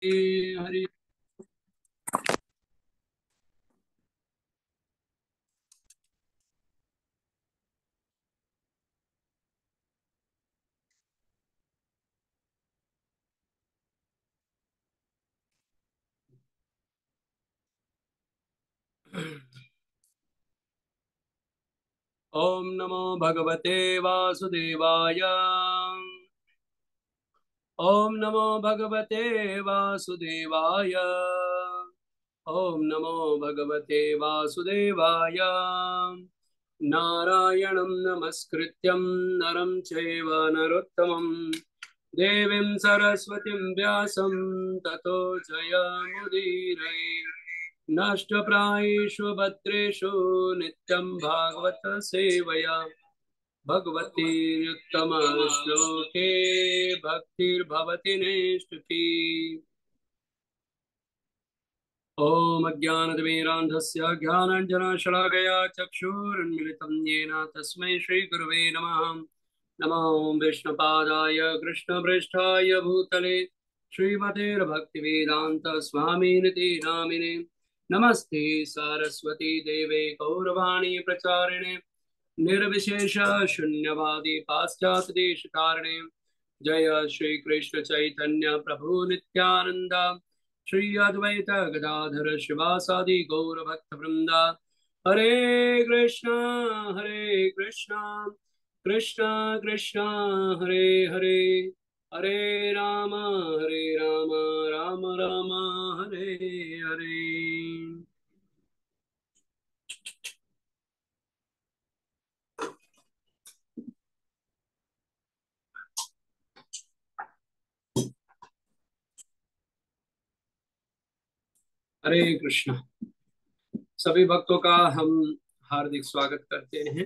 हरि। ओम नमो भगवते वासुदेवाय। ओम नमो भगवते वासुदेवाय। ओम नमो भगवते वासुदेवाय। नारायणं नमस्कृत्यं नरं चैव नरोत्तमं देवीं सरस्वतीं व्यासं ततो जयमुदीरये। नष्टप्रायेषु भद्रेषु नित्यं भागवत सेवया भगवतीत्तमश्लोके भक्तिर्भवति नैष्ठिकी। ॐ अज्ञानतिमिरान्धस्य ज्ञानाञ्जनशलाकया चक्षुरुन्मिलितं येन तस्मै श्रीगुरुवे नमः। नमो विष्णुपादाय कृष्णपृष्ठाय भूतले श्रीमतेर्भक्तिवेदान्त स्वामिनिति नामिने। नमस्ते सारस्वती देवे गौरवाणी प्रचारिणे निर्विशेष शून्यवादी पाश्चात्य देश कारणे। जय श्री कृष्ण चैतन्य प्रभु नित्यानंद श्री अद्वैत गदाधर शिवासादि गौर भक्त वृंदा। हरे कृष्णा कृष्ण कृष्ण हरे हरे, हरे राम राम राम हरे हरे। हरे कृष्ण। सभी भक्तों का हम हार्दिक स्वागत करते हैं।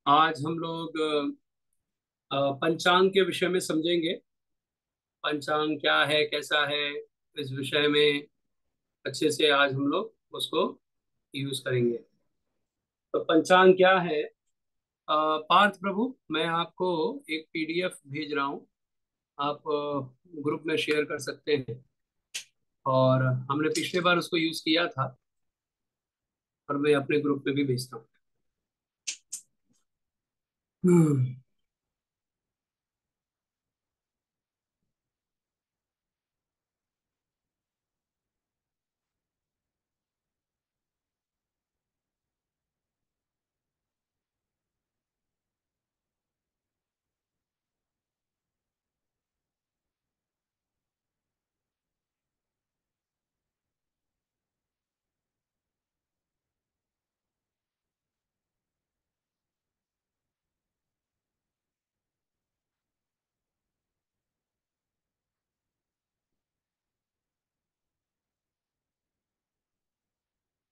आज हम लोग पंचांग के विषय में समझेंगे। पंचांग क्या है, कैसा है, इस विषय में अच्छे से आज हम लोग उसको यूज करेंगे। तो पंचांग क्या है? पार्थ प्रभु, मैं आपको एक पीडीएफ भेज रहा हूँ। आप ग्रुप में शेयर कर सकते हैं। और हमने पिछले बार उसको यूज किया था, और मैं अपने ग्रुप में भी भेजता हूँ।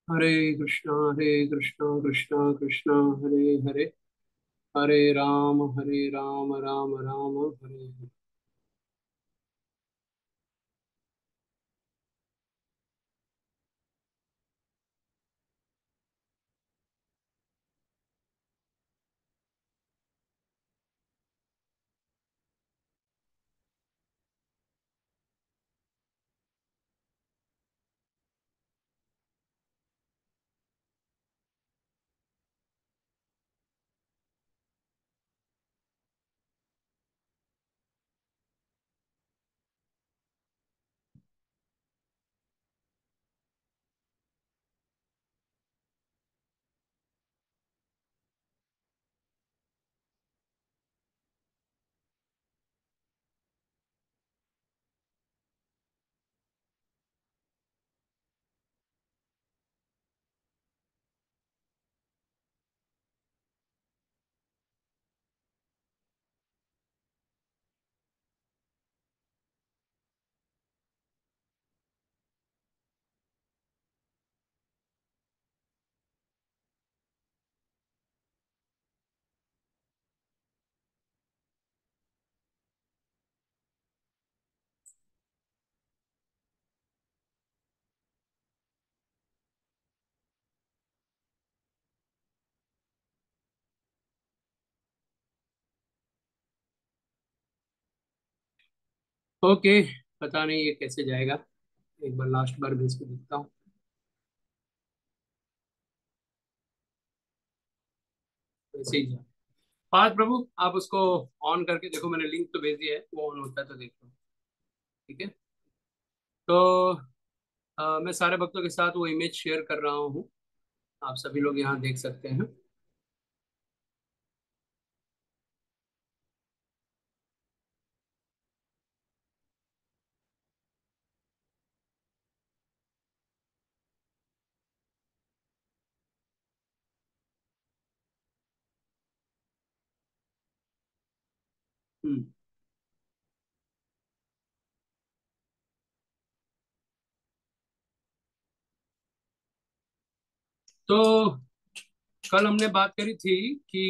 हरे कृष्णा कृष्णा कृष्णा हरे हरे, हरे राम राम राम हरे हरे। ओके, पता नहीं ये कैसे जाएगा। एक बार लास्ट बार भेज के देखता हूँ। वैसे ही जाए। पार्थ प्रभु, आप उसको ऑन करके देखो, मैंने लिंक तो भेज दिया है, वो ऑन होता है तो देखो। ठीक है। तो मैं सारे भक्तों के साथ वो इमेज शेयर कर रहा हूँ। आप सभी लोग यहाँ देख सकते हैं। हम्म। तो कल हमने बात करी थी कि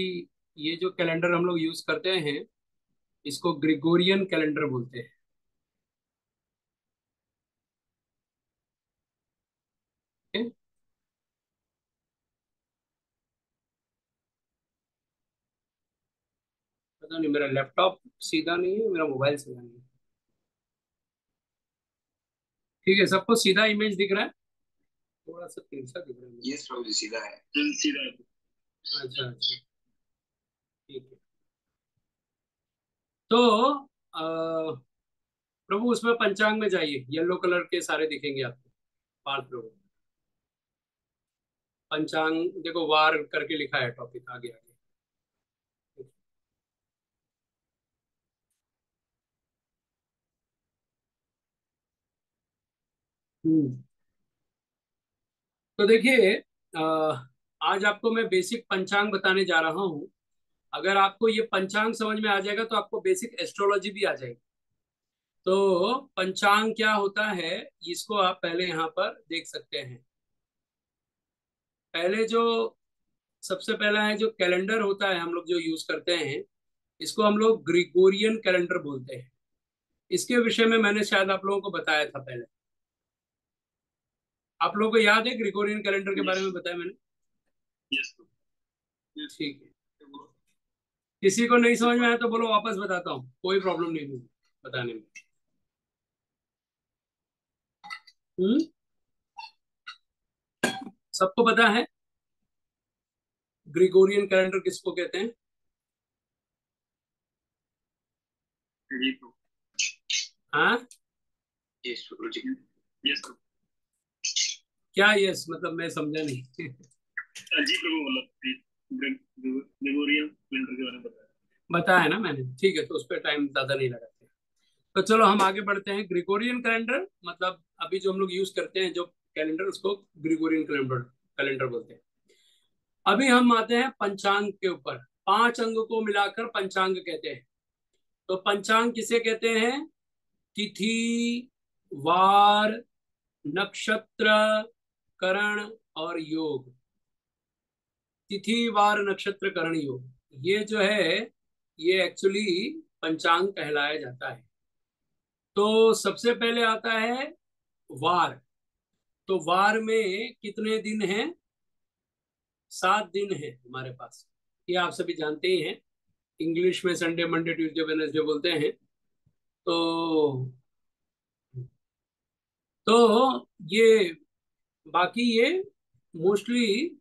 ये जो कैलेंडर हम लोग यूज करते हैं, इसको ग्रिगोरियन कैलेंडर बोलते हैं। ठीक है? पता नहीं, मेरा लैपटॉप सीधा नहीं है, मेरा मोबाइल सीधा नहीं है। ठीक है, सबको सीधा इमेज दिख रहा है? थोड़ा सा तिरछा दिख रहा है मुझे। ये प्रभु सीधा है। सीधा है। अच्छा अच्छा। ठीक है। तो प्रभु उसमें पंचांग में जाइए, येलो कलर के सारे दिखेंगे आपको। पार्थ प्रभु, पंचांग देखो, वार करके लिखा है टॉपिक आगे आगे। हम्म। तो देखिए, आज आपको मैं बेसिक पंचांग बताने जा रहा हूँ। अगर आपको ये पंचांग समझ में आ जाएगा तो आपको बेसिक एस्ट्रोलॉजी भी आ जाएगी। तो पंचांग क्या होता है, इसको आप पहले यहाँ पर देख सकते हैं। पहले जो सबसे पहला है, जो कैलेंडर होता है हम लोग जो यूज करते हैं, इसको हम लोग ग्रिगोरियन कैलेंडर बोलते हैं। इसके विषय में मैंने शायद आप लोगों को बताया था पहले। आप लोगों को याद है ग्रिगोरियन कैलेंडर के बारे यस। में बताया मैंने? यस। ठीक है। किसी को नहीं समझ में आया तो बोलो, वापस बताता हूँ, कोई प्रॉब्लम नहीं मुझे बताने में। हम्म। सबको पता है ग्रिगोरियन कैलेंडर किसको कहते हैं? जी प्रभु। हाँ। यस प्रभु जी। यस प्रभु। क्या यस मतलब, मैं समझा नहीं। जी प्रभु, मतलब ग्रेगोरियन कैलेंडर के बारे में बताया। बताया ना मैंने, ठीक है, तो उस पर टाइम ज्यादा नहीं लगाते। तो चलो हम आगे बढ़ते हैं। ग्रिगोरियन कैलेंडर मतलब अभी जो हम लोग यूज करते हैं जो कैलेंडर, उसको ग्रिगोरियन कैलेंडर कैलेंडर बोलते हैं। अभी हम आते हैं पंचांग के ऊपर। 5 अंग को मिलाकर पंचांग कहते हैं। तो पंचांग किसे कहते हैं? तिथि, वार, नक्षत्र, करण और योग। तिथि, वार, नक्षत्र, करण, योग, ये जो है, ये एक्चुअली पंचांग कहलाया जाता है। तो सबसे पहले आता है वार। तो वार में कितने दिन हैं? 7 दिन है हमारे पास। ये आप सभी जानते ही हैं। इंग्लिश में संडे, मंडे, ट्यूसडे, वेडनेसडे बोलते हैं। तो ये बाकी ये मोस्टली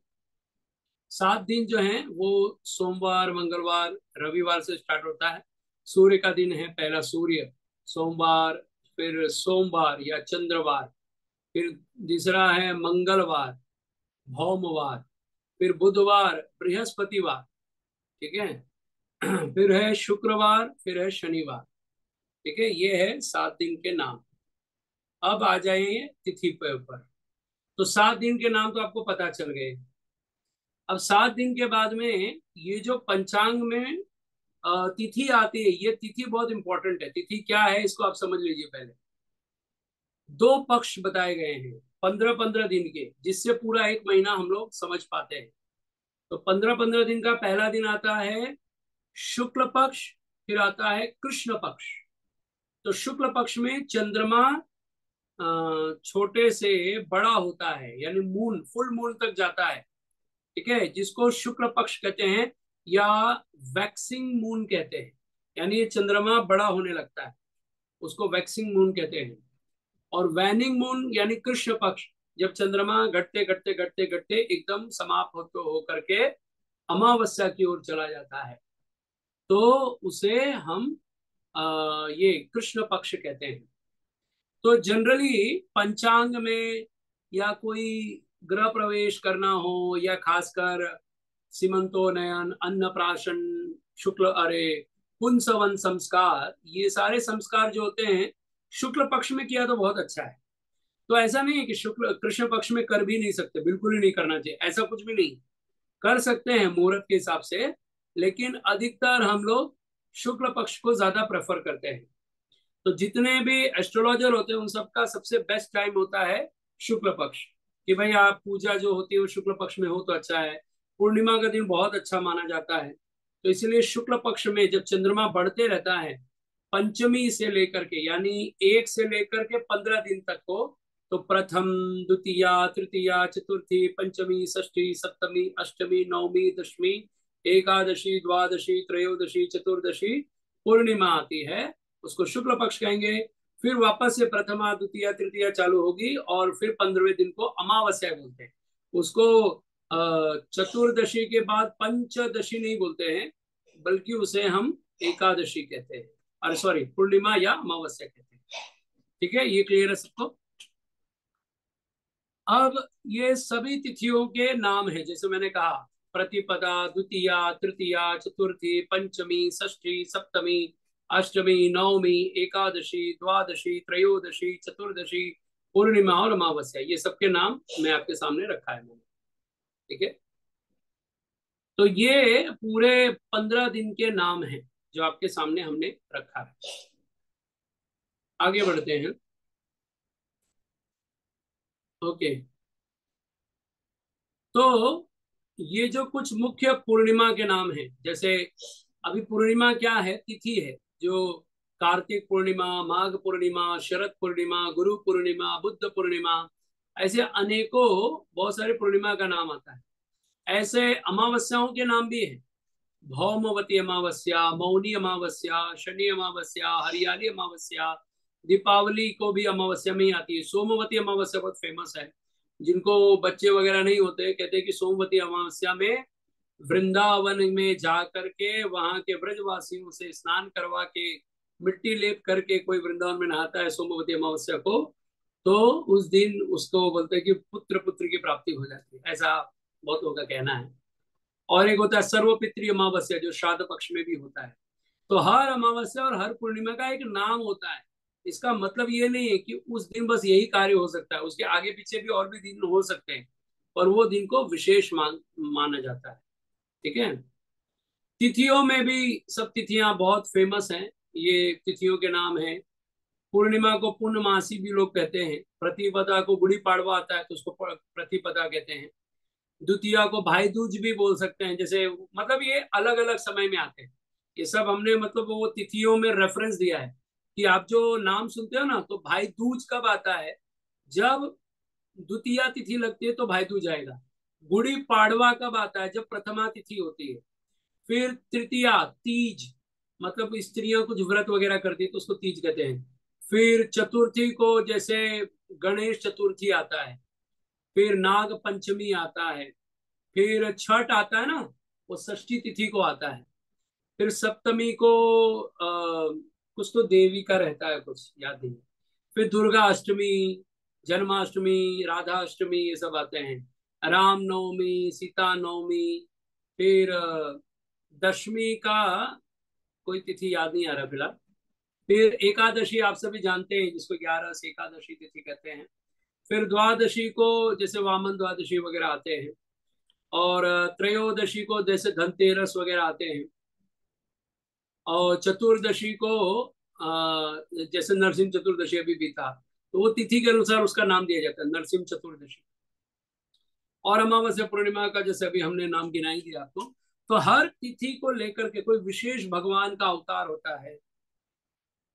7 दिन जो हैं वो सोमवार, मंगलवार, रविवार से स्टार्ट होता है। सूर्य का दिन है पहला, सूर्य सोमवार। फिर सोमवार या चंद्रवार। फिर दूसरा है मंगलवार, भौमवार। फिर बुधवार, बृहस्पतिवार। ठीक है। फिर है शुक्रवार, फिर है शनिवार। ठीक है, ये है 7 दिन के नाम। अब आ जाइए तिथि पे ऊपर। तो 7 दिन के नाम तो आपको पता चल गए। अब 7 दिन के बाद में ये जो पंचांग में तिथि आती है, ये तिथि बहुत इंपॉर्टेंट है। तिथि क्या है इसको आप समझ लीजिए पहले। 2 पक्ष बताए गए हैं 15-15 दिन के, जिससे पूरा एक महीना हम लोग समझ पाते हैं। तो 15-15 दिन का पहला दिन आता है शुक्ल पक्ष। फिर आता है कृष्ण पक्ष। तो शुक्ल पक्ष में चंद्रमा छोटे से बड़ा होता है, यानी मून, फुल मून तक जाता है। ठीक है, जिसको शुक्ल पक्ष कहते हैं, या वैक्सिंग मून कहते हैं। यानी ये चंद्रमा बड़ा होने लगता है। उसको वैक्सिंग मून कहते हैं। और वैनिंग मून यानी कृष्ण पक्ष, जब चंद्रमा घटते घटते घटते घटते एकदम समाप्त होकर के अमावस्या की ओर चला जाता है, तो उसे हम ये कृष्ण पक्ष कहते हैं। तो जनरली पंचांग में या कोई गृह प्रवेश करना हो, या खासकर सीमंतोनयन, अन्नप्राशन, शुक्ल अरे पुंसवन संस्कार, ये सारे संस्कार जो होते हैं शुक्ल पक्ष में किया तो बहुत अच्छा है। तो ऐसा नहीं है कि शुक्ल कृष्ण पक्ष में कर भी नहीं सकते, बिल्कुल ही नहीं करना चाहिए, ऐसा कुछ भी नहीं। कर सकते हैं मुहूर्त के हिसाब से, लेकिन अधिकतर हम लोग शुक्ल पक्ष को ज्यादा प्रेफर करते हैं। तो जितने भी एस्ट्रोलॉजर होते हैं उन सबका सबसे बेस्ट टाइम होता है शुक्ल पक्ष, कि भाई आप पूजा जो होती है वो शुक्ल पक्ष में हो तो अच्छा है। पूर्णिमा का दिन बहुत अच्छा माना जाता है, तो इसलिए शुक्ल पक्ष में जब चंद्रमा बढ़ते रहता है, पंचमी से लेकर के यानी 1 से लेकर के 15 दिन तक को, तो प्रथम, द्वितीया, तृतीया, चतुर्थी, पंचमी, षष्ठी, सप्तमी, अष्टमी, नवमी, दशमी, एकादशी, द्वादशी, त्रयोदशी, चतुर्दशी, पूर्णिमा आती है, उसको शुक्ल पक्ष कहेंगे। फिर वापस से प्रथमा, द्वितीय, तृतीया चालू होगी, और फिर 15वें दिन को अमावस्या बोलते हैं उसको। चतुर्दशी के बाद पंचदशी नहीं बोलते हैं, बल्कि उसे हम एकादशी कहते हैं, अरे सॉरी, पूर्णिमा या अमावस्या कहते हैं। ठीक है, ये क्लियर है सबको? अब ये सभी तिथियों के नाम है, जैसे मैंने कहा, प्रतिपदा, द्वितीया, तृतीया, चतुर्थी, पंचमी, षष्ठी, सप्तमी, अष्टमी, नवमी, एकादशी, द्वादशी, त्रयोदशी, चतुर्दशी, पूर्णिमा और अमावस्या, ये सबके नाम मैं आपके सामने रखा है मैंने। ठीक है, तो ये पूरे 15 दिन के नाम हैं जो आपके सामने हमने रखा है। आगे बढ़ते हैं। ओके, तो ये जो कुछ मुख्य पूर्णिमा के नाम हैं, जैसे अभी पूर्णिमा क्या है, तिथि है, जो कार्तिक पूर्णिमा, माघ पूर्णिमा, शरद पूर्णिमा, गुरु पूर्णिमा, बुद्ध पूर्णिमा, ऐसे अनेकों बहुत सारे पूर्णिमा का नाम आता है। ऐसे अमावस्याओं के नाम भी हैं, भौमवती अमावस्या, मौनी अमावस्या, शनि अमावस्या, हरियाली अमावस्या, दीपावली को भी अमावस्या में ही आती है। सोमवती अमावस्या बहुत फेमस है, जिनको बच्चे वगैरह नहीं होते कहते हैं कि सोमवती अमावस्या में वृंदावन में जा करके वहां के ब्रजवासियों से स्नान करवा के मिट्टी लेप करके कोई वृंदावन में नहाता है सोमवती अमावस्या को, तो उस दिन उसको बोलते हैं कि पुत्र पुत्र की प्राप्ति हो जाती है, ऐसा बहुत लोगों का कहना है। और एक होता है सर्वपितृ अमावस्या, जो श्राद्ध पक्ष में भी होता है। तो हर अमावस्या और हर पूर्णिमा का एक नाम होता है। इसका मतलब ये नहीं है कि उस दिन बस यही कार्य हो सकता है, उसके आगे पीछे भी और भी दिन हो सकते हैं, पर वो दिन को विशेष माना जाता है। ठीक है, तिथियों में भी सब तिथियां बहुत फेमस हैं। ये तिथियों के नाम हैं। पूर्णिमा को पूर्णमासी भी लोग कहते हैं। प्रतिपदा को गुड़ी पाड़वा आता है तो उसको प्रतिपदा कहते हैं। द्वितीया को भाई दूज भी बोल सकते हैं, जैसे मतलब ये अलग अलग समय में आते हैं। ये सब हमने मतलब वो तिथियों में रेफरेंस दिया है, कि आप जो नाम सुनते हो ना, तो भाई दूज कब आता है, जब द्वितीया तिथि लगती है तो भाई दूज आएगा। गुड़ी पाड़वा कब आता है, जब प्रथमा तिथि होती है। फिर तृतीया तीज, मतलब स्त्रियां कुछ व्रत वगैरह करती है तो उसको तीज कहते हैं। फिर चतुर्थी को जैसे गणेश चतुर्थी आता है। फिर नाग पंचमी आता है। फिर छठ आता है ना, वो षष्ठी तिथि को आता है। फिर सप्तमी को कुछ तो देवी का रहता है, कुछ याद नहीं। फिर दुर्गा अष्टमी, जन्माष्टमी, राधा अष्टमी, ये सब आते हैं। राम नवमी, सीता नवमी। फिर दशमी का कोई तिथि याद नहीं आ रहा फिलहाल। फिर एकादशी आप सभी जानते हैं, जिसको 11 से एकादशी तिथि कहते हैं। फिर द्वादशी को जैसे वामन द्वादशी वगैरह आते हैं। और त्रयोदशी को जैसे धनतेरस वगैरह आते हैं। और चतुर्दशी को जैसे नरसिंह चतुर्दशी अभी भी था, तो वो तिथि के अनुसार उसका नाम दिया जाता है, नरसिंह चतुर्दशी। और अमावस्या पूर्णिमा का जैसे अभी हमने नाम गिनाई दिया आपको। तो हर तिथि को लेकर के कोई विशेष भगवान का अवतार होता है,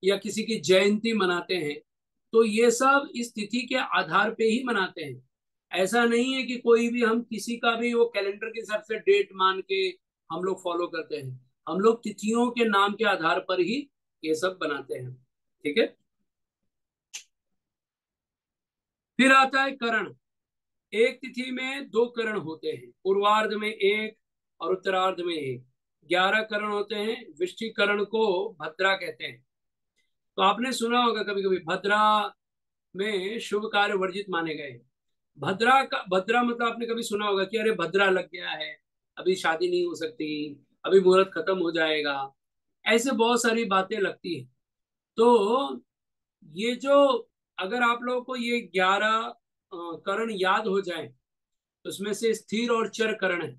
या किसी की जयंती मनाते हैं, तो ये सब इस तिथि के आधार पे ही मनाते हैं। ऐसा नहीं है कि कोई भी हम किसी का भी वो कैलेंडर के हिसाब से डेट मान के हम लोग फॉलो करते हैं। हम लोग तिथियों के नाम के आधार पर ही ये सब बनाते हैं। ठीक है। फिर आता है करण। एक तिथि में दो करण होते हैं, पूर्वार्ध में एक और उत्तरार्ध में एक। 11 करण होते हैं। वृश्चिकरण को भद्रा कहते हैं। तो आपने सुना होगा कभी कभी भद्रा में शुभ कार्य वर्जित माने गए। भद्रा का, भद्रा मतलब आपने कभी सुना होगा कि अरे भद्रा लग गया है, अभी शादी नहीं हो सकती, अभी मुहूर्त खत्म हो जाएगा। ऐसे बहुत सारी बातें लगती है। तो ये जो, अगर आप लोगों को ये 11 करण याद हो जाए, तो उसमें से स्थिर और चर करण है।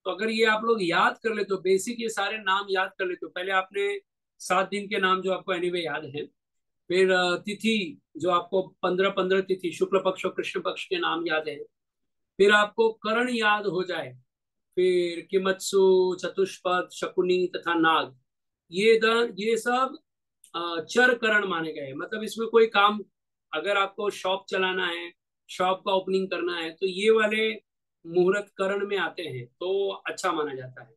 तो अगर ये आप लोग याद कर ले तो बेसिक ये सारे नाम याद कर ले, तो पहले आपने 7 दिन के नाम जो आपको एनीवे याद है। फिर तिथि जो आपको 15-15 तिथि, शुक्ल पक्ष और कृष्ण पक्ष के नाम याद है। फिर आपको करण याद हो जाए, फिर किमत्सु, चतुष्पद, शकुनी तथा नाग, ये सब चर करण माने गए। मतलब इसमें कोई काम, अगर आपको शॉप चलाना है, शॉप का ओपनिंग करना है, तो ये वाले मुहूर्त करण में आते हैं, तो अच्छा माना जाता है।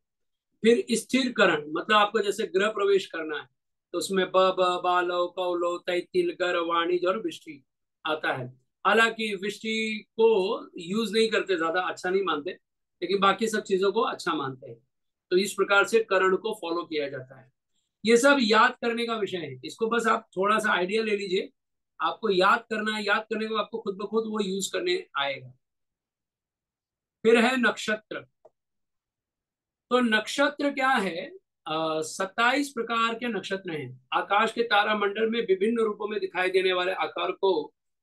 फिर स्थिर करण मतलब आपको जैसे गृह प्रवेश करना है, तो उसमें ब ब बालो कौलो तैतिल गर वाणिज और वृष्टि आता है। हालांकि वृष्टि को यूज नहीं करते, ज्यादा अच्छा नहीं मानते, लेकिन बाकी सब चीजों को अच्छा मानते हैं। तो इस प्रकार से करण को फॉलो किया जाता है। ये सब याद करने का विषय है, इसको बस आप थोड़ा सा आइडिया ले लीजिए। आपको याद करना है, याद करने को आपको खुद ब खुद वो यूज करने आएगा। फिर है नक्षत्र। तो नक्षत्र क्या है? 27 प्रकार के नक्षत्र हैं। आकाश के तारामंडल में विभिन्न रूपों में दिखाई देने वाले आकार को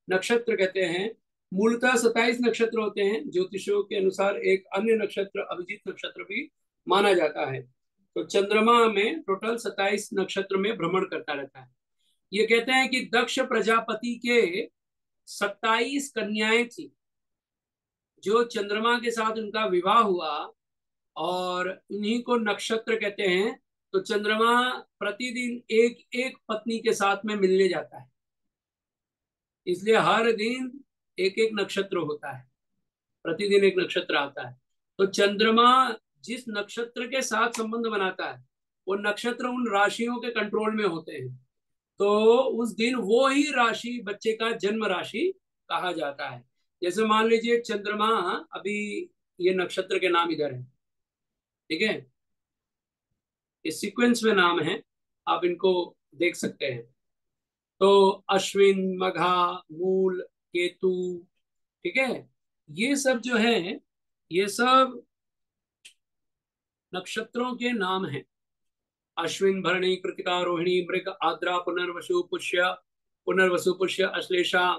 नक्षत्र कहते हैं। मूलतः 27 नक्षत्र होते हैं। ज्योतिषियों के अनुसार एक अन्य नक्षत्र अभिजीत नक्षत्र भी माना जाता है। तो चंद्रमा में टोटल 27 नक्षत्र में भ्रमण करता रहता है। ये कहते हैं कि दक्ष प्रजापति के 27 कन्याएं थी, जो चंद्रमा के साथ उनका विवाह हुआ, और इन्हीं को नक्षत्र कहते हैं। तो चंद्रमा प्रतिदिन एक एक पत्नी के साथ में मिलने जाता है, इसलिए हर दिन एक एक नक्षत्र होता है, प्रतिदिन एक नक्षत्र आता है। तो चंद्रमा जिस नक्षत्र के साथ संबंध बनाता है, वो नक्षत्र उन राशियों के कंट्रोल में होते हैं। तो उस दिन वो ही राशि बच्चे का जन्म राशि कहा जाता है। जैसे मान लीजिए चंद्रमा, अभी ये नक्षत्र के नाम इधर है, ठीक है, इस सीक्वेंस में नाम है, आप इनको देख सकते हैं। तो अश्विन, मघा, मूल, केतु, ठीक है, ये सब जो है, ये सब नक्षत्रों के नाम हैं। अश्विन, भरणी, कृतिका, रोहिणी, मृग, आद्रा, पुनर्वसु, पुष्य, पुनर्वसु, पुष्य, अश्लेषा,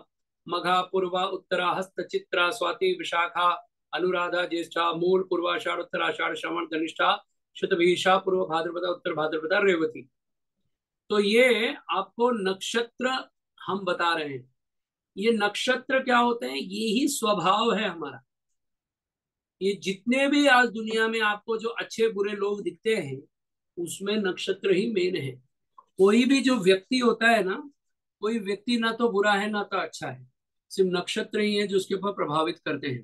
मघा, पूर्वा, उत्तरा, हस्त, चित्रा, स्वाति, विशाखा, अनुराधा, ज्येष्ठा, मूल, पूर्वाषाढ़, उत्तराषाढ़, श्रवण, धनिष्ठा, शतभिषा, पूर्व भाद्रपदा, उत्तर भाद्रपदा, रेवती। तो ये आपको नक्षत्र हम बता रहे हैं। ये नक्षत्र क्या होते हैं? ये ही स्वभाव है हमारा। ये जितने भी आज दुनिया में आपको जो अच्छे बुरे लोग दिखते हैं, उसमें नक्षत्र ही मेन है। कोई भी जो व्यक्ति होता है ना, कोई व्यक्ति ना तो बुरा है ना तो अच्छा है, सिर्फ नक्षत्र ही है जो उसके ऊपर प्रभावित करते हैं।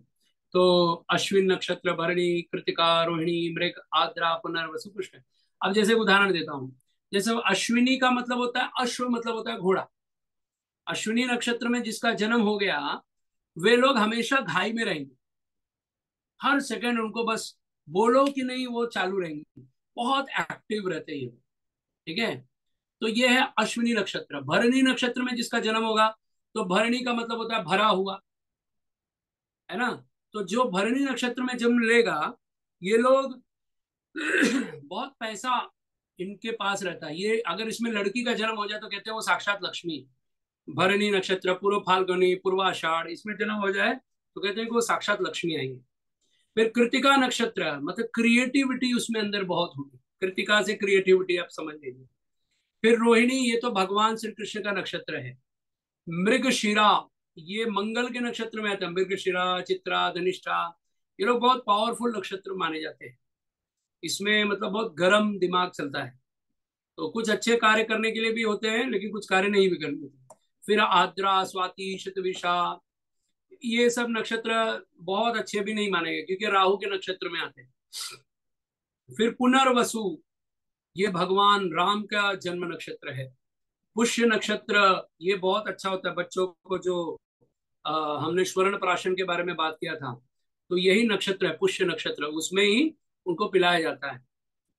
तो अश्विन नक्षत्र, भरणी, कृतिका, रोहिणी, मृग, आद्रा, पुनर्वसु, पुष्य। अब जैसे उदाहरण देता हूँ, जैसे अश्विनी का मतलब होता है, अश्व मतलब होता है घोड़ा। अश्विनी नक्षत्र में जिसका जन्म हो गया, वे लोग हमेशा घाई में रहेंगे। हर सेकंड उनको बस बोलो कि नहीं, वो चालू रहेंगे, बहुत एक्टिव रहते हैं। ठीक है। तो ये है अश्विनी नक्षत्र। भरणी नक्षत्र में जिसका जन्म होगा, तो भरणी का मतलब होता है भरा हुआ, है ना। तो जो भरणी नक्षत्र में जन्म लेगा, ये लोग बहुत पैसा इनके पास रहता है। ये अगर इसमें लड़की का जन्म हो जाए तो कहते हैं वो साक्षात लक्ष्मी। भरणी नक्षत्र, पूर्व फाल्गुनी, पूर्वाषाढ़, इसमें जन्म हो जाए तो कहते हैं कि वो साक्षात लक्ष्मी आएंगे। फिर कृतिका नक्षत्र मतलब क्रिएटिविटी उसमें अंदर बहुत होगी, कृतिका से क्रिएटिविटी आप समझ लीजिए। फिर रोहिणी, ये तो भगवान श्री कृष्ण का नक्षत्र है। मृगशिरा, ये मंगल के नक्षत्र में आता है। मृगशिरा, चित्रा, धनिष्ठा, ये लोग बहुत पावरफुल नक्षत्र माने जाते हैं। इसमें मतलब बहुत गर्म दिमाग चलता है, तो कुछ अच्छे कार्य करने के लिए भी होते हैं, लेकिन कुछ कार्य नहीं भी करने होते। फिर आद्रा, स्वाति, शतविशा, ये सब नक्षत्र बहुत अच्छे भी नहीं माने गए, क्योंकि राहु के नक्षत्र में आते हैं। फिर पुनर्वसु, ये भगवान राम का जन्म नक्षत्र है। पुष्य नक्षत्र, ये बहुत अच्छा होता है बच्चों को, जो हमने स्वर्ण प्राशन के बारे में बात किया था, तो यही नक्षत्र है पुष्य नक्षत्र, उसमें ही उनको पिलाया जाता है।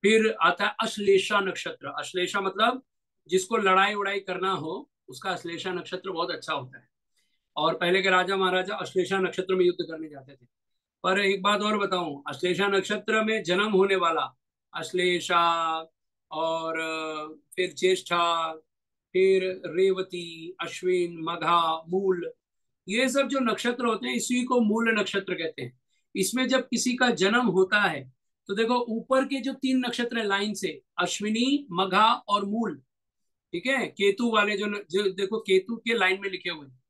फिर आता है अश्लेषा नक्षत्र। अश्लेषा मतलब जिसको लड़ाई उड़ाई करना हो, उसका अश्लेषा नक्षत्र बहुत अच्छा होता है। और पहले के राजा महाराजा अश्लेषा नक्षत्र में युद्ध करने जाते थे। पर एक बात और बताऊं, अश्लेषा नक्षत्र में जन्म होने वाला, अश्लेषा, और फिर ज्येष्ठा, फिर रेवती, अश्विन, मघा, मूल, ये सब जो नक्षत्र होते हैं इसी को मूल नक्षत्र कहते हैं। इसमें जब किसी का जन्म होता है, तो देखो ऊपर के जो तीन नक्षत्र है लाइन से, अश्विनी, मघा और मूल, ठीक है, केतु वाले जो देखो केतु के लाइन में लिखे हुए हैं,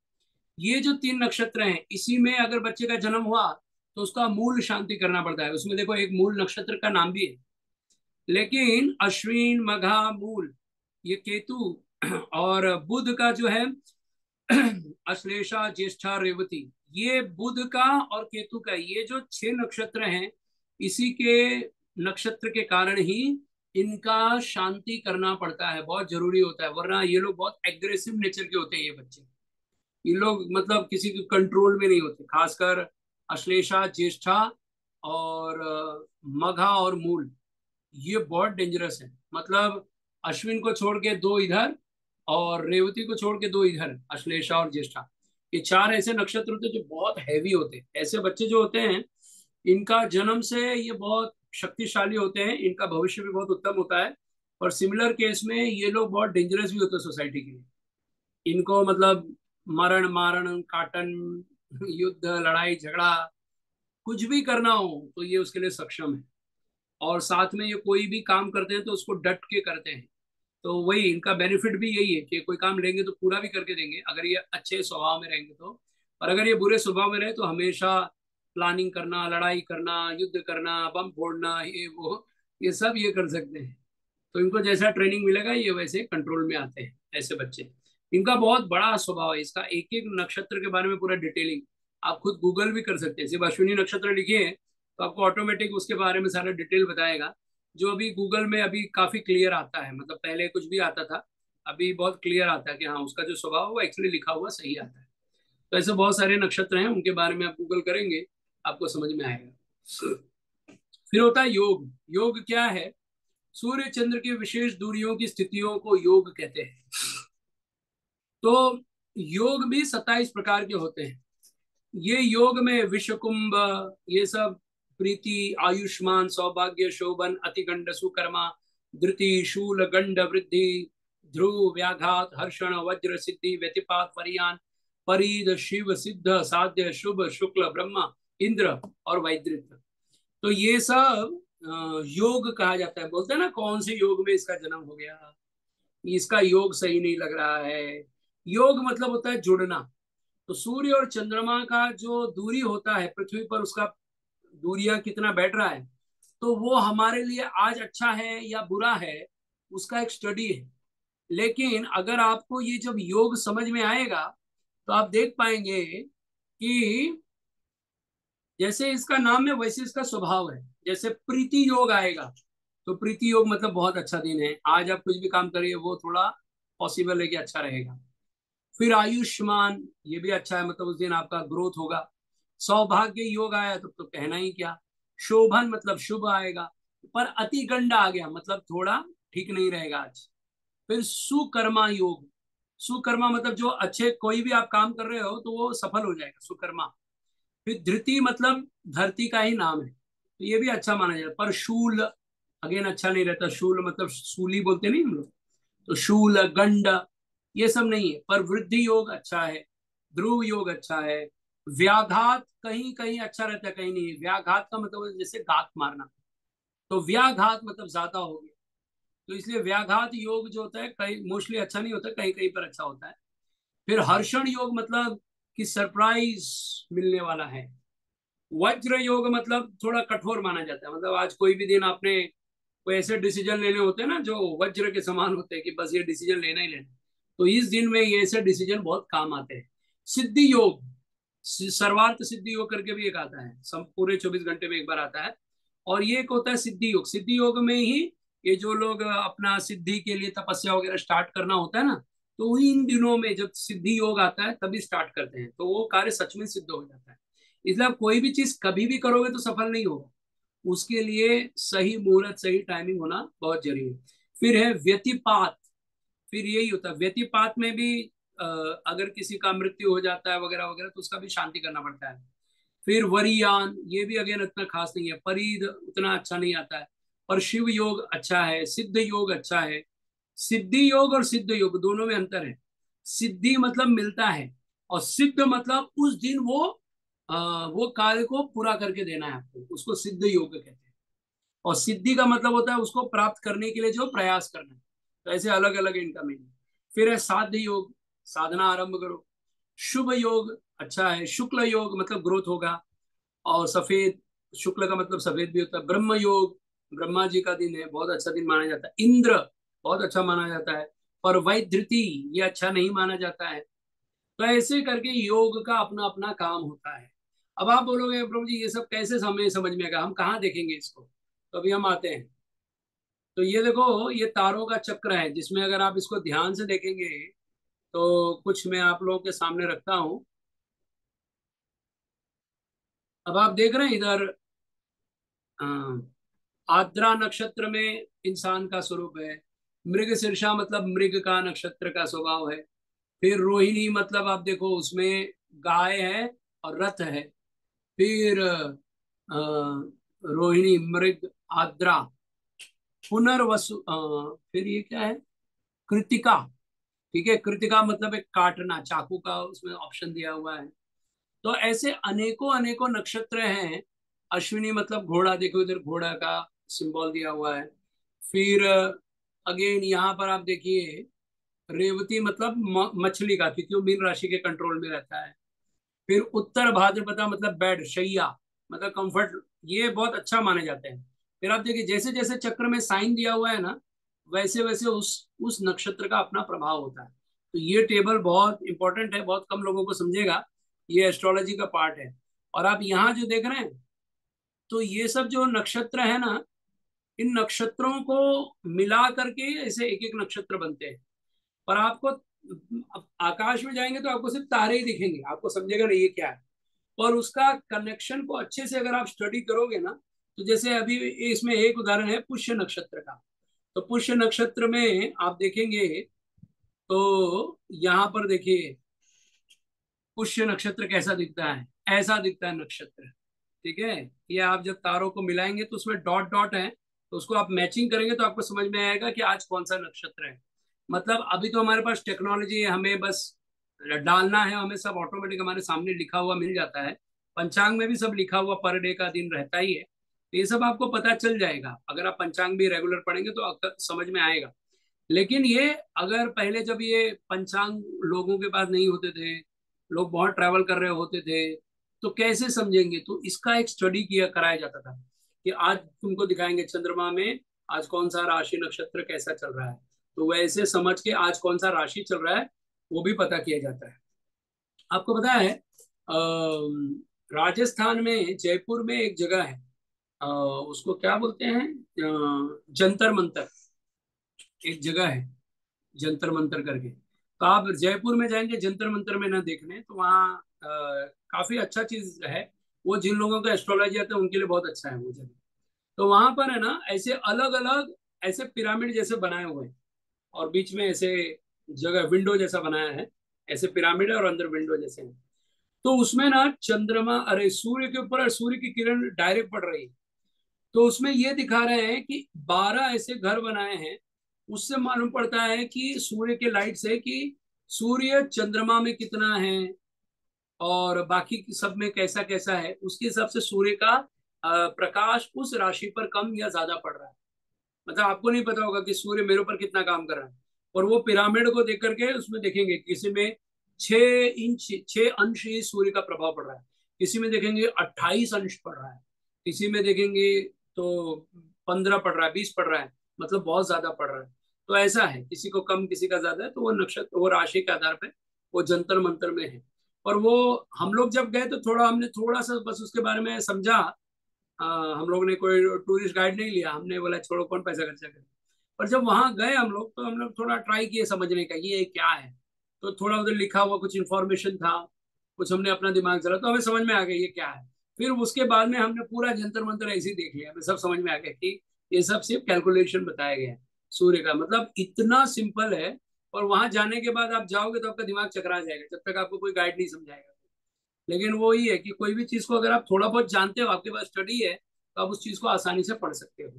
ये जो तीन नक्षत्र हैं, इसी में अगर बच्चे का जन्म हुआ तो उसका मूल शांति करना पड़ता है। उसमें देखो एक मूल नक्षत्र का नाम भी है। लेकिन अश्विन, मघा, मूल, ये केतु, और बुध का जो है अश्लेषा, ज्येष्ठा, रेवती, ये बुध का और केतु का, ये जो छह नक्षत्र हैं, इसी के नक्षत्र के कारण ही इनका शांति करना पड़ता है, बहुत जरूरी होता है, वरना ये लोग बहुत एग्रेसिव नेचर के होते हैं ये बच्चे। ये लोग मतलब किसी के कंट्रोल में नहीं होते, खासकर अश्लेषा, ज्येष्ठा और मघा और मूल, ये बहुत डेंजरस है। मतलब अश्विन को छोड़ के दो इधर, और रेवती को छोड़ के दो इधर, अश्लेषा और ज्येष्ठा, ये चार ऐसे नक्षत्र होते हैं जो बहुत हैवी होते हैं। ऐसे बच्चे जो होते हैं, इनका जन्म से ये बहुत शक्तिशाली होते हैं, इनका भविष्य भी बहुत उत्तम होता है। और सिमिलर केस में ये लोग बहुत डेंजरस भी होते हैं सोसाइटी के लिए। इनको मतलब मरण मारण काटन, युद्ध, लड़ाई झगड़ा, कुछ भी करना हो तो ये उसके लिए सक्षम है। और साथ में ये कोई भी काम करते हैं तो उसको डट के करते हैं। तो वही इनका बेनिफिट भी यही है कि कोई काम लेंगे तो पूरा भी करके देंगे, अगर ये अच्छे स्वभाव में रहेंगे तो। और अगर ये बुरे स्वभाव में रहे तो हमेशा प्लानिंग करना, लड़ाई करना, युद्ध करना, बम फोड़ना, ये वो, ये सब ये कर सकते हैं। तो इनको जैसा ट्रेनिंग मिलेगा ये वैसे कंट्रोल में आते हैं ऐसे बच्चे। इनका बहुत बड़ा स्वभाव है, इसका एक एक नक्षत्र के बारे में पूरा डिटेलिंग आप खुद गूगल भी कर सकते हैं। सिर्फ अश्विनी नक्षत्र लिखिए तो आपको ऑटोमेटिक उसके बारे में सारा डिटेल बताएगा, जो अभी गूगल में अभी काफी क्लियर आता है। मतलब पहले कुछ भी आता था, अभी बहुत क्लियर आता है कि हाँ उसका जो स्वभाव है वो एक्चुअली लिखा हुआ सही आता है। तो ऐसे बहुत सारे नक्षत्र हैं, उनके बारे में आप गूगल करेंगे आपको समझ में आएगा। फिर होता है योग। योग क्या है? सूर्य चंद्र की विशेष दूरियों की स्थितियों को योग कहते हैं। तो योग भी 27 प्रकार के होते हैं। ये योग में विश्वकुंभ, ये सब, प्रीति, आयुष्मान, सौभाग्य, शोभन, अतिगंड, सुकर्मा, धृति, शूल, गंड, वृद्धि, ध्रुव, व्याघात, हर्षण, वज्र, सिद्धि, व्यतिपात, परियान, परिद, शिव, सिद्ध, साध्य, शुभ, शुक्ल, ब्रह्मा, इंद्र और वैद्रित। तो ये सब योग कहा जाता है। बोलते हैं ना कौन से योग में इसका जन्म हो गया, इसका योग सही नहीं लग रहा है। योग मतलब होता है जुड़ना। तो सूर्य और चंद्रमा का जो दूरी होता है पृथ्वी पर, उसका दूरियां कितना बैठ रहा है, तो वो हमारे लिए आज अच्छा है या बुरा है, उसका एक स्टडी है। लेकिन अगर आपको ये जब योग समझ में आएगा तो आप देख पाएंगे कि जैसे इसका नाम है वैसे इसका स्वभाव है। जैसे प्रीति योग आएगा, तो प्रीति योग मतलब बहुत अच्छा दिन है, आज आप कुछ भी काम करिए वो थोड़ा पॉसिबल है कि अच्छा रहेगा। फिर आयुष्मान, ये भी अच्छा है, मतलब उस दिन आपका ग्रोथ होगा। सौभाग्य योग आया तो कहना ही क्या। शोभन मतलब शुभ आएगा। पर अति गंड आ गया मतलब थोड़ा ठीक नहीं रहेगा आज। फिर सुकर्मा योग, सुकर्मा मतलब जो अच्छे कोई भी आप काम कर रहे हो तो वो सफल हो जाएगा, सुकर्मा। फिर धृति मतलब धरती का ही नाम है, तो ये भी अच्छा माना जाता है। पर शूल अगेन अच्छा नहीं रहता, शूल मतलब सूली बोलते नहीं हम लोग, तो शूल, गंड, ये सब नहीं है। पर वृद्धि योग अच्छा है, ध्रुव योग अच्छा है। व्याघात कहीं कहीं अच्छा रहता है, कहीं नहीं। व्याघात का मतलब जैसे घात मारना, तो व्याघात मतलब ज्यादा हो गया। तो इसलिए व्याघात योग जो होता है कहीं मोस्टली अच्छा नहीं होता, कहीं कहीं पर अच्छा होता है। फिर हर्षण योग मतलब कि सरप्राइज मिलने वाला है। वज्र योग मतलब थोड़ा कठोर माना जाता है, मतलब आज कोई भी दिन आपने कोई ऐसे डिसीजन लेने होते हैं ना जो वज्र के समान होते हैं कि बस ये डिसीजन लेना ही लेना, तो इस दिन में ये ऐसे डिसीजन बहुत काम आते हैं। सिद्धि योग, सर्वार्थ सिद्धि योग करके भी एक आता है, सब पूरे 24 घंटे में एक बार आता है। और ये एक होता है सिद्धि योग। सिद्धि योग में ही ये जो लोग अपना सिद्धि के लिए तपस्या वगैरह स्टार्ट करना होता है ना, तो इन दिनों में जब सिद्धि योग आता है तभी स्टार्ट करते हैं, तो वो कार्य सच में सिद्ध हो जाता है। इसलिए आप कोई भी चीज कभी भी करोगे तो सफल नहीं होगा, उसके लिए सही मुहूर्त सही टाइमिंग होना बहुत जरूरी है। फिर है व्यतिपात। फिर यही होता है व्यतिपात में भी, अ, अगर किसी का मृत्यु हो जाता है वगैरह वगैरह तो उसका भी शांति करना पड़ता है। फिर वरियान, ये भी अगेन इतना खास नहीं है, परीद उतना अच्छा नहीं आता है। और शिव योग अच्छा है, सिद्ध योग अच्छा है। सिद्धि योग और सिद्ध योग दोनों में अंतर है। सिद्धि मतलब मिलता है, और सिद्ध मतलब उस दिन वो कार्य को पूरा करके देना है आपको, उसको सिद्ध योग कहते हैं। और सिद्धि का मतलब होता है उसको प्राप्त करने के लिए जो प्रयास करना है। तो ऐसे अलग अलग इनका मीनिंग। फिर है साध्य योग, साधना आरंभ करो। शुभ योग अच्छा है। शुक्ल योग मतलब ग्रोथ होगा। और सफेद, शुक्ल का मतलब सफेद भी होता है। ब्रह्म योग, ब्रह्मा जी का दिन है, बहुत अच्छा दिन माना जाता है। इंद्र बहुत अच्छा माना जाता है। और वैधृति, ये अच्छा नहीं माना जाता है। तो ऐसे करके योग का अपना अपना काम होता है। अब आप बोलोगे प्रभु जी ये सब कैसे हमें समझ में आएगा, हम कहाँ देखेंगे इसको? तो अभी हम आते हैं। तो ये देखो, ये तारों का चक्र है, जिसमें अगर आप इसको ध्यान से देखेंगे तो कुछ मैं आप लोगों के सामने रखता हूँ। अब आप देख रहे हैं इधर, अ, आद्रा नक्षत्र में इंसान का स्वरूप है। मृग शीर्षा मतलब मृग का नक्षत्र का स्वभाव है। फिर रोहिणी मतलब आप देखो उसमें गाय है और रथ है। फिर रोहिणी, मृग, आद्रा, पुनर्वसु, फिर ये क्या है, कृतिका। ठीक है, कृतिका मतलब एक काटना, चाकू का उसमें ऑप्शन दिया हुआ है। तो ऐसे अनेकों अनेकों नक्षत्र हैं। अश्विनी मतलब घोड़ा, देखो इधर घोड़ा का सिंबल दिया हुआ है। फिर अगेन यहाँ पर आप देखिए, रेवती मतलब मछली का, क्योंकि वो मीन राशि के कंट्रोल में रहता है। फिर उत्तर भाद्रपदा मतलब बेड, शैया, मतलब कंफर्ट, ये बहुत अच्छा माने जाते हैं। फिर आप देखिए जैसे जैसे चक्र में साइन दिया हुआ है ना, वैसे वैसे उस नक्षत्र का अपना प्रभाव होता है। तो ये टेबल बहुत इंपॉर्टेंट है, बहुत कम लोगों को समझेगा, ये एस्ट्रोलॉजी का पार्ट है। और आप यहाँ जो देख रहे हैं, तो ये सब जो नक्षत्र है ना, इन नक्षत्रों को मिला करके ऐसे एक एक नक्षत्र बनते हैं। पर आपको आकाश में जाएंगे तो आपको सिर्फ तारे ही दिखेंगे, आपको समझेगा नहीं ये क्या है। और उसका कनेक्शन को अच्छे से अगर आप स्टडी करोगे ना, तो जैसे अभी इसमें एक उदाहरण है पुष्य नक्षत्र का। तो पुष्य नक्षत्र में आप देखेंगे तो यहाँ पर देखिए पुष्य नक्षत्र कैसा दिखता है, ऐसा दिखता है नक्षत्र। ठीक है, ये आप जब तारों को मिलाएंगे तो उसमें डॉट डॉट है, तो उसको आप मैचिंग करेंगे तो आपको समझ में आएगा कि आज कौन सा नक्षत्र है। मतलब अभी तो हमारे पास टेक्नोलॉजी है, हमें बस डालना है, हमें सब ऑटोमेटिक हमारे सामने लिखा हुआ मिल जाता है। पंचांग में भी सब लिखा हुआ पर डे का दिन रहता ही है, तो ये सब आपको पता चल जाएगा। अगर आप पंचांग भी रेगुलर पढ़ेंगे तो आपको समझ में आएगा। लेकिन ये, अगर पहले जब ये पंचांग लोगों के पास नहीं होते थे, लोग बहुत ट्रैवल कर रहे होते थे, तो कैसे समझेंगे? तो इसका एक स्टडी किया कराया जाता था कि आज तुमको दिखाएंगे चंद्रमा में आज कौन सा राशि नक्षत्र कैसा चल रहा है। तो वैसे समझ के आज कौन सा राशि चल रहा है वो भी पता किया जाता है। आपको पता है, राजस्थान में जयपुर में एक जगह है, उसको क्या बोलते हैं, जंतर मंतर, एक जगह है जंतर मंतर करके। तो आप जयपुर में जाएंगे जंतर मंतर में ना देखने, तो वहाँ काफी अच्छा चीज है। वो जिन लोगों को एस्ट्रोलॉजी आता है उनके लिए बहुत अच्छा है वो जगह। तो वहां पर है ना, ऐसे अलग अलग ऐसे पिरामिड जैसे बनाए हुए हैं, और बीच में ऐसे जगह विंडो जैसा बनाया है। ऐसे पिरामिड है और अंदर विंडो जैसे है। तो उसमें ना चंद्रमा, अरे सूर्य के ऊपर सूर्य की किरण डायरेक्ट पड़ रही है। तो उसमें ये दिखा रहे हैं कि 12 ऐसे घर बनाए हैं। उससे मालूम पड़ता है कि सूर्य के लाइट से कि सूर्य चंद्रमा में कितना है और बाकी सब में कैसा कैसा है, उसके हिसाब से सूर्य का प्रकाश उस राशि पर कम या ज्यादा पड़ रहा है। मतलब आपको नहीं पता होगा कि सूर्य मेरे ऊपर कितना काम कर रहा है। और वो पिरामिड को देख करके उसमें देखेंगे किसी में 6 इंच 6 अंश ही सूर्य का प्रभाव पड़ रहा है, किसी में देखेंगे 28 अंश पड़ रहा है, किसी में देखेंगे तो 15 पड़ रहा है, 20 पड़ रहा है, मतलब बहुत ज्यादा पड़ रहा है। तो ऐसा है, किसी को कम किसी का ज्यादा है, तो वो नक्षत्र वो राशि के आधार पर वो जंतर मंतर में है। और वो हम लोग जब गए तो थोड़ा हमने थोड़ा सा बस उसके बारे में समझा। हम लोग ने कोई टूरिस्ट गाइड नहीं लिया, हमने बोला छोड़ो कौन पैसा खर्चा करे। पर जब वहां गए हम लोग, तो हम लोग थोड़ा ट्राई किए समझने का ये क्या है। तो थोड़ा उधर लिखा हुआ कुछ इन्फॉर्मेशन था, कुछ हमने अपना दिमाग चला, तो हमें समझ में आ गया ये क्या है। फिर उसके बाद में हमने पूरा जंतर मंतर ऐसे ही देख लिया, हमें सब समझ में आ गया कि ये सब सिर्फ कैलकुलेशन बताया गया है। सूर्य का मतलब इतना सिंपल है। और वहां जाने के बाद आप जाओगे तो आपका दिमाग चकरा जाएगा, जब तक आपको कोई गाइड नहीं समझाएगा। लेकिन वो ही है कि कोई भी चीज को अगर आप थोड़ा बहुत जानते हो, आपके पास स्टडी है, तो आप उस चीज को आसानी से पढ़ सकते हो।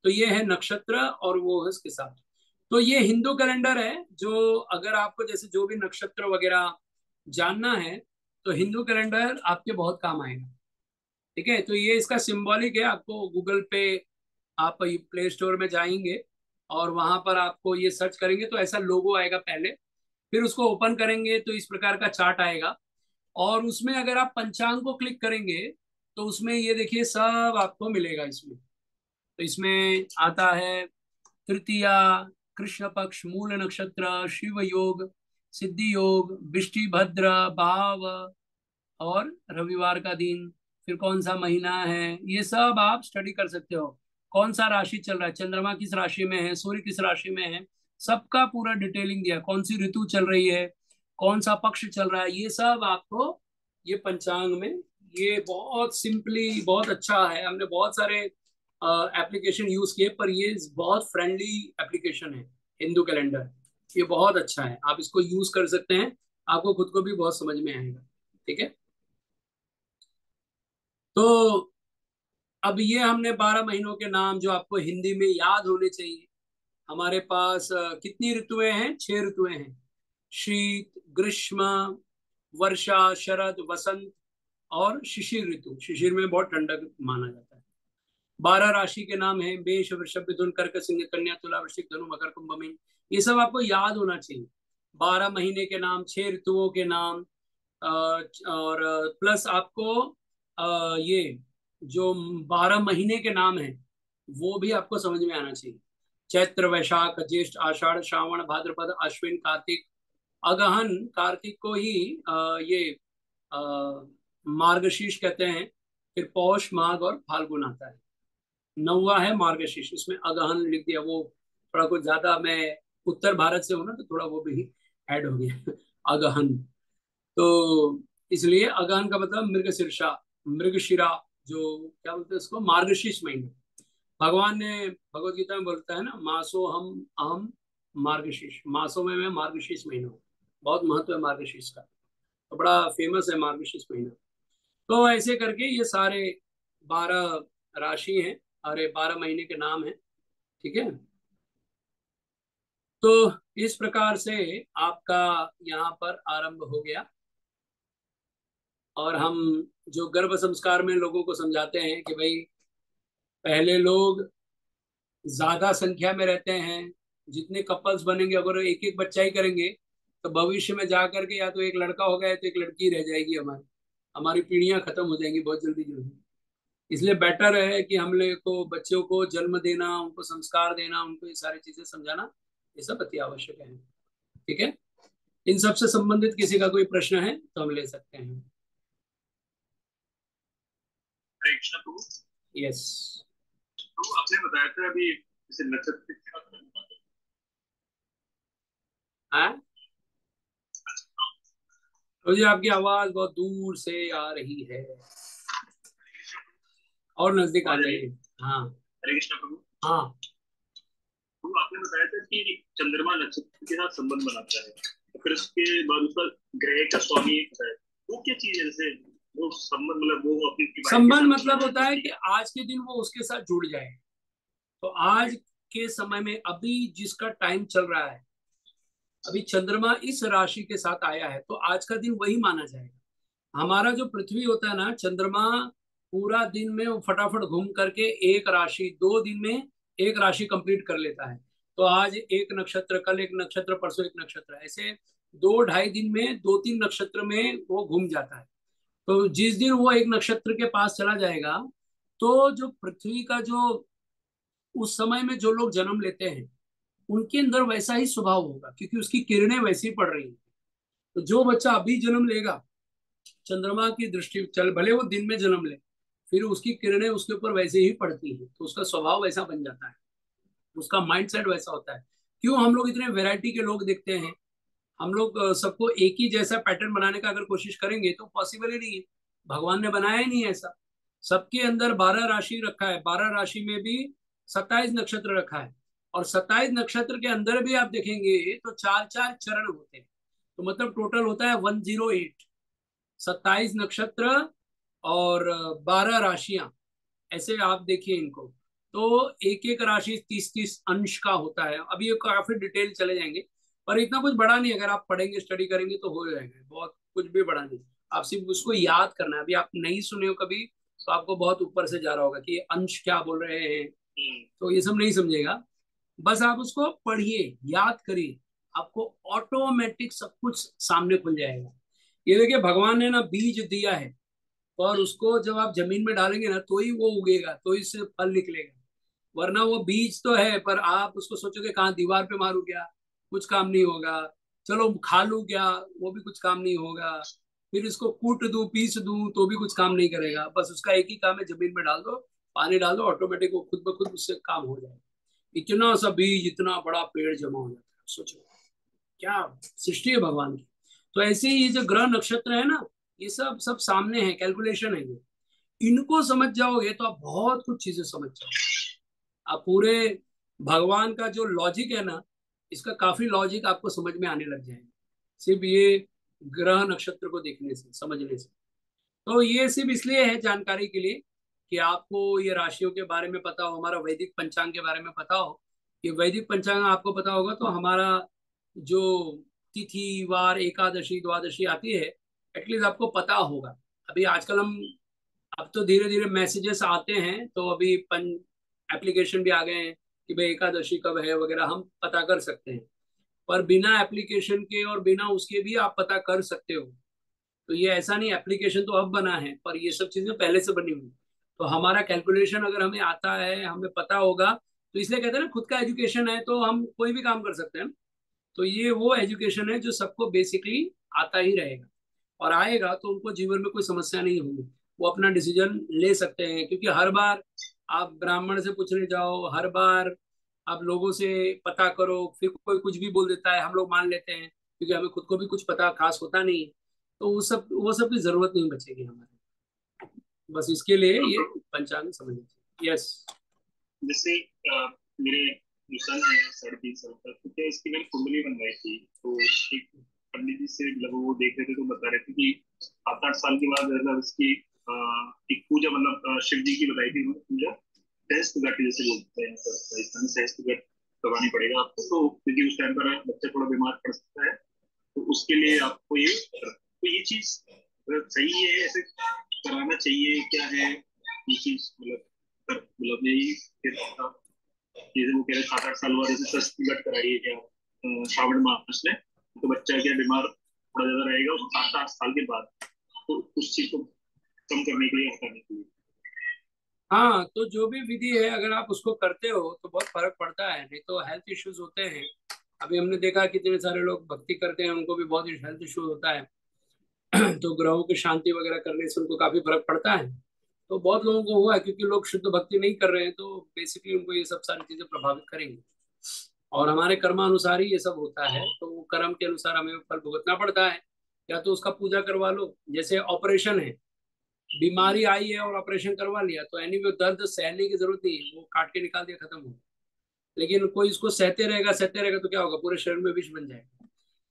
तो ये है नक्षत्र और वो है उसके साथ। तो ये हिंदू कैलेंडर है, जो अगर आपको जैसे जो भी नक्षत्र वगैरह जानना है, तो हिंदू कैलेंडर आपके बहुत काम आएगा। ठीक है, तो ये इसका सिंबॉलिक है। आपको गूगल पे, आप प्ले स्टोर में जाएंगे और वहां पर आपको ये सर्च करेंगे तो ऐसा लोगो आएगा पहले। फिर उसको ओपन करेंगे तो इस प्रकार का चार्ट आएगा। और उसमें अगर आप पंचांग को क्लिक करेंगे, तो उसमें ये देखिए सब आपको मिलेगा इसमें। तो इसमें आता है तृतीया, कृष्ण पक्ष, मूल नक्षत्र, शिव योग, सिद्धि योग, बिष्टि भद्र भाव, और रविवार का दिन, फिर कौन सा महीना है, ये सब आप स्टडी कर सकते हो। कौन सा राशि चल रहा है, चंद्रमा किस राशि में है, सूर्य किस राशि में है, सबका पूरा डिटेलिंग दिया, कौन सी ऋतु चल रही है, कौन सा पक्ष चल रहा है, ये सब आपको ये पंचांग में। ये बहुत सिंपली बहुत अच्छा है। हमने बहुत सारे एप्लीकेशन यूज किए, पर ये बहुत फ्रेंडली एप्लीकेशन है हिंदू कैलेंडर। ये बहुत अच्छा है, आप इसको यूज कर सकते हैं, आपको खुद को भी बहुत समझ में आएगा। ठीक है, तो अब ये हमने 12 महीनों के नाम जो आपको हिंदी में याद होने चाहिए। हमारे पास कितनी ऋतुएं हैं, 6 ऋतुएं हैं। शीत, ग्रीष्म, वर्षा, शरद, वसंत और शिशिर ऋतु। शिशिर में बहुत ठंडक माना जाता है। 12 राशि के नाम हैं, मेष, वृषभ, मिथुन, कर्क, सिंह, कन्या, तुला, वृश्चिक, धनु, मकर, कुंभ, मीन। ये सब आपको याद होना चाहिए। 12 महीने के नाम, 6 ऋतुओं के नाम, और प्लस आपको ये जो 12 महीने के नाम है, वो भी आपको समझ में आना चाहिए। चैत्र, वैशाख, ज्येष्ठ, आषाढ़, श्रावण, भाद्रपद, अश्विन, कार्तिक, अगहन। कार्तिक को ही ये अ, मार्गशीर्ष कहते हैं। फिर पौष, माघ और फाल्गुन आता है। नौवा है मार्गशीर्ष, इसमें अगहन लिख दिया। वो थोड़ा कुछ ज्यादा, मैं उत्तर भारत से हूं ना, तो थोड़ा वो भी ऐड हो गया अगहन। तो इसलिए अगहन का मतलब मृगशीर्षा, मृगशिरा, जो क्या बोलते हैं उसको, मार्गशीर्ष महीने। भगवान ने भगवत गीता में बोलता है ना, मासो हम अहम मार्गशीर्ष, मासों में मैं मार्गशीर्ष महीना हूँ। बहुत महत्व है मार्गशीर्ष का, तो बड़ा फेमस है मार्गशीर्ष महीना। तो ऐसे करके ये सारे 12 राशि हैं, अरे 12 महीने के नाम हैं। ठीक है, तो इस प्रकार से आपका यहाँ पर आरंभ हो गया। और हम जो गर्भ संस्कार में लोगों को समझाते हैं कि भाई, पहले लोग ज्यादा संख्या में रहते हैं, जितने कपल्स बनेंगे अगर एक एक बच्चा ही करेंगे, तो भविष्य में जा करके या तो एक लड़का होगा या तो एक लड़की रह जाएगी। हमारी हमारी पीढ़ियां खत्म हो जाएंगी बहुत जल्दी जल्दी। इसलिए बेटर है कि हम लोग को बच्चों को जन्म देना, उनको संस्कार देना, उनको ये सारी चीजें समझाना, ये सब अति आवश्यक है। ठीक है, इन सब से संबंधित किसी का कोई प्रश्न है तो हम ले सकते हैं। हरे कृष्ण प्रभु। यस। तो आपने बताया था अभी जैसे नक्षत्र की बात करें, हाँ, तो ये आपकी आवाज बहुत दूर से आ रही है, और नजदीक आ जाइए। हाँ। हरे कृष्ण प्रभु। हाँ। तो आपने बताया था कि चंद्रमा नक्षत्र के साथ संबंध बनाता है, तो फिर उसके बाद उसका ग्रह का स्वामी होता है, वो क्या चीज है? जैसे वो संबंध, मतलब वो अपनी की वाइफ के संबंध साथ मतलब संबंध होता है बनाती कि है। आज के दिन वो उसके साथ जुड़ जाए। तो आज के समय में अभी जिसका टाइम चल रहा है, अभी चंद्रमा इस राशि के साथ आया है, तो आज का दिन वही माना जाएगा। हमारा जो पृथ्वी होता है ना, चंद्रमा पूरा दिन में वो फटाफट घूम करके एक राशि 2 दिन में एक राशि कंप्लीट कर लेता है। तो आज एक नक्षत्र, कल एक नक्षत्र, परसों एक नक्षत्र, ऐसे 2 ढाई दिन में 2 3 नक्षत्र में वो घूम जाता है। तो जिस दिन वो एक नक्षत्र के पास चला जाएगा, तो जो पृथ्वी का जो उस समय में जो लोग जन्म लेते हैं, उनके अंदर वैसा ही स्वभाव होगा, क्योंकि उसकी किरणें वैसी पड़ रही हैं। तो जो बच्चा अभी जन्म लेगा, चंद्रमा की दृष्टि चल, भले वो दिन में जन्म ले, फिर उसकी किरणें उसके ऊपर वैसे ही पड़ती हैं, तो उसका स्वभाव वैसा बन जाता है। उसका माइंडसेट वैसा होता है। क्यों हम लोग इतने वैरायटी के लोग देखते हैं? हम लोग सबको एक ही जैसा पैटर्न बनाने का अगर कोशिश करेंगे तो पॉसिबल ही नहीं है। भगवान ने बनाया ही नहीं है ऐसा। सबके अंदर 12 राशि रखा है, 12 राशि में भी 27 नक्षत्र रखा है। और 27 नक्षत्र के अंदर भी आप देखेंगे तो चार चार चरण होते हैं। तो मतलब टोटल होता है 108। 27 नक्षत्र और 12 राशियां, ऐसे आप देखिए इनको। तो एक एक राशि 30-30 अंश का होता है। अभी ये काफी डिटेल चले जाएंगे, पर इतना कुछ बड़ा नहीं। अगर आप पढ़ेंगे स्टडी करेंगे तो हो जाएगा, बहुत कुछ भी बड़ा नहीं। आप सिर्फ उसको याद करना है। अभी आप नहीं सुने हो कभी तो आपको बहुत ऊपर से जा रहा होगा कि ये अंश क्या बोल रहे हैं, तो ये सब नहीं समझेगा। बस आप उसको पढ़िए, याद करिए, आपको ऑटोमेटिक सब कुछ सामने खुल जाएगा। ये देखिए, भगवान ने ना बीज दिया है, और उसको जब आप जमीन में डालेंगे ना तो ही वो उगेगा, तो ही इससे फल निकलेगा। वरना वो बीज तो है, पर आप उसको सोचोगे कहाँ दीवार पे मारू क्या, कुछ काम नहीं होगा। चलो खा लूं क्या, वो भी कुछ काम नहीं होगा। फिर इसको कूट दूं पीस दूं तो भी कुछ काम नहीं करेगा। बस उसका एक ही काम है, जमीन में डाल दो, पानी डाल दो, ऑटोमेटिक वो खुद ब खुद उससे काम हो जाएगा। इतना सा बीज इतना बड़ा पेड़ जमा हो जाता है, सोचो क्या सृष्टि है भगवान की। तो ऐसे ही ये जो ग्रह नक्षत्र है ना, ये सब सब सामने है, कैलकुलेशन है ये। इनको समझ जाओगे तो आप बहुत कुछ चीजें समझ जाओगे। आप पूरे भगवान का जो लॉजिक है ना, इसका काफी लॉजिक आपको समझ में आने लग जाएगा, सिर्फ ये ग्रह नक्षत्र को देखने से, समझने से। तो ये सिर्फ इसलिए है जानकारी के लिए कि आपको ये राशियों के बारे में पता हो, हमारा वैदिक पंचांग के बारे में पता हो। ये वैदिक पंचांग आपको पता होगा तो हमारा जो तिथि वार एकादशी द्वादशी आती है, एटलीस्ट आपको पता होगा। अभी आजकल हम, अब तो धीरे धीरे मैसेजेस आते हैं, तो अभी एप्लीकेशन भी आ गए हैं कि भाई एकादशी कब है वगैरह, हम पता कर सकते हैं। पर बिना एप्लीकेशन के और बिना उसके भी आप पता कर सकते हो। तो ये ऐसा नहीं, एप्लीकेशन तो अब बना है, पर ये सब चीजें पहले से बनी हुई। तो हमारा कैलकुलेशन अगर हमें आता है, हमें पता होगा, तो इसलिए कहते हैं ना, खुद का एजुकेशन है तो हम कोई भी काम कर सकते हैं। तो ये वो एजुकेशन है जो सबको बेसिकली आता ही रहेगा, और आएगा तो उनको जीवन में कोई समस्या नहीं होगी। वो अपना डिसीजन ले सकते हैं, क्योंकि हर बार आप ब्राह्मण से पूछने जाओ, हर बार आप लोगों से पता करो, फिर कोई कुछ भी बोल देता है, हम लोग मान लेते हैं, क्योंकि हमें खुद को भी कुछ पता खास होता नहीं है। तो वो सब की जरूरत नहीं बचेगी हमारे। बस इसके लिए ये पंचांग समझना चाहिए। यस। जैसे मेरे जो सन है 3.5 साल का, तो क्या इसकी मैंने कुंडली बनवाई थी, तो एक पंडित जी से मतलब वो देख रहे थे तो बता रहे थे कि 7-8 साल के बाद मतलब इसकी एक पूजा, मतलब शिव जी की बताई थी उन्होंने पूजा, सहस्त्र जैसे बोलते हैं राजस्थान में, सहस्त्र करवानी पड़ेगा आपको, तो क्योंकि उस टाइम पर बच्चा थोड़ा बीमार पड़ सकता है, तो उसके लिए आपको ये, तो ये चीज सही है, ऐसे कराना चाहिए क्या है ये चीज, मतलब यही फिर जैसे वो कह रहे 7-8 साल बाद जैसे सस्ती कराइए क्या श्रावण मास में, तो बच्चा क्या बीमार थोड़ा ज्यादा रहेगा उस 7-8 साल के बाद, तो उस चीज को कम करने के लिए, हटाने के लिए। हाँ, तो जो भी विधि है अगर आप उसको करते हो तो बहुत फर्क पड़ता है, नहीं तो हेल्थ इश्यूज होते हैं। अभी हमने देखा कितने सारे लोग भक्ति करते हैं, उनको भी बहुत हेल्थ इश्यूज होता है। तो ग्रहों की शांति वगैरह करने से उनको काफी फर्क पड़ता है। तो बहुत लोगों को हुआ है, क्योंकि लोग शुद्ध भक्ति नहीं कर रहे हैं, तो बेसिकली उनको ये सब सारी चीजें प्रभावित करेंगी। और हमारे कर्मानुसार ही ये सब होता है, तो वो कर्म के अनुसार हमें फल भुगतना पड़ता है। या तो उसका पूजा करवा लो, जैसे ऑपरेशन है, बीमारी आई है और ऑपरेशन करवा लिया तो एनीवे दर्द सहने की जरूरत नहीं है, वो काट के निकाल दिया, खत्म हो गया। लेकिन कोई इसको सहते रहेगा तो क्या होगा, पूरे शरीर में विष बन जाएगा।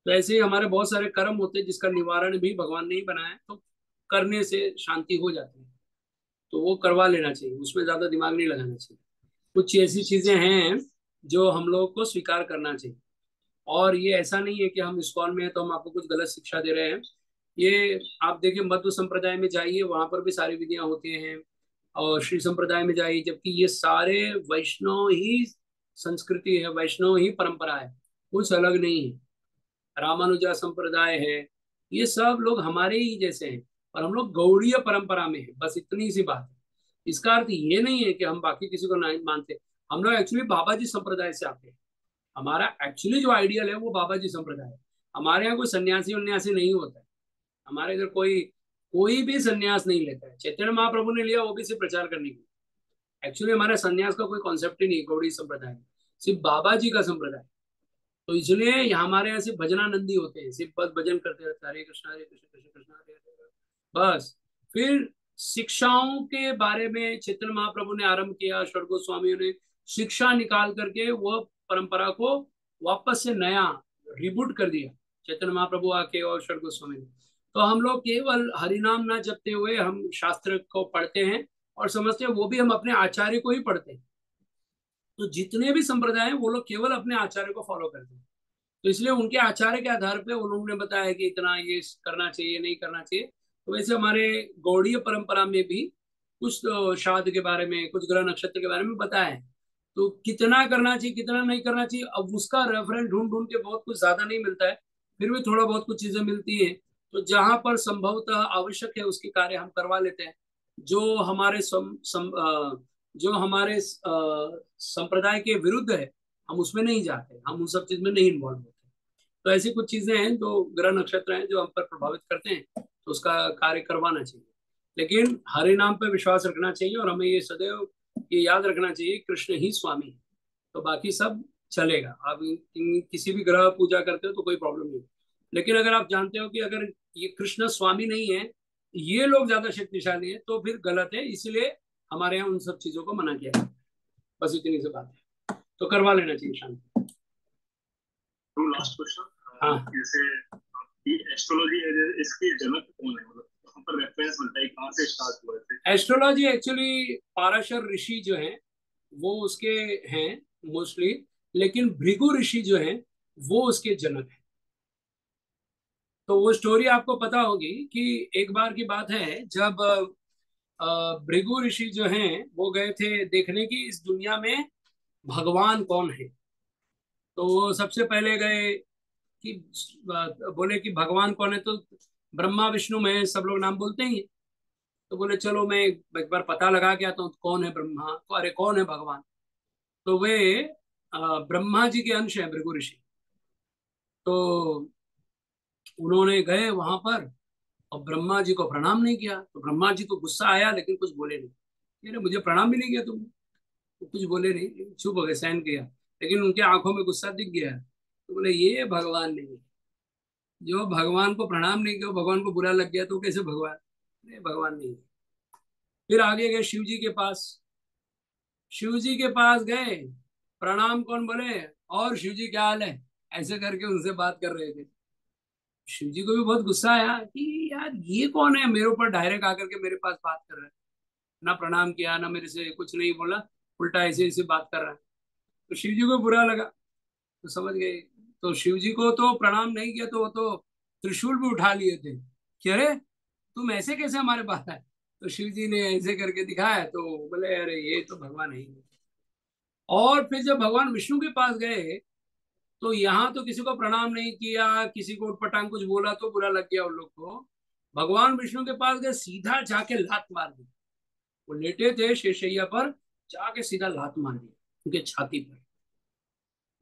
तो ऐसे ही हमारे बहुत सारे कर्म होते हैं जिसका निवारण भी भगवान ने ही बनाया है, तो करने से शांति हो जाती है। तो वो करवा लेना चाहिए, उसमें ज्यादा दिमाग नहीं लगाना चाहिए। कुछ ऐसी चीजें हैं जो हम लोग को स्वीकार करना चाहिए। और ये ऐसा नहीं है कि हम इस्कॉन में हैं तो हम आपको कुछ गलत शिक्षा दे रहे हैं। ये आप देखिए, मध्व संप्रदाय में जाइए, वहां पर भी सारी विधियां होती हैं। और श्री संप्रदाय में जाइए, जबकि ये सारे वैष्णव ही संस्कृति है, वैष्णव ही परंपरा है, कुछ अलग नहीं है। रामानुजा संप्रदाय है, ये सब लोग हमारे ही जैसे हैं, और हम लोग गौड़ीय परंपरा में है, बस इतनी सी बात है। इसका अर्थ ये नहीं है कि हम बाकी किसी को नहीं मानते। हम लोग एक्चुअली बाबा जी संप्रदाय से आते हैं। हमारा एक्चुअली जो आइडियल है वो बाबा जी संप्रदाय है। हमारे यहाँ कोई सन्यासी उन्यासी नहीं होता है। हमारे इधर कोई कोई भी सन्यास नहीं लेता है। चैतन्य महाप्रभु ने लिया, वो भी सिर्फ प्रचार करने के लिए। एक्चुअली हमारे सन्यास का कोई कॉन्सेप्ट ही नहीं है गौड़ी संप्रदाय में। सिर्फ बाबा जी का संप्रदाय। तो इसलिए हमारे यहाँ सिर्फ भजनानंदी होते हैं, सिर्फ बस भजन करते रहते हैं, हरे कृष्ण कृष्ण कृष्ण हरे हरे, बस। फिर शिक्षाओं के बारे में चैतन्य महाप्रभु ने आरंभ किया, षड गोस्वामियों ने शिक्षा निकाल करके वह परंपरा को वापस से नया रिबूट कर दिया, चैतन्य महाप्रभु आके और षड गोस्वामी ने। तो हम लोग केवल हरिनाम ना जपते हुए हम शास्त्र को पढ़ते हैं और समझते हैं, वो भी हम अपने आचार्य को ही पढ़ते हैं। तो जितने भी संप्रदाय हैं वो लोग केवल अपने आचार्य को फॉलो करते हैं। तो इसलिए उनके आचार्य के आधार पे उन्होंने बताया कि इतना ये करना चाहिए, नहीं करना चाहिए। तो वैसे हमारे गौड़ीय परंपरा में भी कुछ तो श्राद्ध के बारे में, कुछ ग्रह नक्षत्र के बारे में बताया है। तो कितना करना चाहिए, कितना नहीं करना चाहिए, अब उसका रेफरेंस ढूंढ ढूंढ के बहुत कुछ ज्यादा नहीं मिलता है, फिर भी थोड़ा बहुत कुछ चीजें मिलती है। तो जहां पर संभवतः आवश्यक है उसके कार्य हम करवा लेते हैं। जो हमारे जो हमारे संप्रदाय के विरुद्ध है, हम उसमें नहीं जाते, हम उन सब चीज में नहीं इन्वॉल्व होते। तो ऐसी कुछ चीजें हैं जो ग्रह नक्षत्र हैं जो हम पर प्रभावित करते हैं, तो उसका कार्य करवाना चाहिए। लेकिन हरि नाम पे विश्वास रखना चाहिए और हमें ये सदैव ये याद रखना चाहिए, कृष्ण ही स्वामी है। तो बाकी सब चलेगा। आप किसी भी ग्रह पूजा करते हो तो कोई प्रॉब्लम नहीं। लेकिन अगर आप जानते हो कि अगर ये कृष्ण स्वामी नहीं है, ये लोग ज्यादा शक्तिशाली है, तो फिर गलत है। इसलिए हमारे यहाँ उन सब चीजों को मना किया जाता है। बस इतनी सी बात है, तो करवा लेना चाहिए शांति। तो लास्ट क्वेश्चन, हाँ, जैसे एस्ट्रोलॉजी है, इसके जनक कौन है, मतलब कहाँ पर रेफरेंस मिलता है, कहाँ से स्टार्ट हुआ है? एस्ट्रोलॉजी एक्चुअली पाराशर ऋषि जो हैं वो उसके हैं मोस्टली, लेकिन भृगु ऋषि जो हैं वो उसके जनक हैं। तो वो स्टोरी आपको पता होगी कि एक बार की बात है, जब भृगु ऋषि जो हैं वो गए थे देखने की इस दुनिया में भगवान कौन है। तो वो सबसे पहले गए कि बोले कि भगवान कौन है, तो ब्रह्मा विष्णु महेश सब लोग नाम बोलते ही हैं। तो बोले चलो मैं एक बार पता लगा के आता हूँ कौन है ब्रह्मा, अरे कौन है भगवान। तो वे ब्रह्मा जी के अंश हैं भृगु ऋषि। तो उन्होंने गए वहां पर और ब्रह्मा जी को प्रणाम नहीं किया। तो ब्रह्मा जी को गुस्सा आया, लेकिन कुछ बोले नहीं। अरे मुझे प्रणाम भी नहीं किया तुमने। तो कुछ बोले नहीं, चुप हो गए, सहन किया। लेकिन उनके आंखों में गुस्सा दिख गया। तो बोले ये भगवान नहीं है। जो भगवान को प्रणाम नहीं किया, भगवान को बुरा लग गया, तो कैसे भगवान? नहीं, भगवान नहीं है। फिर आगे गए शिव जी के पास। शिव जी के पास गए, प्रणाम कौन बोले, और शिव जी क्या हाल है, ऐसे करके उनसे बात कर रहे थे। शिव जी को भी बहुत गुस्सा आया कि यार ये कौन है, मेरे ऊपर डायरेक्ट आकर के मेरे पास बात कर रहा है, ना प्रणाम किया, ना मेरे से कुछ नहीं बोला, उल्टा ऐसे ऐसे बात कर रहा है। तो शिव जी को बुरा लगा, तो समझ गए। तो शिव जी को तो प्रणाम नहीं किया, तो वो तो त्रिशूल भी उठा लिए थे कि अरे तुम ऐसे कैसे हमारे पास आए। तो शिव जी ने ऐसे करके दिखाया, तो बोले अरे ये तो भगवान है ही नहीं। और फिर जब भगवान विष्णु के पास गए, तो यहाँ तो किसी को प्रणाम नहीं किया, किसी को उटपटांग कुछ बोला तो बुरा लग गया उन लोग को। भगवान विष्णु के पास गए, सीधा जाके लात मार दी। वो लेटे थे शेषैया पर, जाके सीधा लात मार दी उनके छाती पर।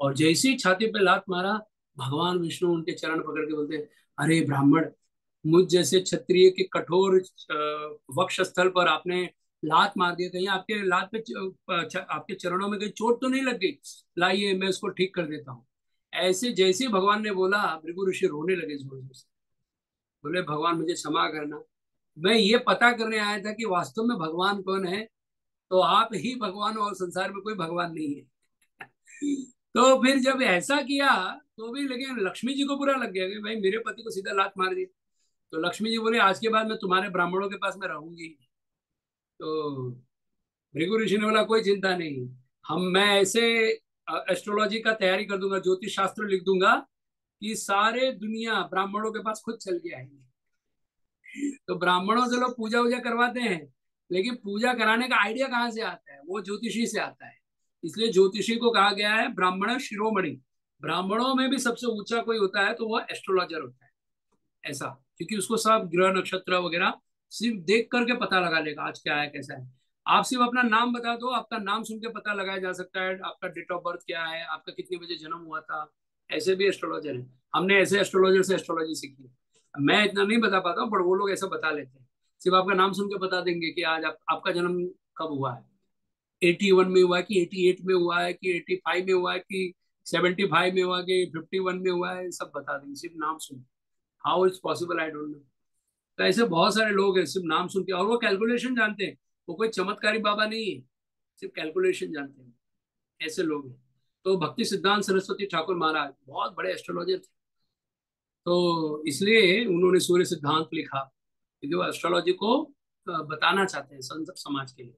और जैसे ही छाती पे लात मारा, भगवान विष्णु उनके चरण पकड़ के बोलते, अरे ब्राह्मण, मुझ जैसे क्षत्रिय के कठोर वक्ष स्थल पर आपने लात मार दिया, कहीं आपके लात पे आपके चरणों में कहीं चोट तो नहीं लग गई? लाइए मैं उसको ठीक कर देता हूँ। ऐसे जैसे ही भगवान ने बोला, भृगु ऋषि रोने लगे जोर जोर से। बोले भगवान मुझे क्षमा करना, मैं ये पता करने आया था कि वास्तव में भगवान कौन है। तो आप ही भगवान हो और संसार में कोई भगवान नहीं है। तो फिर जब ऐसा किया, तो भी लेकिन लक्ष्मी जी को बुरा लग गया कि भाई मेरे पति को सीधा लात मार दी। तो लक्ष्मी जी बोले आज के बाद मैं तुम्हारे ब्राह्मणों के पास में रहूंगी। तो भृगु ऋषि ने बोला कोई चिंता नहीं, मैं ऐसे एस्ट्रोलॉजी का तैयारी कर दूंगा, ज्योतिष शास्त्र लिख दूंगा कि सारे दुनिया ब्राह्मणों के पास खुद चल के आएंगे। तो ब्राह्मणों से लोग पूजा वूजा करवाते हैं, लेकिन पूजा कराने का आइडिया कहाँ से आता है? वो ज्योतिषी से आता है। इसलिए ज्योतिषी को कहा गया है ब्राह्मण शिरोमणि। ब्राह्मणों में भी सबसे ऊंचा कोई होता है तो वह एस्ट्रोलॉजर होता है, ऐसा। क्योंकि उसको सब ग्रह नक्षत्र वगैरह सिर्फ देख करके पता लगा लेगा आज क्या है कैसा है। आप सिर्फ अपना नाम बता दो, आपका नाम सुन के पता लगाया जा सकता है आपका डेट ऑफ बर्थ क्या है, आपका कितने बजे जन्म हुआ था। ऐसे भी एस्ट्रोलॉजर है। हमने ऐसे एस्ट्रोलॉजर से एस्ट्रोलॉजी सीखी है। मैं इतना नहीं बता पाता हूँ, पर वो लोग ऐसा बता लेते हैं। सिर्फ आपका नाम सुन के बता देंगे कि आज आपका जन्म कब हुआ है। 81 में हुआ है कि 88 में हुआ है कि 85 में हुआ है कि 75 में हुआ कि 51 में हुआ है, सब बता देंगे सिर्फ नाम सुन। How it's possible, I don't know. तो ऐसे बहुत सारे लोग हैं सिर्फ नाम सुन के, और वो कैलकुलेशन जानते हैं, वो कोई चमत्कारी बाबा नहीं है, सिर्फ कैलकुलेशन जानते हैं, ऐसे लोग हैं। तो भक्ति सिद्धांत सरस्वती ठाकुर महाराज बहुत बड़े एस्ट्रोलॉजर थे, तो इसलिए उन्होंने सूर्य सिद्धांत लिखा, क्योंकि वो एस्ट्रोलॉजी को बताना चाहते हैं संत समाज के लिए।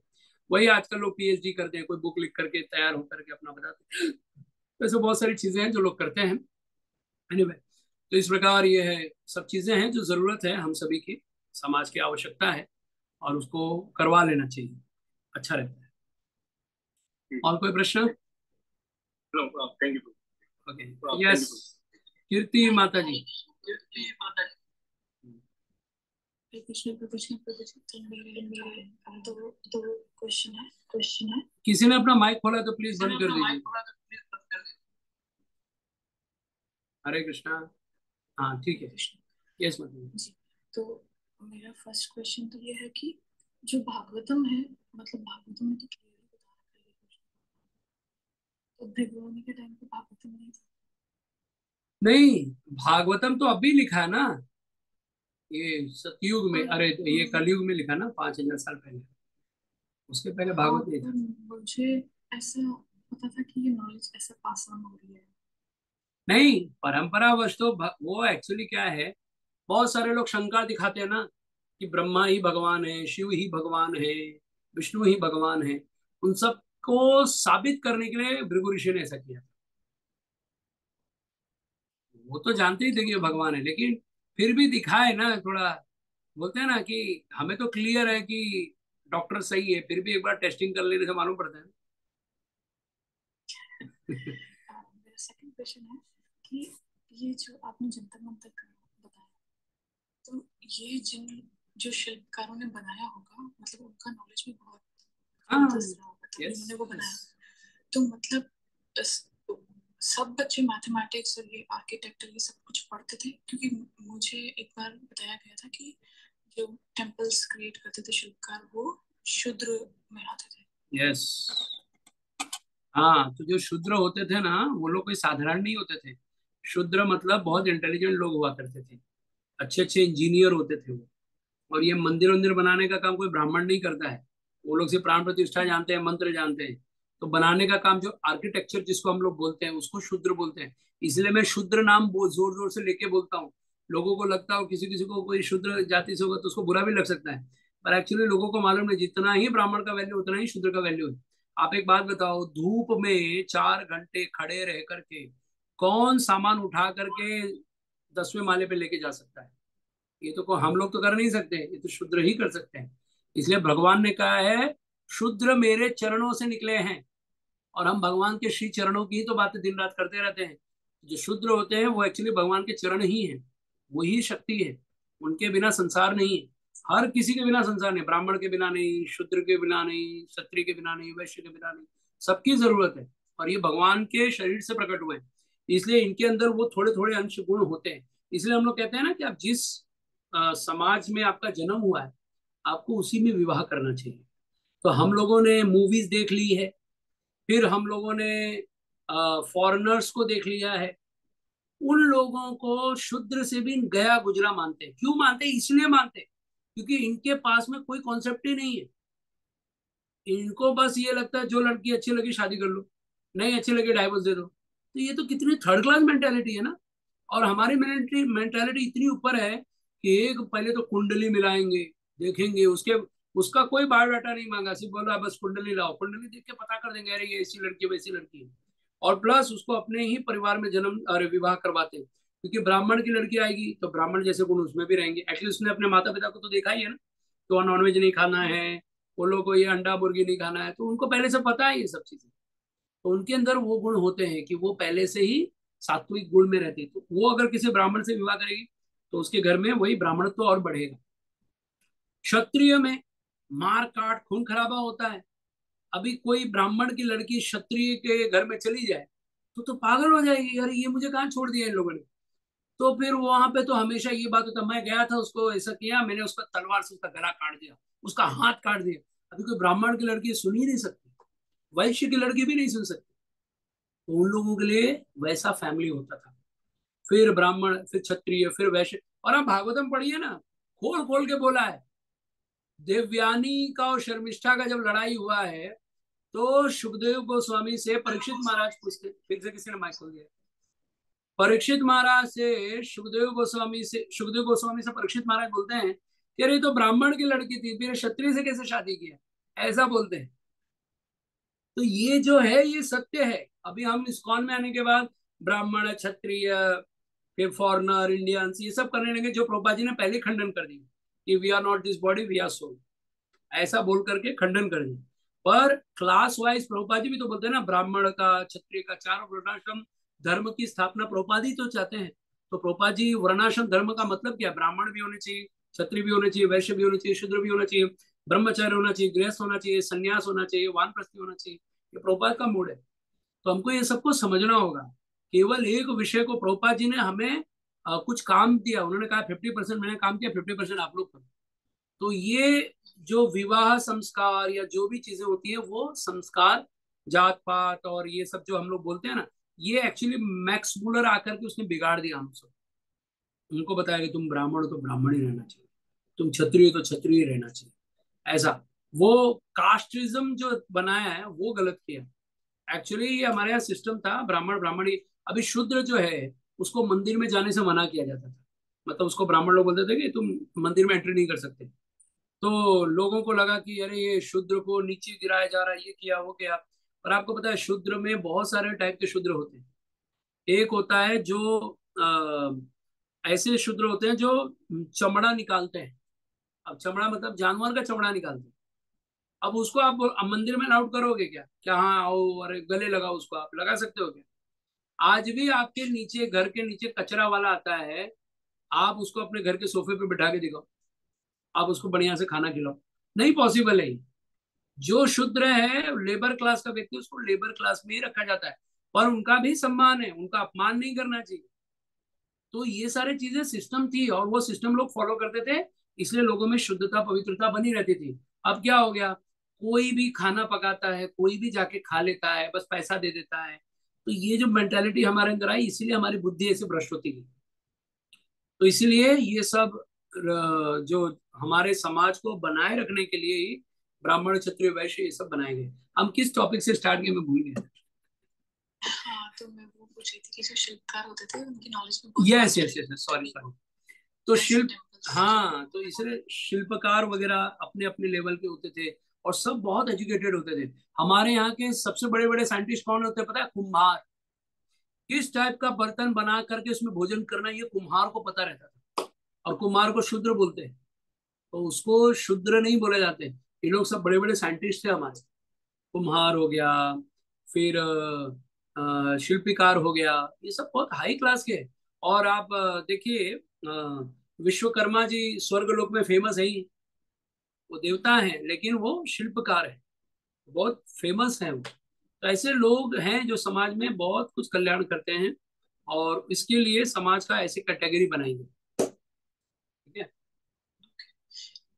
वही आजकल लोग पीएचडी करते हैं, कोई बुक लिख करके तैयार होकर के अपना बताते हैं। वैसे बहुत सारी चीजें हैं जो लोग करते हैं। एनीवे, तो इस प्रकार ये है, सब चीजें हैं जो जरूरत है हम सभी की, समाज की आवश्यकता है, और उसको करवा लेना चाहिए, अच्छा रहता है। और कोई प्रश्न? Thank you. ओके, यस, कीर्ति माता जी। कृष्ण कृष्ण कृष्ण मेरे दो दो क्वेश्चन है। किसी ने अपना माइक खोला तो प्लीज बंद कर दीजिए। हरे कृष्णा। हाँ ठीक है, यस माता जी। तो मेरा फर्स्ट क्वेश्चन तो ये है कि जो भागवतम है, मतलब भागवतम में तो क्लियरली बता रखा है कृष्ण, तो भृगुमुनि के टाइम पे भागवतम नहीं था? नहीं, भागवतम तो अभी लिखा है ना, ये सतयुग में, अरे ये कलयुग में लिखा ना, 5000 साल पहले, उसके पहले भागवत नहीं था। मुझे ऐसा पता था कि ये नॉलेज ऐसा पास ऑन हो रही है। नहीं, परंपरावश तो वो एक्चुअली क्या है, बहुत सारे लोग शंका दिखाते हैं ना कि ब्रह्मा ही भगवान है, शिव ही भगवान है, विष्णु ही भगवान है। उन सबको साबित करने के लिए भृगु ऋषि ने ऐसा किया। वो तो जानते ही थे कि ये भगवान है, लेकिन फिर भी दिखाए ना थोड़ा, बोलते हैं ना कि हमें तो क्लियर है कि डॉक्टर सही है, फिर भी एक बार टेस्टिंग कर लेने से मालूम पड़ता है। मेरा सेकंड क्वेश्चन है कि ये जो आपने जंतर मंतर का बताया, तो ये जिन जो शिल्पकारों ने बनाया होगा, मतलब उनका नॉलेज भी बहुत जबरदस्त रहा होगा, तभी उन्होंने वो बनाया। तो मतलब सब बच्चे मैथमेटिक्स और ये आर्किटेक्चर ये सब कुछ पढ़ते थे? क्योंकि मुझे एक बार बताया गया था कि जो टेम्पल्स क्रिएट करते थे शिल्पकार, वो शूद्र में आते थे। यस, हाँ, तो जो शूद्र होते थे ना, वो लोग कोई साधारण नहीं होते थे। शूद्र मतलब बहुत इंटेलिजेंट लोग हुआ करते थे, अच्छे अच्छे इंजीनियर होते थे वो। और ये मंदिर वंदिर बनाने का काम कोई ब्राह्मण नहीं करता है, वो लोग सिर्फ प्राण प्रतिष्ठा जानते हैं, मंत्र जानते हैं। तो बनाने का काम, जो आर्किटेक्चर जिसको हम लोग बोलते हैं, उसको शूद्र बोलते हैं। इसलिए मैं शूद्र नाम जोर जोर से लेके बोलता हूँ। लोगों को लगता हो, किसी किसी को कोई शूद्र जाति से होगा तो उसको बुरा भी लग सकता है, पर एक्चुअली लोगों को मालूम नहीं, जितना ही ब्राह्मण का वैल्यू उतना ही शूद्र का वैल्यू है। आप एक बात बताओ, धूप में 4 घंटे खड़े रह करके कौन सामान उठा करके 10वें माले पे लेके जा सकता है? ये तो हम लोग तो कर नहीं सकते, ये तो शूद्र ही कर सकते हैं। इसलिए भगवान ने कहा है, शूद्र मेरे चरणों से निकले हैं। और हम भगवान के श्री चरणों की ही तो बातें दिन रात करते रहते हैं। जो शूद्र होते हैं वो एक्चुअली भगवान के चरण ही हैं, वही शक्ति है। उनके बिना संसार नहीं है, हर किसी के बिना संसार नहीं, ब्राह्मण के बिना नहीं, शूद्र के बिना नहीं, क्षत्रिय के बिना नहीं, वैश्य के बिना नहीं, सबकी जरूरत है। और ये भगवान के शरीर से प्रकट हुए हैं, इसलिए इनके अंदर वो थोड़े थोड़े अंश गुण होते हैं। इसलिए हम लोग कहते हैं ना कि आप जिस समाज में आपका जन्म हुआ है, आपको उसी में विवाह करना चाहिए। तो हम लोगों ने मूवीज देख ली है, फिर हम लोगों ने फॉरेनर्स को देख लिया है। उन लोगों को शुद्र से भी गया गुजरा मानते हैं। क्यों मानते हैं? इसलिए मानते हैं क्योंकि इनके पास में कोई कॉन्सेप्ट ही नहीं है। इनको बस ये लगता है जो लड़की अच्छी लगी शादी कर लो, नहीं अच्छी लगी डाइवोर्स दे दो। तो ये तो कितनी थर्ड क्लास मेंटेलिटी है ना। और हमारी मेंटेलिटी मेंटेलिटी इतनी ऊपर है कि एक पहले तो कुंडली मिलाएंगे, देखेंगे उसके, उसका कोई बायोडाटा नहीं मांगा, सिर्फ बोला बस कुंडली लाओ, कुंडली देख के पता कर देंगे अरे ये ऐसी लड़की है वैसी लड़की है। और प्लस उसको अपने ही परिवार में जन्म अरे विवाह करवाते हैं, क्योंकि ब्राह्मण की लड़की आएगी तो ब्राह्मण जैसे गुण उसमें भी रहेंगे। एटलीस्ट उसने अपने माता पिता को तो देखा ही है ना, तो नॉनवेज नहीं खाना है, वो लोग को ये अंडा मुर्गी नहीं खाना है, तो उनको पहले से पता है ये सब चीजें। तो उनके अंदर वो गुण होते हैं कि वो पहले से ही सात्विक गुण में रहते हैं। तो वो अगर किसी ब्राह्मण से विवाह करेगी तो उसके घर में वही ब्राह्मणत्व तो और बढ़ेगा। क्षत्रिय में मार काट खून खराबा होता है। अभी कोई ब्राह्मण की लड़की क्षत्रिय के घर में चली जाए तो पागल हो जाएगी, अरे ये मुझे कहाँ छोड़ दिया इन लोगों ने। तो फिर वहां पे तो हमेशा ये बात होता, मैं गया था उसको ऐसा किया, मैंने उसका तलवार से उसका गला काट दिया, उसका हाथ काट दिया। अभी कोई ब्राह्मण की लड़की सुन ही नहीं सकती, वैश्य की लड़की भी नहीं सुन सकती। तो उन लोगों के लिए वैसा फैमिली होता था। फिर ब्राह्मण, फिर क्षत्रिय, फिर वैश्य। और आप भागवतम पढ़िए ना, खोल खोल के बोला है। देवयानी का और शर्मिष्ठा का जब लड़ाई हुआ है, तो सुखदेव गोस्वामी से परीक्षित महाराज पूछते, फिर से किसी ने माइक खोल दिया। परीक्षित महाराज से सुखदेव गोस्वामी से परीक्षित महाराज बोलते हैं कि अरे तो ब्राह्मण की लड़की थी, फिर क्षत्रिय से कैसे शादी किया, ऐसा बोलते हैं। तो ये जो है ये सत्य है। अभी हम इस्कॉन में आने के बाद ब्राह्मण, क्षत्रिय, फिर फॉरनर, इंडियंस, ये सब करने लगे, जो प्रभुपाद जी ने पहले खंडन कर दी कि we are not this body, we are soul, ऐसा बोल करके खंडन कर दिया। पर क्लास वाइज प्रभुपाद जी भी तो बोलते हैं ना, ब्राह्मण का, क्षत्रिय का, चारों वर्णाश्रम धर्म की स्थापना प्रभुपाद ही तो चाहते हैं। तो प्रभुपाद जी वर्णाश्रम धर्म का मतलब क्या, ब्राह्मण भी होने चाहिए, क्षत्रिय भी होने चाहिए, वैश्य भी होने चाहिए, शूद्र भी होना चाहिए, ब्रह्मचार्य होना चाहिए, गृहस्थ होना चाहिए, संन्यास होना चाहिए, वानप्रस्थी होना चाहिए। ये प्रभुपाद का मूड है। तो हमको ये सबको समझना होगा। केवल एक विषय को प्रभुपाद जी ने हमें कुछ काम दिया, उन्होंने कहा 50% मैंने काम किया, 50% आप लोग करो। तो ये जो विवाह संस्कार या जो भी चीजें होती है वो संस्कार, जात पात और ये सब जो हम लोग बोलते हैं ना, ये एक्चुअली मैक्स मुलर आकर के उसने बिगाड़ दिया हम सब। उनको बताया कि तुम ब्राह्मण हो तो ब्राह्मण ही रहना चाहिए, तुम क्षत्रिय हो तो क्षत्रिय ही रहना चाहिए, ऐसा। वो कास्टिज्म जो बनाया है वो गलत किया। एक्चुअली ये हमारे यहाँ सिस्टम था, ब्राह्मण ब्राह्मण ही। अभी शूद्र जो है उसको मंदिर में जाने से मना किया जाता था। मतलब उसको ब्राह्मण लोग बोलते थे कि तुम मंदिर में एंट्री नहीं कर सकते। तो लोगों को लगा कि अरे ये शूद्र को नीचे गिराया जा रहा है, ये किया वो किया। पर आपको पता है शूद्र में बहुत सारे टाइप के शूद्र होते हैं। एक होता है जो ऐसे शूद्र होते हैं जो चमड़ा निकालते हैं। अब चमड़ा मतलब जानवर का चमड़ा निकालते हैं। अब उसको आप मंदिर में अलाउड करोगे क्या, क्या हाँ आओ अरे गले लगाओ, उसको आप लगा सकते हो क्या? आज भी आपके नीचे, घर के नीचे कचरा वाला आता है, आप उसको अपने घर के सोफे पे बिठा के दिखाओ, आप उसको बढ़िया से खाना खिलाओ, नहीं पॉसिबल है। जो शूद्र है, लेबर क्लास का व्यक्ति, उसको लेबर क्लास में ही रखा जाता है। पर उनका भी सम्मान है, उनका अपमान नहीं करना चाहिए। तो ये सारी चीजें सिस्टम थी और वो सिस्टम लोग फॉलो करते थे, इसलिए लोगों में शुद्धता पवित्रता बनी रहती थी। अब क्या हो गया, कोई भी खाना पकाता है, कोई भी जाके खा लेता है, बस पैसा दे देता है। तो ये जो मेंटेलिटी हमारे अंदर आई, इसीलिए हमारी बुद्धि ऐसे भ्रष्ट होती गई। तो इसीलिए ये सब जो हमारे समाज को बनाए रखने के लिए ही ब्राह्मण, क्षत्रिय, वैश्य ये सब बनाए गए। हम किस टॉपिक से स्टार्ट किए मैं भूल गया। हाँ, तो मैं वो पूछ रही थी कि जो शिल्पकार होते थे उनकी नॉलेज में yes yes yes, sorry sorry. तो शिल्प, टेम्पल्स। हाँ, तो इसलिए शिल्पकार वगैरह अपने अपने लेवल के होते थे और सब बहुत एजुकेटेड होते थे। हमारे यहाँ के सबसे बड़े बड़े साइंटिस्ट कौन होते हैं पता है? कुम्हार। किस टाइप का बर्तन बना करके उसमें भोजन करना, ये कुम्हार को पता रहता था। और कुम्हार को शूद्र बोलते हैं, तो उसको शूद्र नहीं बोले जाते। ये लोग सब बड़े बड़े साइंटिस्ट थे हमारे। कुम्हार हो गया, फिर शिल्पीकार हो गया, ये सब बहुत हाई क्लास के हैं। और आप देखिए विश्वकर्मा जी स्वर्गलोक में फेमस है ही। वो देवता हैं लेकिन वो शिल्पकार है, बहुत फेमस है वो। तो ऐसे लोग हैं जो समाज में बहुत कुछ कल्याण करते हैं, और इसके लिए समाज का ऐसे कैटेगरी बनाई गई। ठीक है।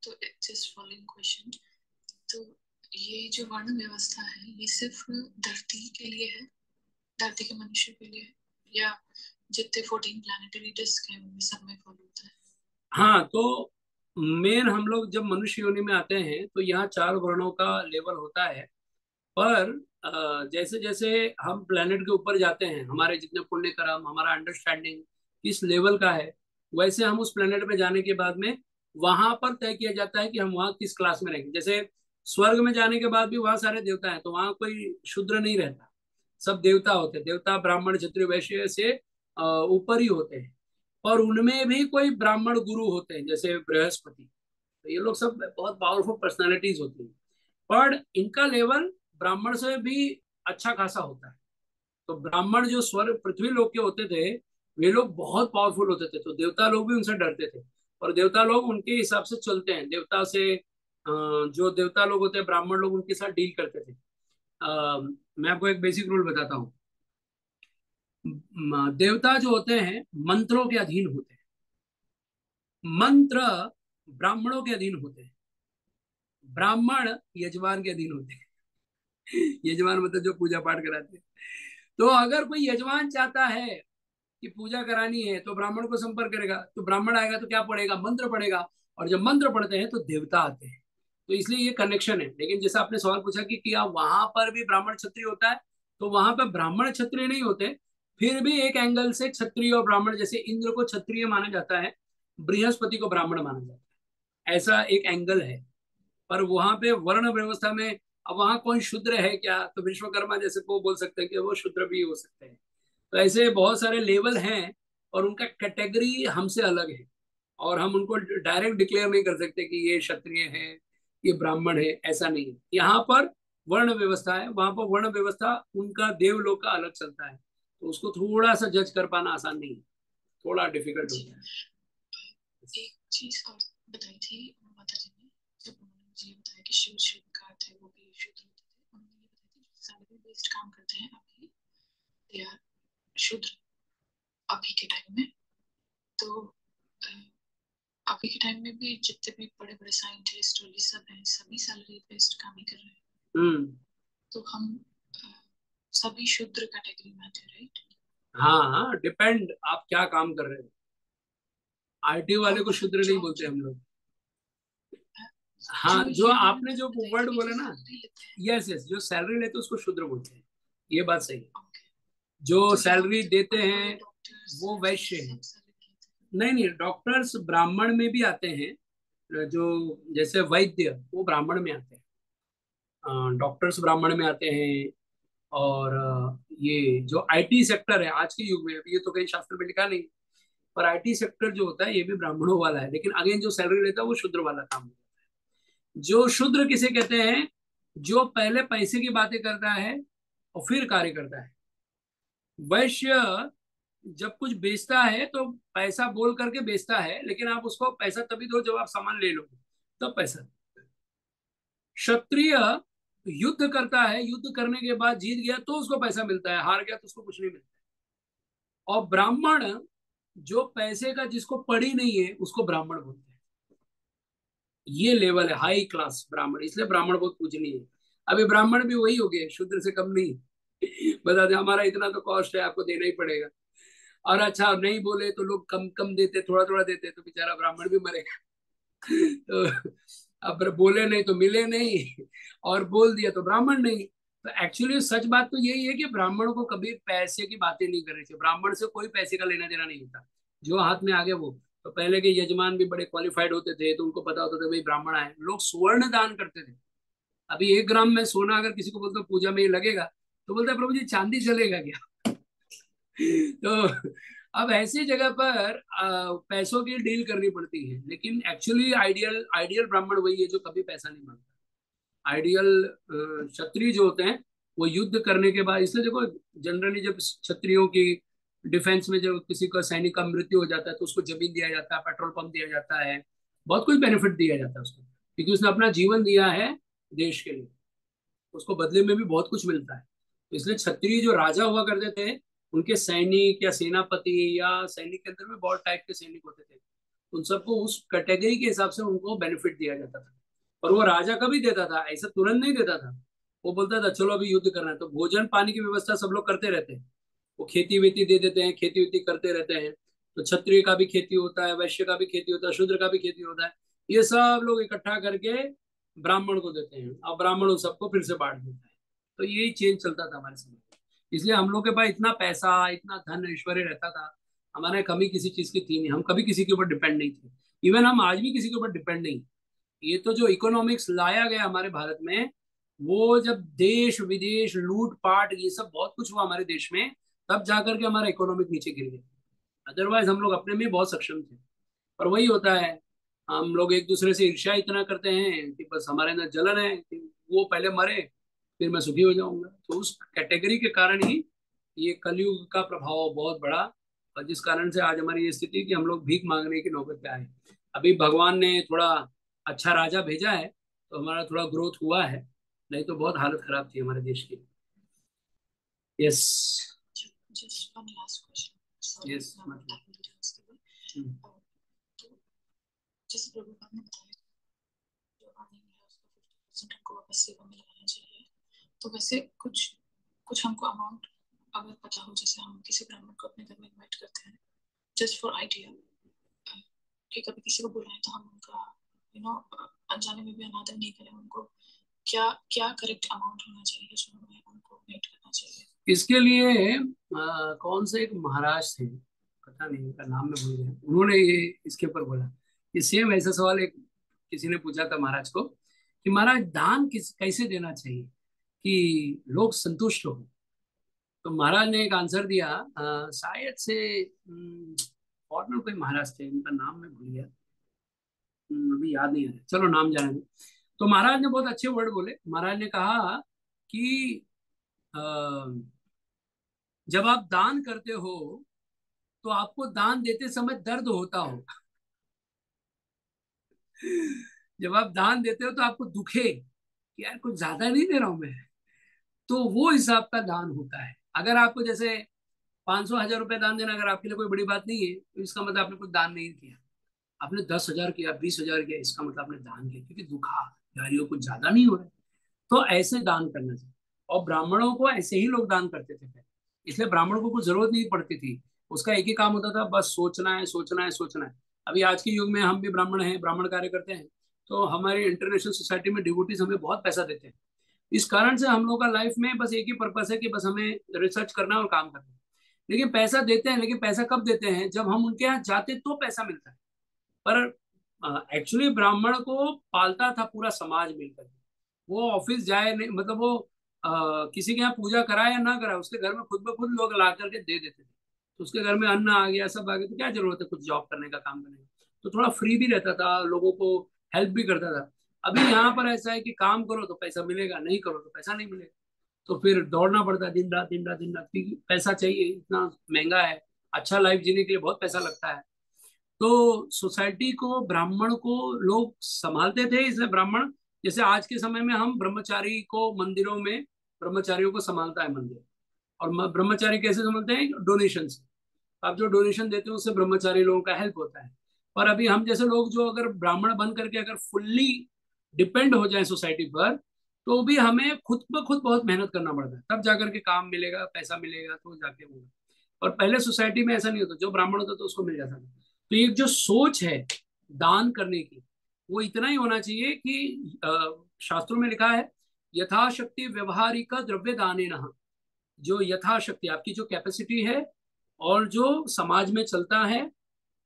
तो जस्ट फॉलोइंग क्वेश्चन, तो ये जो वर्ण व्यवस्था है ये सिर्फ धरती के लिए है, धरती के मनुष्य के लिए है, या जितने 14 प्लैनेटरी डिस्क हैं उनमें सब में फॉलो होता है? हाँ, तो मेन हम लोग जब मनुष्य योनि में आते हैं तो यहाँ चार वर्णों का लेवल होता है। पर जैसे जैसे हम प्लेनेट के ऊपर जाते हैं, हमारे जितने पुण्य कर्म, हमारा अंडरस्टैंडिंग किस लेवल का है, वैसे हम उस प्लेनेट पे जाने के बाद में वहां पर तय किया जाता है कि हम वहाँ किस क्लास में रहेंगे। जैसे स्वर्ग में जाने के बाद भी वहाँ सारे देवता हैं, तो वहाँ कोई शूद्र नहीं रहता, सब देवता होते हैं। देवता ब्राह्मण क्षत्रिय वैश्य से ऊपर ही होते हैं। और उनमें भी कोई ब्राह्मण गुरु होते हैं जैसे बृहस्पति। तो ये लोग सब बहुत पावरफुल पर्सनालिटीज होती हैं। पर इनका लेवल ब्राह्मण से भी अच्छा खासा होता है। तो ब्राह्मण जो स्वर्ग पृथ्वी लोक के होते थे, वे लोग बहुत पावरफुल होते थे, तो देवता लोग भी उनसे डरते थे। और देवता लोग उनके हिसाब से चलते हैं, देवता से जो देवता लोग होते हैं ब्राह्मण लोग उनके साथ डील करते थे। मैं आपको एक बेसिक रूल बताता हूँ। देवता जो होते हैं मंत्रों के अधीन होते हैं, मंत्र ब्राह्मणों के अधीन होते हैं, ब्राह्मण यजमान के अधीन होते हैं। यजमान मतलब जो पूजा पाठ कराते हैं। तो अगर कोई यजमान चाहता है कि पूजा करानी है तो ब्राह्मण को संपर्क करेगा, तो ब्राह्मण आएगा तो क्या पढ़ेगा, मंत्र पढ़ेगा, और जब मंत्र पढ़ते हैं तो देवता आते हैं। तो इसलिए ये कनेक्शन है। लेकिन जैसा आपने सवाल पूछा कि क्या वहां पर भी ब्राह्मण क्षत्रिय होता है, तो वहां पर ब्राह्मण क्षत्रिय नहीं होते। फिर भी एक एंगल से क्षत्रिय और ब्राह्मण, जैसे इंद्र को क्षत्रिय माना जाता है, बृहस्पति को ब्राह्मण माना जाता है, ऐसा एक एंगल है। पर वहां पे वर्ण व्यवस्था में, अब वहां कौन शूद्र है क्या, तो विश्वकर्मा जैसे को बोल सकते हैं कि वो शूद्र भी हो सकते हैं। तो ऐसे बहुत सारे लेवल हैं, और उनका कैटेगरी हमसे अलग है, और हम उनको डायरेक्ट डिक्लेयर नहीं कर सकते कि ये क्षत्रिय है, ये ब्राह्मण है, ऐसा नहीं है। यहाँ पर वर्ण व्यवस्था है, वहां पर वर्ण व्यवस्था उनका देवलोक का अलग चलता है, तो उसको थोड़ा सा जज कर पाना आसान नहीं है, थोड़ा डिफिकल्ट जी। होता है। एक चीज और बताई थी माता जी ने, जब उन्होंने मुझे ये बताया कि शिव शिव का थे वो भी शूद्र होते थे, उन्होंने ये बताया था जो सैलरी बेस्ड काम करते हैं अभी, दे आर शूद्र अभी के टाइम में। तो अ, अभी के टाइम में भी जितने भी बड़े बड़े साइंटिस्ट और ये सब हैं, सभी सैलरी बेस्ड काम ही कर रहे हैं। हम्म। तो हम अ, सभी शूद्र कैटेगरी में आते हैं, राइट? हाँ हाँ, डिपेंड आप क्या काम कर रहे हो। आईटी वाले और को मतलब शूद्र नहीं जॉब बोलते जो हम लोग। अ, हाँ, जो जो ये उन्होंने आपने बात जो बताई वर्ड थी कि बोला जो ना, सैलरी लेते हैं। यस यस, जो सैलरी लेते हैं उसको शूद्र बोलते हैं, ये बात सही है। ओके। जो तो यहाँ सैलरी मतलब देते बड़े बड़े हैं डॉक्टर्स वो वैश्य नर्सेस हैं। सब सैलरी लेते हैं। नहीं नहीं, डॉक्टर्स ब्राह्मण में भी आते हैं, जो जैसे वैद्य वो ब्राह्मण में आते हैं, डॉक्टर्स ब्राह्मण में आते हैं। और ये जो आईटी सेक्टर है आज के युग में, अभी ये तो कहीं शास्त्र में लिखा नहीं, पर आईटी सेक्टर जो होता है ये भी ब्राह्मणों वाला है, लेकिन अगेन जो सैलरी लेता है वो शूद्र वाला काम है। जो शूद्र किसे कहते हैं, जो पहले पैसे की बातें करता है और फिर कार्य करता है। वैश्य जब कुछ बेचता है तो पैसा बोल करके बेचता है, लेकिन आप उसको पैसा तभी दो जब आप सामान ले लो, तब पैसा। क्षत्रिय युद्ध करता है, युद्ध करने के बाद जीत गया तो उसको पैसा मिलता है, हार गया तो उसको कुछ नहीं मिलता। और ब्राह्मण जो पैसे का जिसको पड़ी नहीं है उसको ब्राह्मण बोलते हैं। ये लेवल है हाई क्लास ब्राह्मण, इसलिए ब्राह्मण बहुत पूजनीय है। अभी ब्राह्मण भी वही हो गए, शूद्र से कम नहीं। बता दे हमारा इतना तो कॉस्ट है, आपको देना ही पड़ेगा। और अच्छा नहीं बोले तो लोग कम कम देते, थोड़ा थोड़ा देते, तो बेचारा ब्राह्मण भी मरेगा। तो अब बोले नहीं तो मिले नहीं, और बोल दिया तो ब्राह्मण नहीं। तो एक्चुअली सच बात तो यही है कि ब्राह्मण को कभी पैसे की बातें नहीं करनी चाहिए, ब्राह्मण से कोई पैसे का लेना देना नहीं होता। जो हाथ में आ गया वो। तो पहले के यजमान भी बड़े क्वालिफाइड होते थे, तो उनको पता होता था भाई ब्राह्मण आए, लोग स्वर्ण दान करते थे। अभी 1 ग्राम में सोना अगर किसी को बोलते पूजा में ये लगेगा, तो बोलता है प्रभु जी चांदी चलेगा क्या? तो अब ऐसी जगह पर पैसों की डील करनी पड़ती है, लेकिन एक्चुअली आइडियल आइडियल ब्राह्मण वही है जो कभी पैसा नहीं मांगता। आइडियल क्षत्रिय जो होते हैं वो युद्ध करने के बाद, इसलिए देखो जनरली जब क्षत्रियों की डिफेंस में जब किसी का सैनिक का मृत्यु हो जाता है तो उसको जमीन दिया जाता है, पेट्रोल पंप दिया जाता है, बहुत कुछ बेनिफिट दिया जाता है उसको, क्योंकि उसने अपना जीवन दिया है देश के लिए। उसको बदले में भी बहुत कुछ मिलता है। तो इसलिए क्षत्रिय जो राजा हुआ करते थे, उनके सैनिक या सेनापति या सैनिक के अंदर में बहुत टाइप के सैनिक होते थे, उन सबको उस कैटेगरी के हिसाब से उनको बेनिफिट दिया जाता था। और वो राजा कभी देता था, ऐसा तुरंत नहीं देता था। वो बोलता था चलो अभी युद्ध करना है, तो भोजन पानी की व्यवस्था सब लोग करते रहते हैं। वो खेती वेती दे देते हैं, खेती वेती करते रहते हैं। तो क्षत्रिय का भी खेती होता है, वैश्य का भी खेती होता है, शूद्र का भी खेती होता है। ये सब लोग इकट्ठा करके ब्राह्मण को देते हैं, और ब्राह्मण उन सबको फिर से बांट देता है। तो यही चेंज चलता था हमारे समय में। इसलिए हम लोग के पास इतना पैसा, इतना धन ऐश्वर्य रहता था, हमारे कमी किसी चीज की थी नहीं, हम कभी किसी के ऊपर डिपेंड नहीं थे। इवन हम आज भी किसी के ऊपर डिपेंड नहीं। ये तो जो इकोनॉमिक्स लाया गया हमारे भारत में, वो जब देश विदेश लूट पाट ये सब बहुत कुछ हुआ हमारे देश में, तब जाकर के हमारा इकोनॉमिक नीचे गिर गया। अदरवाइज हम लोग अपने में बहुत सक्षम थे। पर वही होता है, हम लोग एक दूसरे से ईर्ष्या इतना करते हैं कि बस हमारे अंदर जलन है कि वो पहले मरे फिर मैं सुखी हो जाऊंगा। तो उस कैटेगरी के कारण ही ये कलयुग का प्रभाव बहुत बड़ा, और जिस कारण से आज हमारी ये स्थिति कि हम लोग भीख मांगने की नौबत पे आए। अभी भगवान ने थोड़ा अच्छा राजा भेजा है तो हमारा थोड़ा ग्रोथ हुआ है, नहीं तो बहुत हालत खराब थी हमारे देश की। Yes. Just one last question. Sorry, yes मैं मतलब। टाइम डिफरेंस के लिए। हम्म। तो जैसे प्रभुपाद ने बताया जो अर्निंग है उसका 50% हमको वापस सेवा में लगाना चाहिए। तो वैसे कुछ कुछ हमको अमाउंट अगर पता हो, जैसे हम किसी ब्राह्मण को अपने घर में इनवाइट करते हैं, जस्ट फॉर आइडिया कि कभी किसी को बुलाएं तो हम उनका अनजाने में भी अनादर नहीं करें उनको, क्या क्या करेक्ट अमाउंट होना चाहिए जो हमें उनको भेंट करना चाहिए? इसके लिए कौन से एक महाराज थे, पता नहीं उनका नाम मैं भूल गया, उन्होंने ये इसके ऊपर बोला। ये सेम ऐसा सवाल एक किसी ने पूछा था महाराज को कि महाराज दान किस कैसे देना चाहिए कि लोग संतुष्ट हो। तो महाराज ने एक आंसर दिया, शायद से फॉरनर कोई महाराज थे, उनका नाम मैं भूल गया, अभी याद नहीं आ रहा, चलो नाम जाने दो। तो महाराज ने बहुत अच्छे वर्ड बोले। महाराज ने कहा कि अ, जब आप दान करते हो तो आपको दान देते समय दर्द होता हो। जब आप दान देते हो तो आपको दुखे कि यार कुछ ज्यादा नहीं दे रहा हूं मैं, तो वो हिसाब का दान होता है। अगर आपको जैसे 500 1000 रुपए दान देना अगर आपके लिए कोई बड़ी बात नहीं है, तो इसका मतलब आपने कुछ दान नहीं किया। आपने 10,000 किया, 20,000 किया, इसका मतलब आपने दान किया, क्योंकि दुखा यार ये कुछ ज्यादा नहीं हो रहा है। तो ऐसे दान करना चाहिए। और ब्राह्मणों को ऐसे ही लोग दान करते थे पहले, इसलिए ब्राह्मण को कुछ जरूरत नहीं पड़ती थी। उसका एक ही काम होता था, बस सोचना है सोचना है सोचना है। अभी आज के युग में हम भी ब्राह्मण हैं, ब्राह्मण कार्य करते हैं, तो हमारी इंटरनेशनल सोसाइटी में डिवोटीज हमें बहुत पैसा देते हैं। इस कारण से हम लोग का लाइफ में बस एक ही पर्पस है कि बस हमें रिसर्च करना है और काम करना है। लेकिन पैसा देते हैं, लेकिन पैसा कब देते हैं, जब हम उनके यहाँ जाते तो पैसा मिलता है। पर एक्चुअली ब्राह्मण को पालता था पूरा समाज मिलकर। वो ऑफिस जाए नहीं, मतलब वो किसी के यहाँ पूजा कराए या ना कराए, उसके घर में खुद ब खुद लोग ला करके दे देते थे। तो उसके घर में अन्न आ गया, सब आ गया, तो क्या जरूरत है कुछ जॉब करने का, काम करने का। तो थोड़ा फ्री भी रहता था, लोगों को हेल्प भी करता था। अभी यहाँ पर ऐसा है कि काम करो तो पैसा मिलेगा, नहीं करो तो पैसा नहीं मिलेगा। तो फिर दौड़ना पड़ता है दिन रात दिन रात दिन रात, क्योंकि पैसा चाहिए, इतना महंगा है। अच्छा लाइफ जीने के लिए बहुत पैसा लगता है। तो सोसाइटी को, ब्राह्मण को लोग संभालते थे, इसलिए ब्राह्मण, जैसे आज के समय में हम ब्रह्मचारी को मंदिरों में, ब्रह्मचारियों को संभालता है मंदिर। और ब्रह्मचारी कैसे संभालते हैं, डोनेशन से। आप जो डोनेशन देते हो उससे ब्रह्मचारी लोगों का हेल्प होता है। पर अभी हम जैसे लोग जो अगर ब्राह्मण बन करके अगर फुल्ली डिपेंड हो जाए सोसाइटी पर, तो भी हमें खुद ब खुद बहुत मेहनत करना पड़ता है, तब जाकर के काम मिलेगा, पैसा मिलेगा, तो जाके होगा। और पहले सोसाइटी में ऐसा नहीं होता, जो ब्राह्मण होता तो उसको मिल जाता था। तो ये जो सोच है दान करने की, वो इतना ही होना चाहिए कि शास्त्रों में लिखा है, यथाशक्ति व्यवहारिक द्रव्य दाने न। जो यथाशक्ति आपकी जो कैपेसिटी है और जो समाज में चलता है,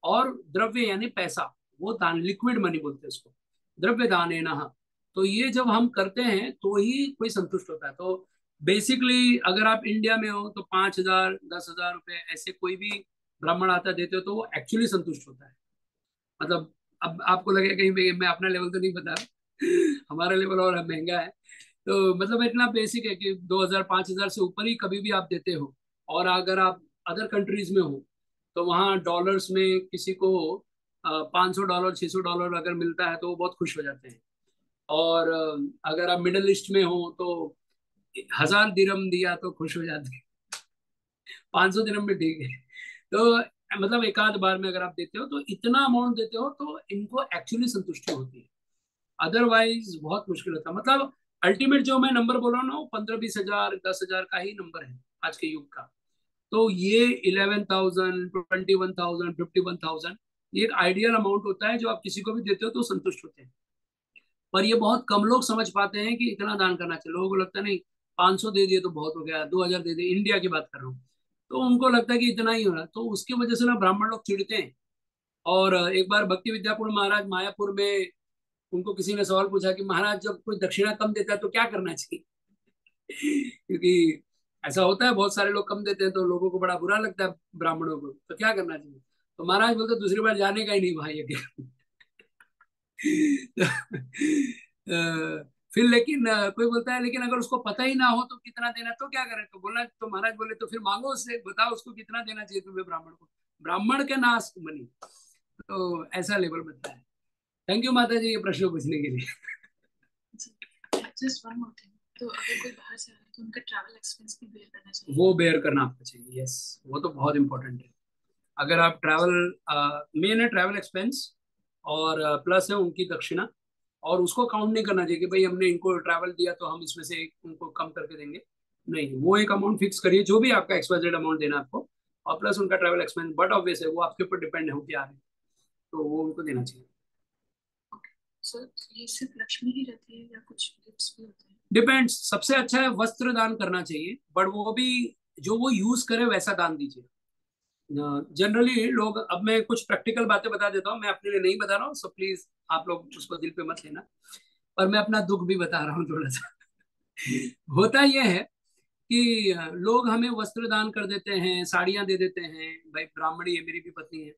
और द्रव्य यानी पैसा, वो दान, लिक्विड मनी बोलते हैं उसको, द्रव्य दान है ना। तो ये जब हम करते हैं तो ही कोई संतुष्ट होता है। तो बेसिकली अगर आप इंडिया में हो तो 5,000 10,000 रुपए ऐसे कोई भी ब्राह्मण आता देते हो तो वो एक्चुअली संतुष्ट होता है। मतलब अब आपको लगेगा कहीं मैं अपना लेवल तो नहीं बता रहा, हमारा लेवल और महंगा है। तो मतलब इतना बेसिक है कि 2,000 5,000 से ऊपर ही कभी भी आप देते हो। और अगर आप अदर कंट्रीज में हो तो वहाँ डॉलर्स में किसी को $500 $600 अगर मिलता है तो वो बहुत खुश हो जाते हैं। और अगर आप मिडल ईस्ट में हो तो 1,000 दिरहम दिया तो खुश हो जाते हैं। 500 दिरहम में ठीक है। तो मतलब एक आध बार में अगर आप देते हो तो इतना अमाउंट देते हो तो इनको एक्चुअली संतुष्टि होती है। अदरवाइज बहुत मुश्किल होता है। मतलब अल्टीमेट जो मैं नंबर बोल रहा हूँ ना, वो 15 20 हजार 10,000 का ही नंबर है आज के युग का। तो ये 11,000 21,000 51,000 ये एक आइडियल अमाउंट होता है जो आप किसी को भी देते हो तो संतुष्ट होते हैं। पर ये बहुत कम लोग समझ पाते हैं कि इतना दान करना चाहिए। लोगों को लगता है नहीं, 500 दे दिए तो बहुत हो गया, 2,000 दे दिए, इंडिया की बात कर रहा हूँ, तो उनको लगता है कि इतना ही हो रहा। तो उसकी वजह से ना ब्राह्मण लोग चिढ़ते हैं। और एक बार भक्ति विद्यापुर महाराज मायापुर में, उनको किसी ने सवाल पूछा कि महाराज जब कोई दक्षिणा कम देता है तो क्या करना चाहिए। क्योंकि ऐसा होता है, बहुत सारे लोग कम देते हैं तो लोगों को बड़ा बुरा लगता है ब्राह्मणों को, तो क्या करना चाहिए। तो महाराज बोलते दूसरी बार जाने का ही नहीं भाई ये। फिर लेकिन कोई बोलता है लेकिन अगर उसको पता ही ना हो तो कितना देना, तो क्या करें। तो बोला, तो महाराज बोले तो फिर मांगो उससे, बताओ उसको कितना देना चाहिए तुम्हें ब्राह्मण को, ब्राह्मण के नाश मनी। तो ऐसा लेवल बनता है। थैंक यू माता जी ये प्रश्न पूछने के लिए। जस्ट वन मोर थिंग, तो अगर कोई बाहर से आ रहा है तो उनका ट्रैवल एक्सपेंस भी बेयर करना चाहिए? वो बेयर करना आपको चाहिए, यस, वो तो बहुत इंपॉर्टेंट है। अगर आप ट्रैवल, मेन है ट्रैवल एक्सपेंस, और प्लस है उनकी दक्षिणा। और उसको काउंट नहीं करना चाहिए कि भाई हमने इनको ट्रैवल दिया तो हम इसमें से उनको कम करके देंगे। नहीं, वो एक अमाउंट फिक्स करिए जो भी आपका एक्सवाइजेड अमाउंट देना आपको, और प्लस उनका ट्रैवल एक्सपेंस, बट ऑब्वियस है वो आपके ऊपर डिपेंड है कि आ रहे हैं, तो वो उनको देना चाहिए। सर ये सिर्फ लक्ष्मी ही रहती है या कुछ गिफ्ट्स भी होते हैं? डिपेंड्स। सबसे अच्छा है वस्त्र दान करना चाहिए, बट वो भी जो वो यूज करे वैसा दान दीजिए। जनरली लोग, अब मैं कुछ प्रैक्टिकल बातें बता देता हूँ, मैं अपने लिए नहीं बता रहा हूँ, सो प्लीज आप लोग उसको दिल पे मत लेना, पर मैं अपना दुख भी बता रहा हूँ थोड़ा सा। होता यह है कि लोग हमें वस्त्र दान कर देते हैं, साड़ियां दे देते हैं, भाई ब्राह्मणी है, मेरी भी पत्नी है,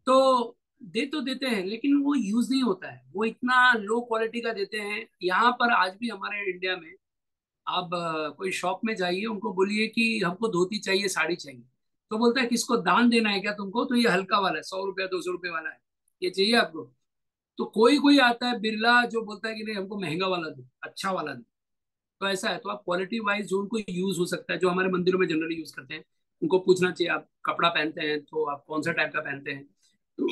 तो दे तो देते हैं लेकिन वो यूज नहीं होता है, वो इतना लो क्वालिटी का देते हैं। यहाँ पर आज भी हमारे इंडिया में आप कोई शॉप में जाइए, उनको बोलिए कि हमको धोती चाहिए, साड़ी चाहिए, तो बोलता है किसको दान देना है क्या तुमको, तो ये हल्का वाला है, 100 रुपया 200 रुपये वाला है, ये चाहिए आपको। तो कोई कोई आता है बिरला जो बोलता है कि नहीं हमको महंगा वाला दो, अच्छा वाला दो। तो ऐसा है, तो आप क्वालिटी वाइज जो उनको यूज हो सकता है, जो हमारे मंदिरों में जनरली यूज करते हैं, उनको पूछना चाहिए आप कपड़ा पहनते हैं तो आप कौन सा टाइप का पहनते हैं, तो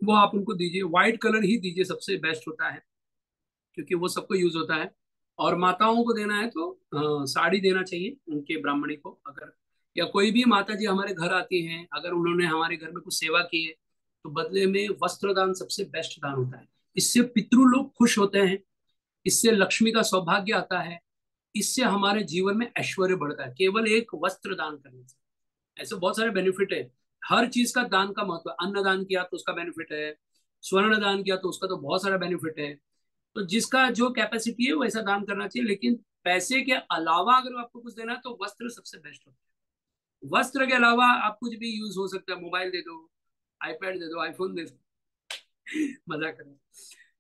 वो आप उनको दीजिए। व्हाइट कलर ही दीजिए, सबसे बेस्ट होता है, क्योंकि वो सबको यूज होता है। और माताओं को देना है तो साड़ी देना चाहिए उनके ब्राह्मणी को, अगर, या कोई भी माता जी हमारे घर आती हैं, अगर उन्होंने हमारे घर में कुछ सेवा की है, तो बदले में वस्त्र दान सबसे बेस्ट दान होता है। इससे पितृ लोग खुश होते हैं, इससे लक्ष्मी का सौभाग्य आता है, इससे हमारे जीवन में ऐश्वर्य बढ़ता है, केवल एक वस्त्र दान करने से। ऐसे बहुत सारे बेनिफिट है, हर चीज का दान का महत्व है। अन्न दान किया तो उसका बेनिफिट है, स्वर्ण दान किया तो उसका तो बहुत सारा बेनिफिट है। तो जिसका जो कैपेसिटी है वैसा दान करना चाहिए, लेकिन पैसे के अलावा अगर आपको कुछ देना है तो वस्त्र सबसे बेस्ट होता है। वस्त्र के अलावा आप कुछ भी यूज हो सकता है, मोबाइल दे दो, आईपैड दे दो, आईफोन दे दो, मजा करो,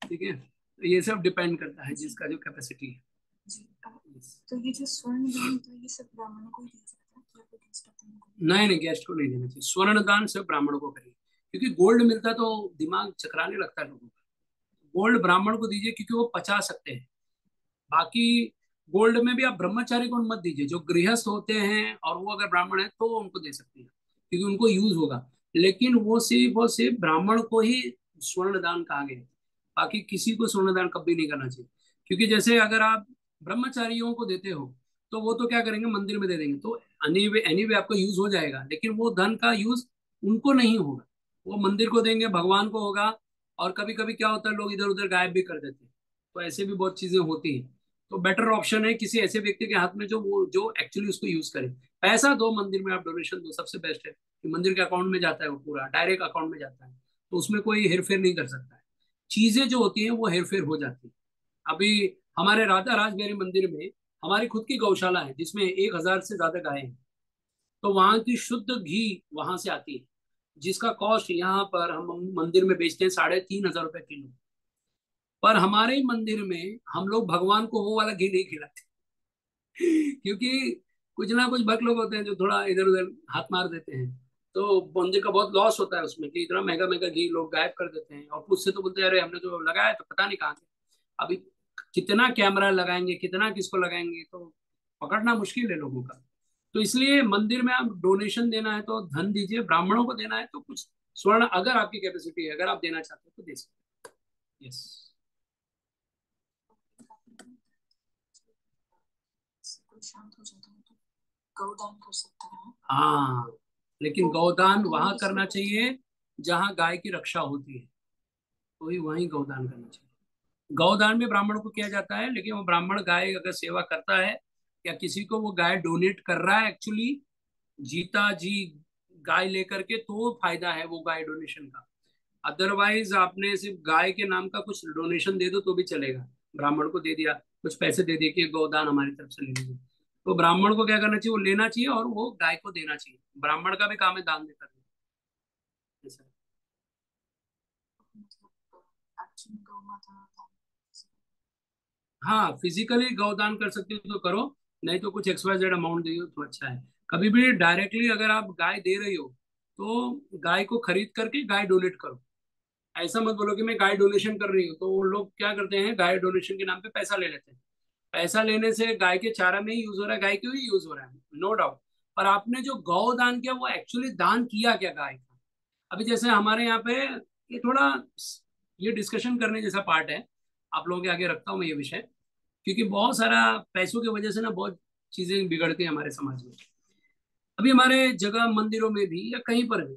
ठीक है। तो ये सब डिपेंड करता है जिसका जो कैपेसिटी है। जी तो ये जो स्वर्ण दान होता है ये सब ब्राह्मणों को ही दिया जाता है या फिर गेस्ट ऑफ ऑनर को? नहीं नहीं, गेस्ट को नहीं देना चाहिए, स्वर्ण दान सिर्फ ब्राह्मणों को करिए, क्योंकि गोल्ड मिलता है तो दिमाग चकराने लगता है लोगों का। गोल्ड ब्राह्मण को दीजिए क्योंकि वो पचा सकते हैं। बाकी गोल्ड में भी आप ब्रह्मचारी को मत दीजिए, जो गृहस्थ होते हैं और वो अगर ब्राह्मण है तो उनको दे सकते हैं, क्योंकि उनको यूज होगा। लेकिन वो सिर्फ ब्राह्मण को ही स्वर्ण दान कहा गया है, बाकी किसी को स्वर्ण दान कभी नहीं करना चाहिए। क्योंकि जैसे अगर आप ब्रह्मचारियों को देते हो तो वो तो क्या करेंगे, मंदिर में दे देंगे, तो एनीवे आपका यूज हो जाएगा, लेकिन वो धन का यूज उनको नहीं होगा, वो मंदिर को देंगे, भगवान को होगा। और कभी कभी क्या होता है, लोग इधर उधर गायब भी कर देते हैं, तो ऐसे भी बहुत चीजें होती हैं। तो बेटर ऑप्शन है किसी ऐसे व्यक्ति के हाथ में जो एक्चुअली उसको यूज करे। पैसा दो मंदिर में, आप डोनेशन दो, सबसे बेस्ट है कि मंदिर के अकाउंट में जाता है, वो पूरा डायरेक्ट अकाउंट में जाता है, तो उसमें कोई हेरफेर नहीं कर सकता है। चीजें जो होती हैं वो हेरफेर हो जाती है। अभी हमारे राधा राजबिहारी मंदिर में हमारी खुद की गौशाला है, जिसमें 1,000 से ज्यादा गायें हैं, तो वहां की शुद्ध घी वहां से आती है, जिसका कॉस्ट यहाँ पर हम मंदिर में बेचते हैं 3,500 रुपए किलो। पर हमारे मंदिर में हम लोग भगवान को वो वाला घी नहीं खिलाते, क्योंकि कुछ ना कुछ भक्त लोग होते हैं जो थोड़ा इधर उधर हाथ मार देते हैं, तो मंदिर का बहुत लॉस होता है उसमें, कि इतना महंगा महंगा घी लोग गायब कर देते हैं, और मुझसे तो बोलते हैं अरे हमने तो लगाया तो पता नहीं कहाँ गया। अभी कितना कैमरा लगाएंगे, कितना किसको लगाएंगे, तो पकड़ना मुश्किल है लोगों का। तो इसलिए मंदिर में आप डोनेशन देना है तो धन दीजिए, ब्राह्मणों को देना है तो कुछ स्वर्ण, अगर आपकी कैपेसिटी है, अगर आप देना चाहते हो तो दे सकते हैं। यस। कोई शांत हो जाता है तो गौदान कर सकता है। हाँ, लेकिन तो गौदान गौदान वहां किसको करना करते हैं? चाहिए जहां गाय की रक्षा होती है, तो ही वहीं गौदान करना चाहिए। गौदान में ब्राह्मण को किया जाता है, लेकिन वो ब्राह्मण गाय अगर सेवा करता है या किसी को वो गाय डोनेट कर रहा है एक्चुअली, जीता जी गाय लेकर के, तो फायदा है वो गाय डोनेशन का। अदरवाइज आपने सिर्फ गाय के नाम का कुछ डोनेशन दे दो तो भी चलेगा, ब्राह्मण को दे दिया, कुछ पैसे दे दिए कि गौदान हमारी तरफ से ले लीजिए, तो ब्राह्मण को क्या करना चाहिए, वो लेना चाहिए और वो गाय को देना चाहिए। ब्राह्मण का भी काम है दान देकर ऐसा। मतलब एक्चुअली गौ माता दान कर सकते हाँ, फिजिकली गौदान कर सकते हो तो करो, नहीं तो कुछ XYZ अमाउंट दे दो तो अच्छा है। कभी भी डायरेक्टली अगर आप गाय दे रही हो तो गाय को खरीद करके गाय डोनेट करो। ऐसा मत बोलो कि मैं गाय डोनेशन कर रही हूँ, तो वो लोग क्या करते हैं, गाय डोनेशन के नाम पे पैसा ले लेते हैं। पैसा लेने से गाय के चारा में ही यूज हो रहा है, गाय क्यों ही यूज हो रहा है, नो डाउट। पर आपने जो गौ दान किया वो एक्चुअली दान किया क्या गाय का। अभी जैसे हमारे यहाँ पे ये थोड़ा ये डिस्कशन करने जैसा पार्ट है। आप लोगों के आगे रखता हूँ मैं ये विषय, क्योंकि बहुत सारा पैसों की वजह से ना बहुत चीजें बिगड़ती हैं हमारे समाज में। अभी हमारे जगह मंदिरों में भी या कहीं पर भी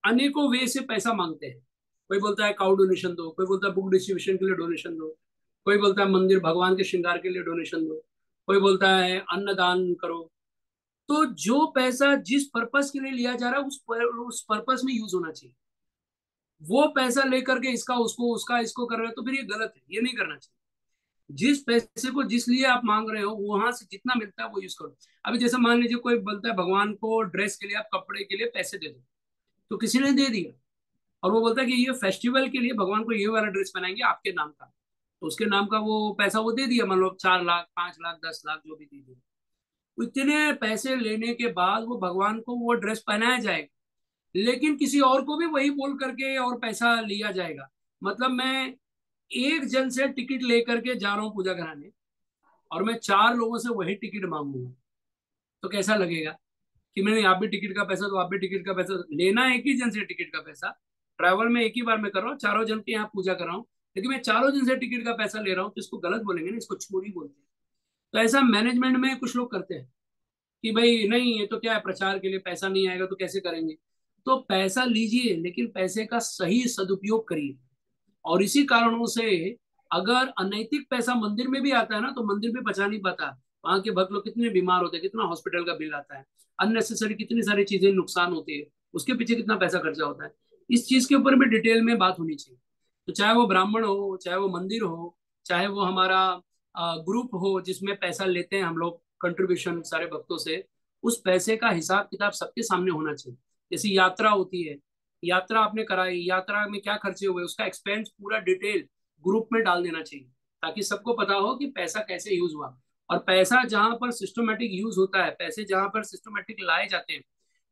अनेकों वे से पैसा मांगते हैं। कोई बोलता है काउ डोनेशन दो, कोई बोलता है बुक डिस्ट्रीब्यूशन के लिए डोनेशन दो, कोई बोलता है मंदिर भगवान के श्रृंगार के लिए डोनेशन दो, कोई बोलता है अन्नदान करो। तो जो पैसा जिस पर्पस के लिए लिया जा रहा है उस पर्पस में यूज होना चाहिए। वो पैसा लेकर के इसका उसको उसका इसको कर रहे हो तो फिर ये गलत है, ये नहीं करना चाहिए। जिस पैसे को जिस लिए आप मांग रहे हो वहां से जितना मिलता है वो यूज करो। अभी जैसे मान लीजिए कोई बोलता है भगवान को ड्रेस के लिए, आप कपड़े के लिए पैसे दे दो, तो किसी ने दे दिया और वो बोलता है कि ये फेस्टिवल के लिए भगवान को ये वाला ड्रेस पहनाएंगे आपके नाम का, तो उसके नाम का वो पैसा वो दे दिया, मान लो 4 लाख 5 लाख 10 लाख जो भी दे दिया। इतने पैसे लेने के बाद वो भगवान को वो ड्रेस पहनाया जाएगा, लेकिन किसी और को भी वही बोल करके और पैसा लिया जाएगा। मतलब मैं एक जन से टिकट लेकर के जा रहा हूँ पूजा कराने, और मैं 4 लोगों से वही टिकट मांगूंगा, तो कैसा लगेगा कि मैंने आप भी टिकट का पैसा दो, आप भी टिकट का पैसा दो। लेना एक ही जन से टिकट का पैसा, ट्रैवल में एक ही बार में कर रहा हूँ, चारों जन के यहाँ पूजा कर रहा हूँ, लेकिन मैं चारों जन से टिकट का पैसा ले रहा हूँ, तो इसको गलत बोलेंगे ना, इसको चोरी बोलते हैं। तो ऐसा मैनेजमेंट में कुछ लोग करते हैं कि भाई नहीं ये तो क्या है, प्रचार के लिए पैसा नहीं आएगा तो कैसे करेंगे। तो पैसा लीजिए लेकिन पैसे का सही सदुपयोग करिए। और इसी कारणों से अगर अनैतिक पैसा मंदिर में भी आता है ना, तो मंदिर भी बचा नहीं पाता। वहां के भक्त लोग कितने बीमार होते हैं, कितना हॉस्पिटल का बिल आता है, अननेसेसरी कितनी सारी चीजें नुकसान होती है, उसके पीछे कितना पैसा खर्चा होता है। इस चीज के ऊपर भी डिटेल में बात होनी चाहिए। तो चाहे वो ब्राह्मण हो, चाहे वो मंदिर हो, चाहे वो हमारा ग्रुप हो जिसमें पैसा लेते हैं हम लोग कंट्रीब्यूशन सारे भक्तों से, उस पैसे का हिसाब किताब सबके सामने होना चाहिए। जैसे यात्रा होती है, यात्रा आपने कराई, यात्रा में क्या खर्चे हुए उसका एक्सपेंस पूरा डिटेल ग्रुप में डाल देना चाहिए, ताकि सबको पता हो कि पैसा कैसे यूज हुआ। और पैसा जहां पर सिस्टमेटिक यूज होता है, पैसे जहां पर सिस्टमेटिक लाए जाते हैं,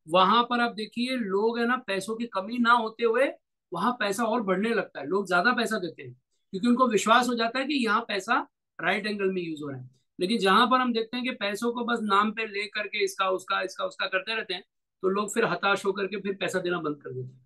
वहां पर आप देखिए लोग है ना, पैसों की कमी ना होते हुए वहां पैसा और बढ़ने लगता है, लोग ज्यादा पैसा देते हैं, क्योंकि उनको विश्वास हो जाता है कि यहाँ पैसा राइट एंगल में यूज हो रहा है। लेकिन जहां पर हम देखते हैं कि पैसों को बस नाम पे ले करके इसका उसका करते रहते हैं, तो लोग फिर हताश होकर के फिर पैसा देना बंद कर देते हैं।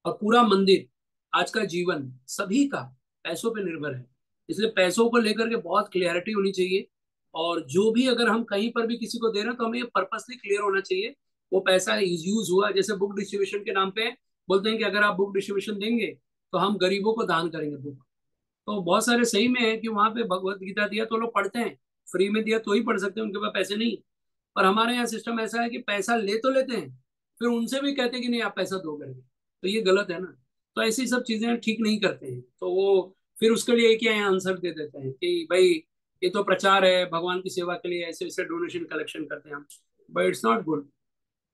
और पूरा मंदिर, आज का जीवन सभी का पैसों पे निर्भर है। इसलिए पैसों को लेकर के बहुत क्लियरिटी होनी चाहिए। और जो भी अगर हम कहीं पर भी किसी को दे रहे हैं तो हमें पर्पसली क्लियर होना चाहिए वो पैसा यूज हुआ। जैसे बुक डिस्ट्रीब्यूशन के नाम पे बोलते हैं कि अगर आप बुक डिस्ट्रीब्यूशन देंगे तो हम गरीबों को दान करेंगे बुक। तो बहुत सारे सही में है कि वहां पे भगवत गीता दिया तो लोग पढ़ते हैं, फ्री में दिया तो ही पढ़ सकते हैं, उनके पास पैसे नहीं। पर हमारे यहाँ सिस्टम ऐसा है कि पैसा ले तो लेते हैं, फिर उनसे भी कहते हैं कि नहीं आप पैसा दो करके, तो ये गलत है ना। तो ऐसी सब चीजें ठीक नहीं करते हैं, तो वो फिर उसके लिए एक ही आंसर दे देते हैं कि भाई ये तो प्रचार है, भगवान की सेवा के लिए ऐसे ऐसे डोनेशन कलेक्शन करते हैं हम। But it's not good.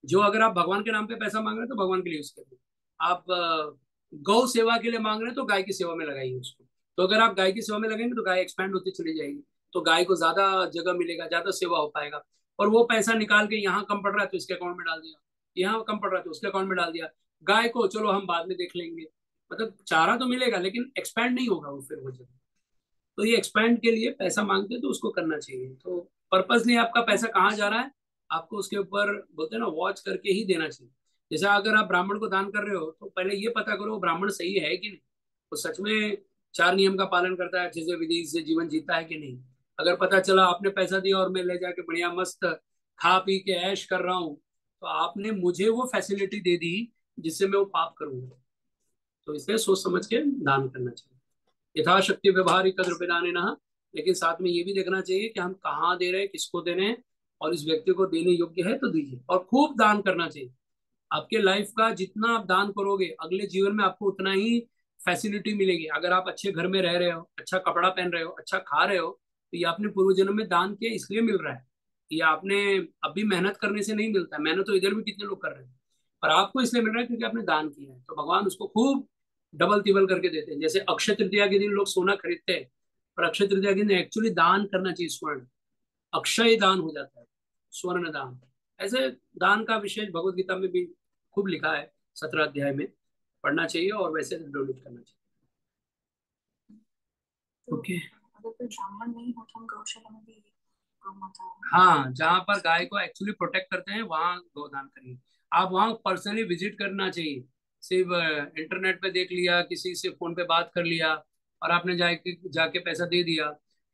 जो अगर आप भगवान के नाम पे पैसा मांग रहे हैं तो भगवान के लिए यूज करिए। आप गौ सेवा के लिए मांग रहे हैं तो गाय की सेवा में लगाइए उसको। तो अगर आप गाय की सेवा में लगेंगे तो गाय एक्सपैंड होती चली जाएगी, तो गाय को ज्यादा जगह मिलेगा, ज्यादा सेवा हो पाएगा। और वो पैसा निकाल के यहाँ कम पड़ रहा है तो इसके अकाउंट में डाल दिया, यहाँ कम पड़ रहा है तो उसके अकाउंट में डाल दिया। गाय को चलो हम बाद में देख लेंगे, मतलब चारा तो मिलेगा लेकिन एक्सपैंड नहीं होगा वो फिर वो जगह। तो ये एक्सपैंड के लिए पैसा मांगते हैं तो उसको करना चाहिए। तो पर्पसली आपका पैसा कहाँ जा रहा है आपको उसके ऊपर बोलते हैं ना वॉच करके ही देना चाहिए। जैसे अगर आप ब्राह्मण को दान कर रहे हो तो पहले ये पता करो वो ब्राह्मण सही है कि नहीं, वो सच में 4 नियम का पालन करता है, अच्छे से विधि से जीवन जीता है कि नहीं। अगर पता चला आपने पैसा दिया और मैं ले जाके बढ़िया मस्त खा पी के ऐश कर रहा हूँ, तो आपने मुझे वो फैसिलिटी दे दी जिससे मैं वो पाप करूंगा। तो इसलिए सोच समझ के दान करना चाहिए, यथाशक्ति व्यवहारिक कद्र पिदाने ना। लेकिन साथ में ये भी देखना चाहिए कि हम कहाँ दे रहे हैं, किसको दे रहे हैं, और इस व्यक्ति को देने योग्य है तो दीजिए। और खूब दान करना चाहिए। आपके लाइफ का जितना आप दान करोगे अगले जीवन में आपको उतना ही फैसिलिटी मिलेगी। अगर आप अच्छे घर में रह रहे हो, अच्छा कपड़ा पहन रहे हो, अच्छा खा रहे हो, तो ये आपने पूर्व जन्म में दान किया इसलिए मिल रहा है। ये आपने अभी मेहनत करने से नहीं मिलता। मेहनत तो इधर भी कितने लोग कर रहे हैं, पर आपको इसलिए मिल रहा है क्योंकि आपने दान किया है। तो भगवान उसको खूब डबल तिबल करके देते हैं। जैसे अक्षय तृतीया के दिन लोग सोना खरीदते हैं, पर अक्षय तृतीया के दिन एक्चुअली दान करना चाहिए स्वर्ण। अक्षय दान हो जाता है, स्वर्ण दान। ऐसे दान का विशेष भगवत गीता में भी खूब लिखा है, 17 अध्याय में पढ़ना चाहिए और वैसे डोनेट करना चाहिए। तो ओके। अगर कोई ब्राह्मण नहीं हो तो हम गौशाला में भी गौ माता। हाँ, जहाँ पर गाय को एक्चुअली प्रोटेक्ट करते हैं वहाँ गोदान करिए। आप वहाँ पर्सनली विजिट करना चाहिए। सिर्फ इंटरनेट पे देख लिया, किसी से फोन पे बात कर लिया, और आपने जाके जाके पैसा दे दिया,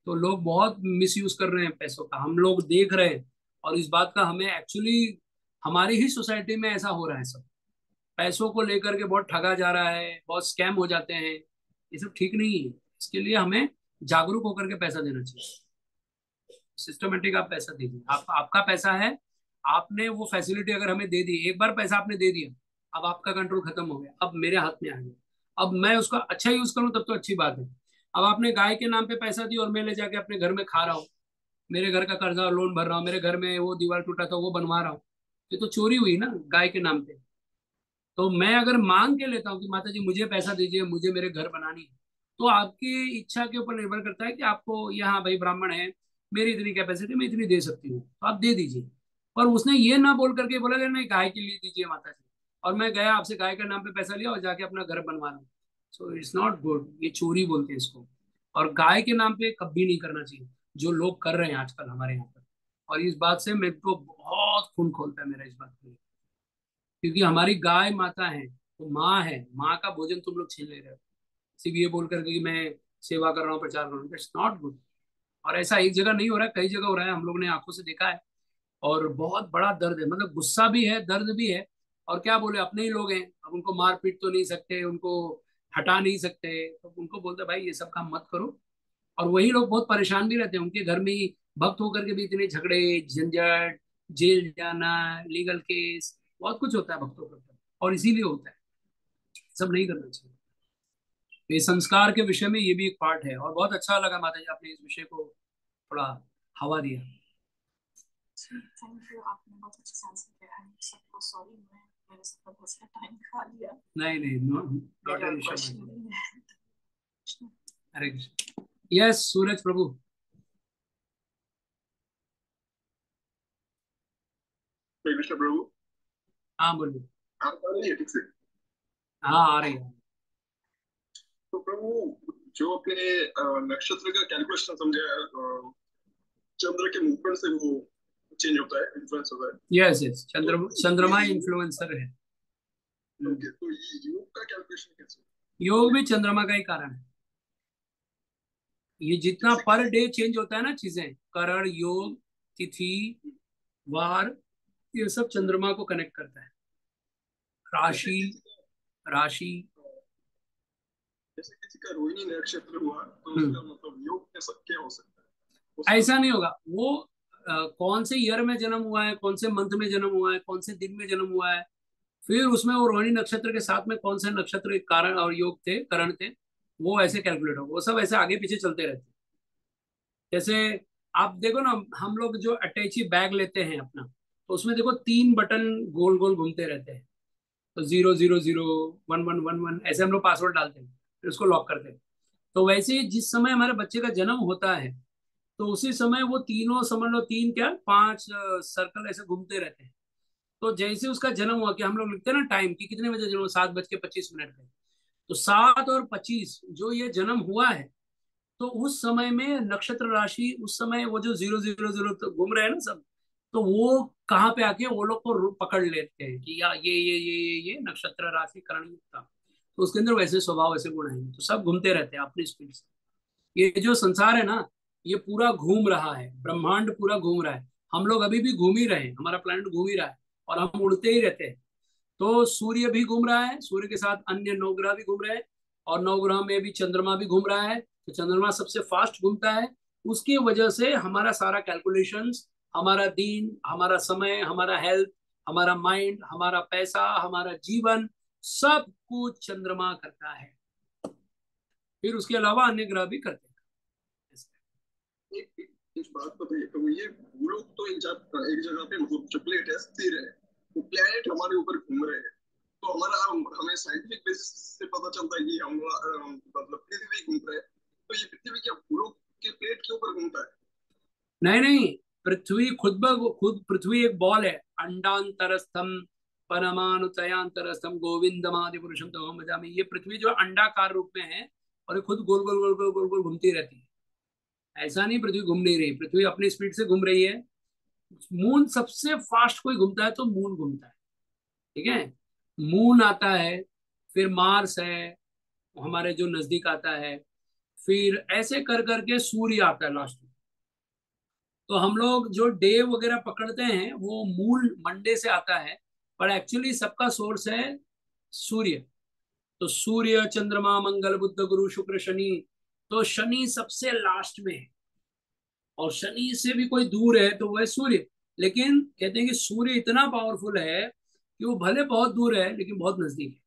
तो लोग बहुत मिसयूज कर रहे हैं पैसों का, हम लोग देख रहे हैं। और इस बात का हमें एक्चुअली, हमारी ही सोसाइटी में ऐसा हो रहा है, सब पैसों को लेकर के बहुत ठगा जा रहा है, बहुत स्कैम हो जाते हैं। ये सब ठीक नहीं है। इसके लिए हमें जागरूक होकर के पैसा देना चाहिए। सिस्टमेटिक आप पैसा दीजिए, आप आपका पैसा है, आपने वो फैसिलिटी अगर हमें दे दी, एक बार पैसा आपने दे दिया, अब आपका कंट्रोल खत्म हो गया, अब मेरे हाथ में आ गया, अब मैं उसका अच्छा यूज करूं तब तो अच्छी बात है। अब आपने गाय के नाम पे पैसा दिया और मैं ले जाके अपने घर में खा रहा हूँ, मेरे घर का कर्जा और लोन भर रहा हूँ, मेरे घर में वो दीवार टूटा था वो बनवा रहा हूँ, ये तो चोरी हुई ना गाय के नाम पे। तो मैं अगर मांग के लेता हूँ कि माता जी मुझे पैसा दीजिए, मुझे मेरे घर बनानी है, तो आपकी इच्छा के ऊपर निर्भर करता है कि आपको, यहाँ भाई ब्राह्मण है, मेरी इतनी कैपेसिटी, मैं इतनी दे सकती हूँ, तो आप दे दीजिए। पर उसने ये ना बोल करके बोला कि नहीं गाय के लिए दीजिए माता जी, और मैं गया आपसे गाय के नाम पे पैसा लिया और जाके अपना घर बनवा लूँ। सो इट्स नॉट गुड, ये चोरी बोलते हैं इसको। और गाय के नाम पे कभी नहीं करना चाहिए, जो लोग कर रहे हैं आजकल हमारे यहाँ पर। और इस बात से मेरे को बहुत खून खोलता है मेरा इस बात के लिए, क्योंकि हमारी गाय माता है, वो माँ है, माँ का भोजन तुम लोग छीन ले रहे हो, सिर्फ ये बोल करके कि मैं सेवा कर रहा हूँ, प्रचार कर रहा हूँ, दैट्स नॉट गुड। और ऐसा एक जगह नहीं हो रहा है, कई जगह हो रहा है, हम लोग ने आंखों से देखा है। और बहुत बड़ा दर्द है, मतलब गुस्सा भी है, दर्द भी है। और क्या बोले, अपने ही लोग हैं, अब उनको मार पीट तो नहीं सकते, उनको हटा नहीं सकते, तो उनको बोलते भाई ये सब काम मत करो। और वही लोग बहुत परेशान भी रहते हैं, उनके घर में ही भक्त होकर के भी इतने झगड़े, झंझट, जेल जाना, लीगल केस, बहुत कुछ होता है भक्तों के ऊपर, और इसीलिए होता है। सब नहीं करना चाहिए। तो ये संस्कार के विषय में ये भी एक पार्ट है, और बहुत अच्छा लगा माता जी आपने इस विषय को थोड़ा हवा दिया। थैंक यू, आपने बहुत अच्छे से आंसर किया है सबको। सॉरी मैं मेरे से बहुत सा टाइम खा लिया। नहीं नहीं, नॉट मेरा एन इशू। क्वेश्चन नहीं है। हरे कृष्ण। यस सूरज प्रभु। कृष्ण प्रभु। हाँ बोलिए। आप आ रही है ठीक से? हाँ आ रही है। तो प्रभु, जो अपने नक्षत्र का कैलकुलेशन समझे, चंद्र के मूवमेंट से वो चेंज होता है, इन्फ्लुएंस होता है। यस यस, तो चंद्रमा इन्फ्लुएंसर है। ओके, तो ये योग का कैलकुलेशन कैसे? योग भी चंद्रमा का ही कारण है। ये जितना कैसे पर कैसे? डे चेंज होता है ना चीजें, करण, योग, तिथि, वार, ये सब चंद्रमा को कनेक्ट करता है। जैसे राशि, किसी का राशि। जैसे किसी का रोहिणी नक्षत्र हुआ तो हम्म। उसका मतलब योग कैसा क्या हो सकता है उसका? ऐसा नहीं होगा वो, कौन से ईयर में जन्म हुआ है, कौन से मंथ में जन्म हुआ है, कौन से दिन में जन्म हुआ है, फिर उसमें वो रोहिणी नक्षत्र के साथ में कौन से नक्षत्र कारण और योग थे, करण थे, वो ऐसे कैलकुलेट होगा, वो सब ऐसे आगे पीछे चलते रहते हैं। जैसे आप देखो ना, हम लोग जो अटैची बैग लेते हैं अपना, तो उसमें देखो 3 बटन गोल गोल घूमते रहते हैं। तो 000, 1111 ऐसे हम लोग पासवर्ड डालते हैं, फिर उसको लॉक करते हैं। तो वैसे ही जिस समय हमारे बच्चे का जन्म होता है, तो उसी समय वो तीनों, समझ लो तीन क्या 5 सर्कल ऐसे घूमते रहते हैं। तो जैसे उसका जन्म हुआ, कि हम लोग लिखते हैं ना टाइम कि कितने बजे जन्म हुआ, 7:25 पे, तो 7 और 25 जो ये जन्म हुआ है, तो उस समय में नक्षत्र राशि, उस समय वो जो 000 तो घूम रहे हैं ना सब, तो वो कहाँ पे आके वो लोग को पकड़ लेते हैं कि या ये नक्षत्र राशि करण युक्त था, तो उसके अंदर वैसे स्वभाव, वैसे गुण हैं, तो सब घूमते रहते हैं अपनी स्पीड से। ये जो संसार है ना, ये पूरा घूम रहा है, ब्रह्मांड पूरा घूम रहा है, हम लोग अभी भी घूम ही रहे हैं, हमारा प्लैनेट घूम ही रहा है, और हम उड़ते ही रहते हैं। तो सूर्य भी घूम रहा है, सूर्य के साथ अन्य नवग्रह भी घूम रहे हैं, और नवग्रह में भी चंद्रमा भी घूम रहा है, तो चंद्रमा सबसे फास्ट घूमता है। उसकी वजह से हमारा सारा कैलकुलेशंस, हमारा दिन, हमारा समय, हमारा हेल्थ, हमारा माइंड, हमारा पैसा, हमारा जीवन, सब कुछ चंद्रमा करता है। फिर उसके अलावा अन्य ग्रह भी करते हैं। एक बात बताइए, तो ये भूलोग तो एक जगह पे मतलब जो प्लेट है स्थिर है, वो प्लेनेट हमारे ऊपर घूम रहे हैं, तो हमारा हमें साइंटिफिक बेसिस से पता चलता है कि हम मतलब पृथ्वी घूम रहे हैं, तो ये पृथ्वी क्या भूलोग के प्लेट के ऊपर घूमता है? नहीं नहीं, पृथ्वी खुद ब खुद, पृथ्वी एक बॉल है, अंडांतरस्थम परमाणु तयांतरस्थम गोविंदमादि पुरुषम तो हम भजामि, ये पृथ्वी जो अंडाकार रूप में है, और ये खुद गोल गोल गोल गोल गोल गोल घूमती रहती है। ऐसा नहीं पृथ्वी घूम नहीं रही, पृथ्वी अपनी स्पीड से घूम रही है। मून सबसे फास्ट कोई घूमता है तो मून घूमता है, ठीक है। मून आता है, फिर मार्स है, हमारे जो नजदीक आता है, फिर ऐसे कर करके सूर्य आता है लास्ट में। तो हम लोग जो डे वगैरह पकड़ते हैं वो मूल मंडे से आता है, पर एक्चुअली सबका सोर्स है सूर्य। तो सूर्य, चंद्रमा, मंगल, बुध, गुरु, शुक्र, शनि। तो शनि सबसे लास्ट में है, और शनि से भी कोई दूर है तो वो है सूर्य। लेकिन कहते हैं कि सूर्य इतना पावरफुल है कि वो भले बहुत दूर है लेकिन बहुत नजदीक है।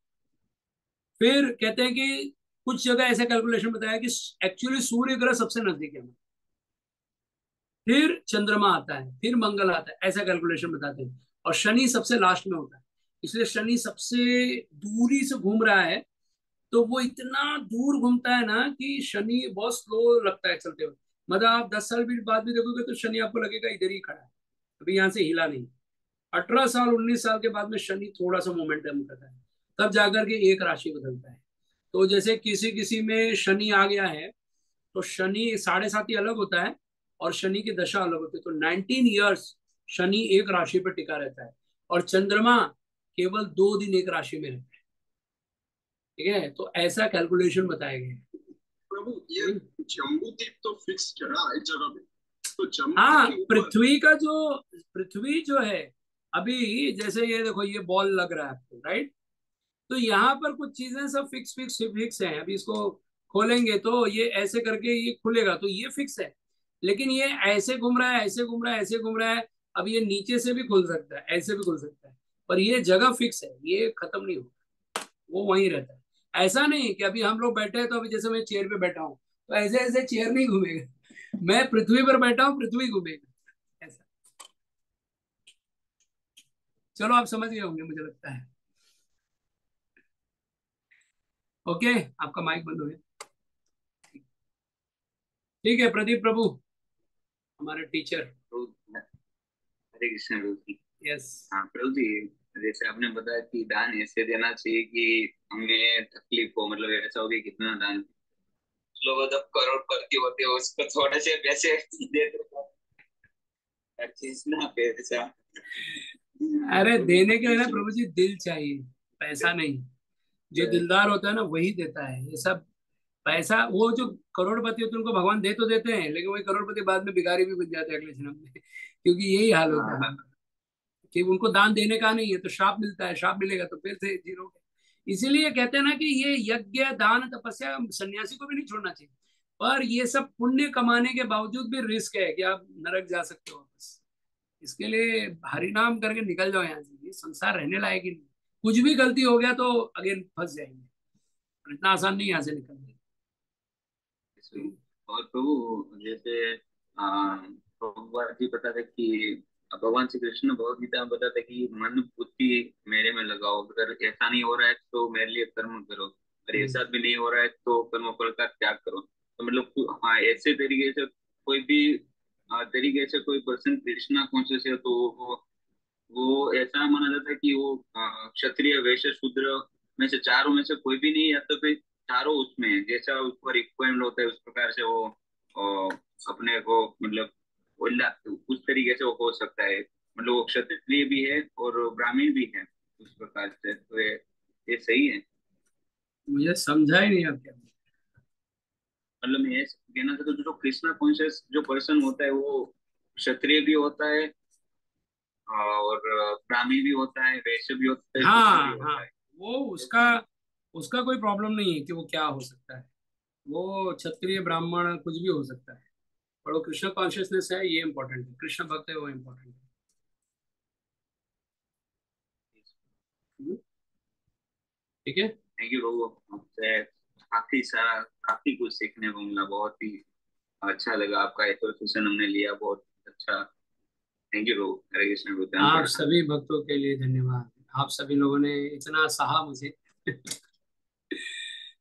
फिर कहते हैं कि कुछ जगह ऐसा कैलकुलेशन बताया कि एक्चुअली सूर्य ग्रह सबसे नजदीक है, फिर चंद्रमा आता है, फिर मंगल आता है, ऐसा कैलकुलेशन बताते हैं। और शनि सबसे लास्ट में होता है, इसलिए शनि सबसे दूरी से घूम रहा है। तो वो इतना दूर घूमता है ना कि शनि बहुत स्लो लगता है चलते हुए। मतलब आप 10 साल भी बाद भी देखोगे तो शनि आपको लगेगा इधर ही खड़ा है, अभी यहाँ से हिला नहीं। 18 साल 19 साल के बाद में शनि थोड़ा सा मोमेंटम करता है, तब जाकर के एक राशि बदलता है। तो जैसे किसी किसी में शनि आ गया है, तो शनि 7.5 अलग होता है और शनि की दशा अलग होती है। तो 19 ईयर्स शनि एक राशि पर टिका रहता है, और चंद्रमा केवल 2 दिन एक राशि में रहता है। ठीक है, तो ऐसा कैलकुलेशन बताया गया है। प्रभु ये जम्बू द्वीप तो फिक्स चढ़ा एक जगह पे, तो जम्बू हाँ, के ऊपर पृथ्वी जो है, अभी जैसे ये देखो ये बॉल लग रहा है आपको, राइट। तो यहाँ पर कुछ चीजें सब फिक्स फिक्स फिक्स हैं। अभी इसको खोलेंगे तो ये ऐसे करके ये खुलेगा, तो ये फिक्स है। लेकिन ये ऐसे घूम रहा है, ऐसे घूम रहा है, ऐसे घूम रहा है। अब ये नीचे से भी खुल सकता है, ऐसे भी खुल सकता है, पर ये जगह फिक्स है, ये खत्म नहीं होगा, वो वहीं रहता है। ऐसा नहीं कि अभी हम लोग बैठे हैं तो अभी जैसे मैं चेयर पे बैठा हूँ तो ऐसे ऐसे चेयर नहीं घूमेगा, मैं पृथ्वी पर बैठा हूँ, पृथ्वी घूमेगा, ऐसा। चलो आप समझ गए होंगे मुझे लगता है। ओके, आपका माइक बंद हो गया। ठीक है, प्रदीप प्रभु, हमारे टीचर। तो हरे कृष्ण प्रभु जी। यस। हाँ प्रभु जी, जैसे आपने बताया कि दान ऐसे देना चाहिए कि हमें तकलीफ हो, मतलब ऐसा हो कि कितना दान, लोग जब करोड़पति होते हो उसको थोड़े से पैसे दे दो, हर चीज ना पैसा। अरे प्रभु देने के लिए ना कृष्ण। प्रभु जी दिल चाहिए, पैसा नहीं। जो दिलदार होता है ना वही देता है ये सब। पैसा, वो जो करोड़पति होते हैं उनको भगवान दे तो देते हैं, लेकिन वही करोड़पति बाद में भिखारी भी बन जाते हैं अगले जन्म में क्योंकि यही हाल होता है हाँ कि उनको दान देने का नहीं है, तो श्राप मिलता है, श्राप मिलेगा तो फिर से जीरो। इसीलिए कहते हैं ना कि ये यज्ञ दान तपस्या सन्यासी को भी नहीं छोड़ना चाहिए। पर ये सब पुण्य कमाने के बावजूद भी रिस्क है कि आप नरक जा सकते हो वापस। इसके लिए हरिनाम करके निकल जाओ यहाँ से, ये संसार रहने लायक ही नहीं। कुछ भी गलती हो गया तो अगेन फंस जाएंगे, और इतना आसान नहीं यहाँ से निकलने। और प्रभु जैसे भगवान जी बताते कि भगवान श्री कृष्ण भगवद गीता में बताते कि मन बुद्धि मेरे में लगाओ, अगर ऐसा नहीं हो रहा है तो मेरे लिए कर्म करो, अगर ऐसा भी नहीं हो रहा है तो कर्म फल का त्याग करो। तो मतलब हाँ, ऐसे तरीके से कोई भी तरीके से कोई पर्सन कृष्णा कॉन्शियस है तो वो ऐसा माना जाता है कि वो क्षत्रिय वैश्य शूद्र में से चारों में से कोई भी नहीं, या तो फिर चारों उसमें है, जैसा उस पर इक्विवेलेंट होता है उस प्रकार से वो अपने को मतलब उस तरीके से वो हो सकता है। मतलब वो क्षत्रिय भी है और ब्राह्मण भी है उस प्रकार से, तो ये सही है। मुझे समझा ही नहीं आप क्या। मतलब मैं ये कहना चाहता हूँ जो कृष्णा कॉन्शियस जो पर्सन होता है वो क्षत्रिय भी होता है और ब्राह्मी भी होता है, वैश्य भी होता है, शूद्र भी हाँ हाँ, होता है। वो उसका उसका कोई प्रॉब्लम नहीं है कि वो क्या हो सकता है। वो क्षत्रिय ब्राह्मण कुछ भी हो सकता है, पर वो कृष्ण कॉन्शियसनेस है, ये इंपॉर्टेंट है। कृष्ण भक्त है, वो इंपॉर्टेंट है। ठीक है। थैंक यू प्रभु, आपसे काफी सारा काफी कुछ सीखने को मिला, बहुत ही अच्छा लगा, आपका एसोसिएशन हमने लिया बहुत अच्छा। थैंक यू प्रभु, हरे कृष्ण बुद्धान आप पढ़ना। सभी भक्तों के लिए धन्यवाद, आप सभी लोगों ने इतना सहा मुझे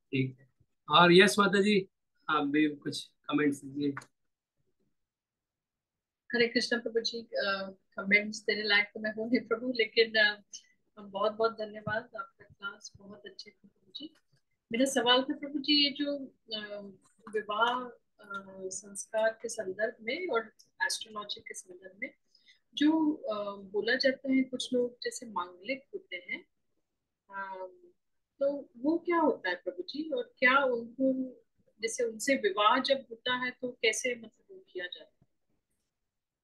ठीक है। और यस माता जी, आप भी कुछ कमेंट्स दीजिए। हरे कृष्ण प्रभु जी। कमेंट्स देने लायक तो मैं हूँ नहीं प्रभु, लेकिन बहुत बहुत धन्यवाद, आपका क्लास बहुत अच्छे थे प्रभु जी। मेरा सवाल था प्रभु जी, ये जो विवाह संस्कार के संदर्भ में और एस्ट्रोलॉजी के संदर्भ में जो बोला जाता है, कुछ लोग जैसे मांगलिक होते हैं, अ, तो वो क्या होता है प्रभु जी, और क्या उनको जैसे उनसे विवाह जब होता है तो कैसे मतलब वो किया जाता है?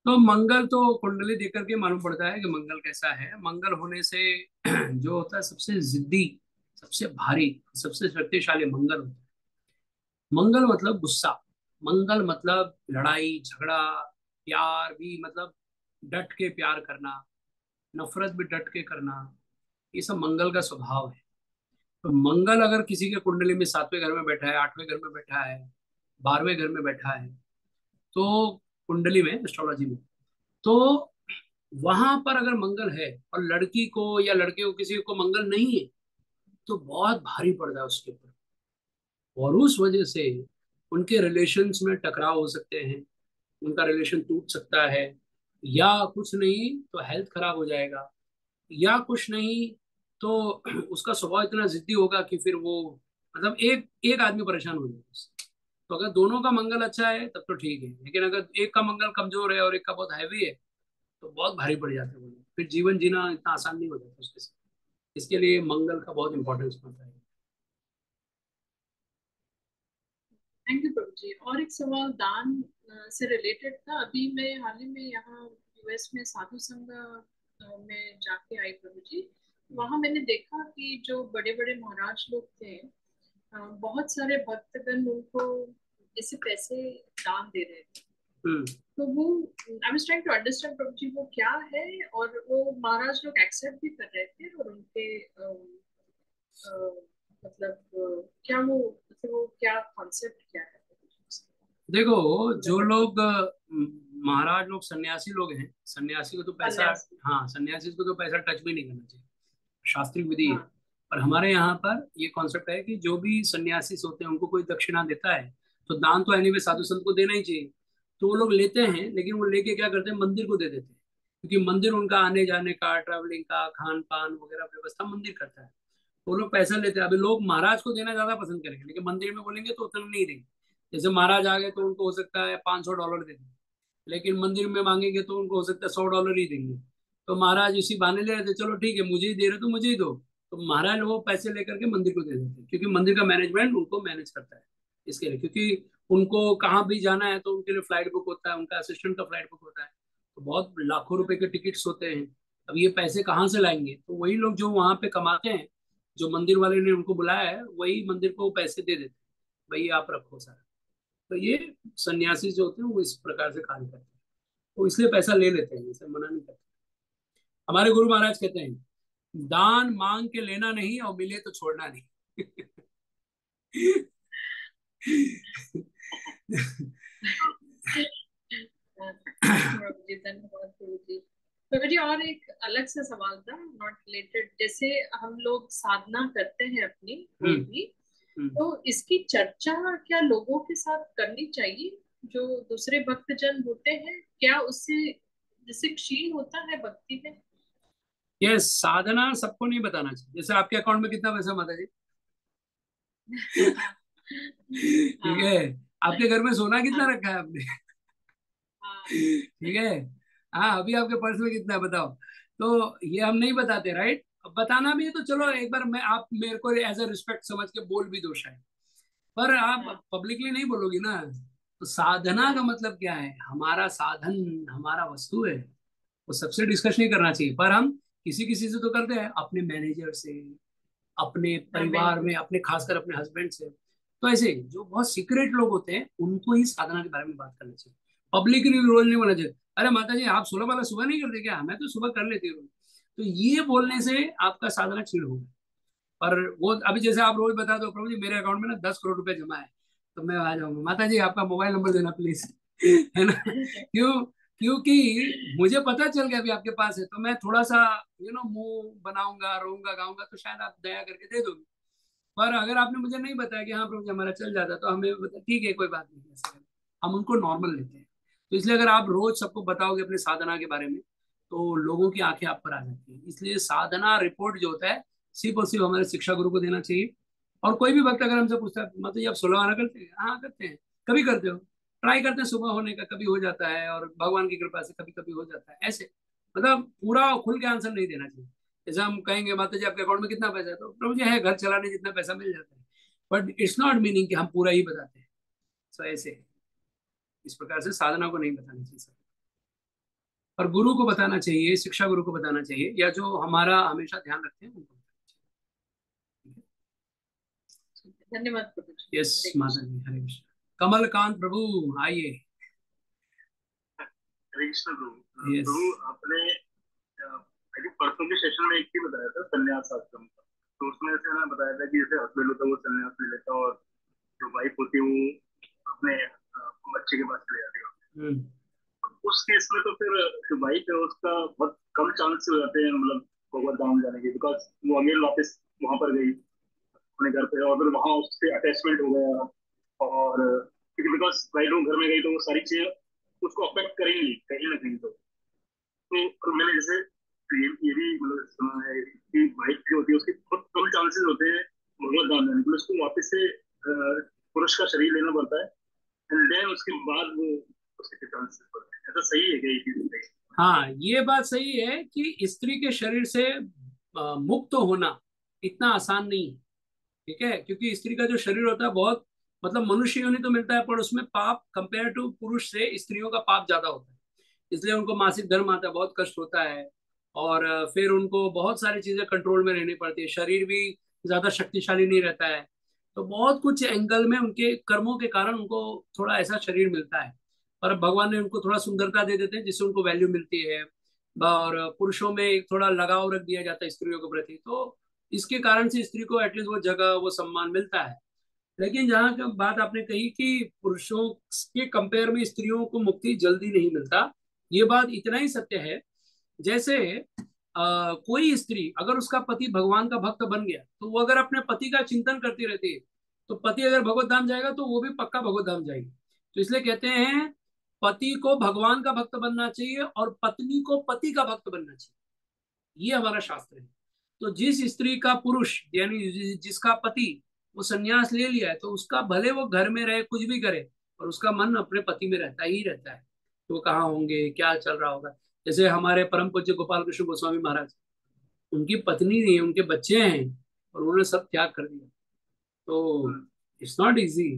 तो मंगल तो कुंडली देख करके मालूम पड़ता है कि मंगल कैसा है। मंगल होने से जो होता है सबसे जिद्दी, सबसे भारी, सबसे शक्तिशाली मंगल होता है। मंगल मतलब गुस्सा, मंगल मतलब लड़ाई झगड़ा, प्यार भी मतलब डट के प्यार करना, नफरत भी डट के करना, ये सब मंगल का स्वभाव है। तो मंगल अगर किसी के कुंडली में 7वें घर में बैठा है, 8वें घर में बैठा है, 12वें घर में बैठा है, तो कुंडली में, एस्ट्रोलॉजी में, तो वहां पर अगर मंगल है और लड़की को या लड़के को किसी को मंगल नहीं है, तो बहुत भारी पड़ रहा है उसके ऊपर, और उस वजह से उनके रिलेशंस में टकराव हो सकते हैं, उनका रिलेशन टूट सकता है, या कुछ नहीं तो हेल्थ खराब हो जाएगा, या कुछ नहीं तो उसका स्वभाव इतना जिद्दी होगा कि फिर वो मतलब एक एक आदमी परेशान हो जाएगा उससे। तो अगर दोनों का मंगल अच्छा है तब तो ठीक है, लेकिन अगर एक का मंगल कमजोर है और एक का बहुत हैवी है, तो बहुत भारी पड़ जाते हैं वो लोग। फिर जीवन जीना इतना आसान नहीं हो जाता उसके साथ। इसके लिए मंगल का बहुत इंपॉर्टेंस होता है। थैंक यू प्रभु जी। और एक सवाल दान से रिलेटेड था। अभी मैं हाल ही में यहाँ यूएस में साधु संघ में जाके आई प्रभु जी। वहाँ मैंने देखा कि जो बड़े बड़े महाराज लोग थे, बहुत सारे भक्तगण उनको जैसे पैसे दान दे रहे थे। हम्म। तो वो I was trying to understand Prabhu ji वो क्या है, और वो महाराज लोग एक्सेप्ट भी कर रहे थे, और उनके मतलब क्या वो मतलब वो क्या कॉन्सेप्ट क्या है प्रभु जी उसका? देखो, जो मतलब लोग महाराज लोग सन्यासी लोग हैं, सन्यासी को तो पैसा, सन्यासी। हाँ सन्यासी को तो पैसा टच भी नहीं करना चाहिए, शास्त्रीय विधि है। हाँ और हमारे यहाँ पर ये कॉन्सेप्ट है कि जो भी सन्यासी होते हैं उनको कोई दक्षिणा देता है, तो दान तो एनीवे साधु संत को देना ही चाहिए। तो वो लोग लेते हाँ हैं, लेकिन वो लेके क्या करते हैं, मंदिर को दे देते हैं, क्योंकि मंदिर उनका आने जाने का, ट्रैवलिंग का, खान पान वगैरह व्यवस्था मंदिर करता है। तो वो लोग पैसा लेते हैं। अभी लोग महाराज को देना ज्यादा पसंद करेंगे, लेकिन मंदिर में बोलेंगे तो उतना नहीं देंगे। जैसे महाराज आ गए तो उनको हो सकता है $500 दे दें, लेकिन मंदिर में मांगेंगे तो उनको हो सकता है $100 ही देंगे। तो महाराज इसी बहाने ले रहे थे, चलो ठीक है मुझे ही दे रहे तो मुझे ही दो। तो महाराज वो पैसे लेकर के मंदिर को दे देते हैं, क्योंकि मंदिर का मैनेजमेंट उनको मैनेज करता है। इसके लिए, क्योंकि उनको कहाँ भी जाना है तो उनके लिए फ्लाइट बुक होता है, उनका असिस्टेंट का फ्लाइट बुक होता है, तो बहुत लाखों रुपए के टिकट्स होते हैं। अब ये पैसे कहाँ से लाएंगे? तो वही लोग जो वहां पे कमाते हैं, जो मंदिर वाले ने उनको बुलाया है, वही मंदिर को पैसे दे देते हैं, भाई आप रखो सारा। तो ये सन्यासी जो होते हैं वो इस प्रकार से कार्य करते हैं, तो इसलिए पैसा ले लेते हैं, इसे मना नहीं करते। हमारे गुरु महाराज कहते हैं, दान मांग के लेना नहीं और मिले तो छोड़ना नहीं। थैंक यू प्रभु जी, धन्यवाद प्रभु जी। प्रभु जी और एक अलग सा सवाल था, नॉट रिलेटेड। जैसे हम लोग साधना करते हैं अपनी कोई हम्म। भी, हम्म। तो इसकी चर्चा क्या लोगों के साथ करनी चाहिए? जो दूसरे भक्तजन होते हैं, क्या उससे जैसे क्षीण होता है भक्ति में? ये साधना सबको नहीं बताना चाहिए। जैसे आपके अकाउंट में कितना पैसा, माता जी? ठीक है। हाँ आपके घर में सोना कितना हाँ रखा है आपने? हाँ ठीक है। हाँ, अभी आपके पर्स में कितना है बताओ? तो ये हम नहीं बताते, राइट? अब बताना भी है तो चलो एक बार मैं, आप मेरे को एज अ रिस्पेक्ट समझ के बोल भी दो शायद, पर आप हाँ पब्लिकली नहीं बोलोगी ना। तो साधना का हाँ मतलब क्या है? हमारा साधन हमारा वस्तु है, वो सबसे डिस्कस नहीं करना चाहिए। पर हम किसी किसी से तो करते हैं, अपने मैनेजर से, अपने हाँ परिवार बिल्कुल। में, अपने खासकर अपने हस्बैंड से। तो ऐसे जो बहुत सीक्रेट लोग होते हैं उनको ही साधना के बारे में बात करनी चाहिए, पब्लिकली रोल नहीं बोलना चाहिए। अरे माता जी आप 16 वाला सुबह नहीं करते क्या? मैं तो सुबह कर लेती हूँ। तो ये बोलने से आपका साधना क्षीण होगा। और वो अभी जैसे आप रोज बता दो, प्रभु जी मेरे अकाउंट में ना 10 करोड़ रुपए जमा है, तो मैं आ जाऊंगा, माता जी आपका मोबाइल नंबर देना प्लीज। है ना? क्यों? क्योंकि मुझे पता चल गया अभी आपके पास है, तो मैं थोड़ा सा मुंह बनाऊंगा, रोऊंगा, गाऊंगा, तो शायद आप दया करके दे दोगे। पर अगर आपने मुझे नहीं बताया कि हाँ प्रभु जी हमारा चल जाता, तो हमें बता ठीक है कोई बात नहीं, ऐसे हम उनको नॉर्मल लेते हैं। तो इसलिए अगर आप रोज सबको बताओगे अपने साधना के बारे में, तो लोगों की आंखें आप पर आ जाती हैं। इसलिए साधना रिपोर्ट जो होता है सिर्फ और सिर्फ हमारे शिक्षा गुरु को देना चाहिए। और कोई भी भक्त अगर हमसे पूछता है, मतलब ये आप 16 आना करते हैं? हाँ करते हैं। कभी करते हो? ट्राई करते हैं सुबह होने का, कभी हो जाता है, और भगवान की कृपा से कभी कभी हो जाता है, ऐसे। मतलब पूरा खुल के आंसर नहीं देना चाहिए। जैसे हम कहेंगे माता जी आपके अकाउंट में कितना पैसा है, तो प्रभु जी है घर चलाने जितना पैसा मिल जाता है, बट इट्स नॉट मीनिंग कि हम पूरा ही बताते हैं। तो ऐसे इस प्रकार से साधना को नहीं बताना चाहिए सब, और गुरु को बताना चाहिए, शिक्षा गुरु को बताना चाहिए, या जो हमारा हमेशा ध्यान रखते हैं उनको बताना धन्यवाद प्रभु चाहिए। यस जी। माता जी, हरे कृष्ण। कमलकांत प्रभु आइए। हरे कृष्ण प्रभु। यस। प्रभु आपने आई थिंक परसों के सेशन में एक ही बताया था संन्यास आश्रम का, तो उसमें से ना बताया था कि जैसे हस्बैंड होता है वो संन्यास ले लेता है और जो वाइफ होती है वो अपने बच्चे के पास चले जाती है। उस केस में तो फिर जो वाइफ है उसका बहुत कम चांस हो जाते हैं मतलब भगवत धाम जाने के, बिकॉज वो अगेन वापस वहां पर गई अपने घर पे और फिर वहां उससे अटैचमेंट हो गया, और क्योंकि बिकॉज भाई लोग घर में गई तो वो सारी चीजें उसको अफेक्ट करेंगी कहीं ना कहीं। तो मैंने जैसे ये भी मतलब सुना है कि वाइफ जो होती है उसके बहुत कम चांसेस होते हैं भगवत धाम जाने के लिए, उसको वापस से पुरुष का शरीर लेना पड़ता है एंड देन उसके बाद वो उसके चांसेस बढ़ते हैं। ऐसा सही है क्या ये चीज सही? हाँ, ये बात सही है कि स्त्री के शरीर से मुक्त होना इतना आसान नहीं है। ठीक है, क्योंकि स्त्री का जो शरीर होता है बहुत, मतलब मनुष्य योनि तो मिलता है, पर उसमें पाप कंपेयर टू पुरुष से स्त्रियों का पाप ज्यादा होता है। इसलिए उनको मासिक धर्म आता है, बहुत कष्ट होता है, और फिर उनको बहुत सारी चीजें कंट्रोल में रहनी पड़ती है, शरीर भी ज्यादा शक्तिशाली नहीं रहता है। तो बहुत कुछ एंगल में उनके कर्मों के कारण उनको थोड़ा ऐसा शरीर मिलता है, पर भगवान ने उनको थोड़ा सुंदरता दे देते हैं जिससे उनको वैल्यू मिलती है, और पुरुषों में एक थोड़ा लगाव रख दिया जाता है स्त्रियों के प्रति, तो इसके कारण से स्त्री को एटलीस्ट वो जगह, वो सम्मान मिलता है। लेकिन जहाँ की बात आपने कही कि पुरुषों के कंपेयर में स्त्रियों को मुक्ति जल्दी नहीं मिलता, ये बात इतना ही सत्य है। जैसे कोई स्त्री अगर उसका पति भगवान का भक्त बन गया, तो वो अगर अपने पति का चिंतन करती रहती है, तो पति अगर भगवत धाम जाएगा तो वो भी पक्का भगवत धाम जाएगी। तो इसलिए कहते हैं पति को भगवान का भक्त बनना चाहिए और पत्नी को पति का भक्त बनना चाहिए, ये हमारा शास्त्र है। तो जिस स्त्री का पुरुष यानी जिसका पति वो संन्यास ले लिया है, तो उसका भले वो घर में रहे कुछ भी करे, और उसका मन अपने पति में रहता ही रहता है। तो वो कहाँ होंगे, क्या चल रहा होगा। जैसे हमारे परम पूज्य गोपाल कृष्ण गोस्वामी महाराज, उनकी पत्नी नहीं है, उनके बच्चे हैं, और उन्होंने सब त्याग कर दिया। तो इट्स नॉट इजी।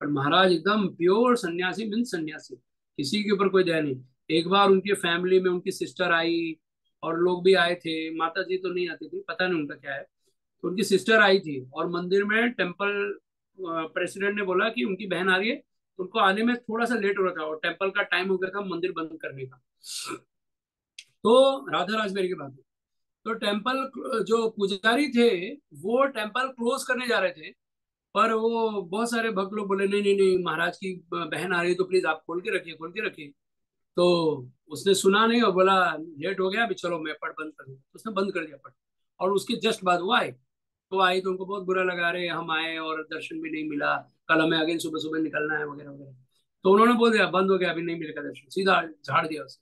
पर महाराज एकदम प्योर सन्यासी, मीन सन्यासी, किसी के ऊपर कोई दया नहीं। एक बार उनके फैमिली में उनकी सिस्टर आई, और लोग भी आए थे, माता जी तो नहीं आती थी, पता नहीं उनका क्या है। तो उनकी सिस्टर आई थी, और मंदिर में टेम्पल प्रेसिडेंट ने बोला कि उनकी बहन आ रही है, तो उनको आने में थोड़ा सा लेट हो रहा था, और टेम्पल का टाइम हो गया था मंदिर बंद करने का। तो राधा राजमेरी की बात है। तो टेम्पल जो पुजारी थे वो टेम्पल क्लोज करने जा रहे थे, पर वो बहुत सारे भक्त लोग बोले नहीं नहीं नहीं, महाराज की बहन आ रही है तो प्लीज आप खोल के रखिए, खोल के रखिए। तो उसने सुना नहीं और बोला लेट हो गया, अभी चलो मैं पट बंद कर दूं। तो उसने बंद कर दिया पट, और उसके जस्ट बाद वो आए। तो आई तो उनको बहुत बुरा लगा, रहे हम आए और दर्शन भी नहीं मिला, कल हमें अगेन सुबह सुबह निकलना है वगैरह वगैरह। तो उन्होंने बोल दिया बंद हो गया, अभी नहीं मिलेगा दर्शन, सीधा झाड़ दिया उसे।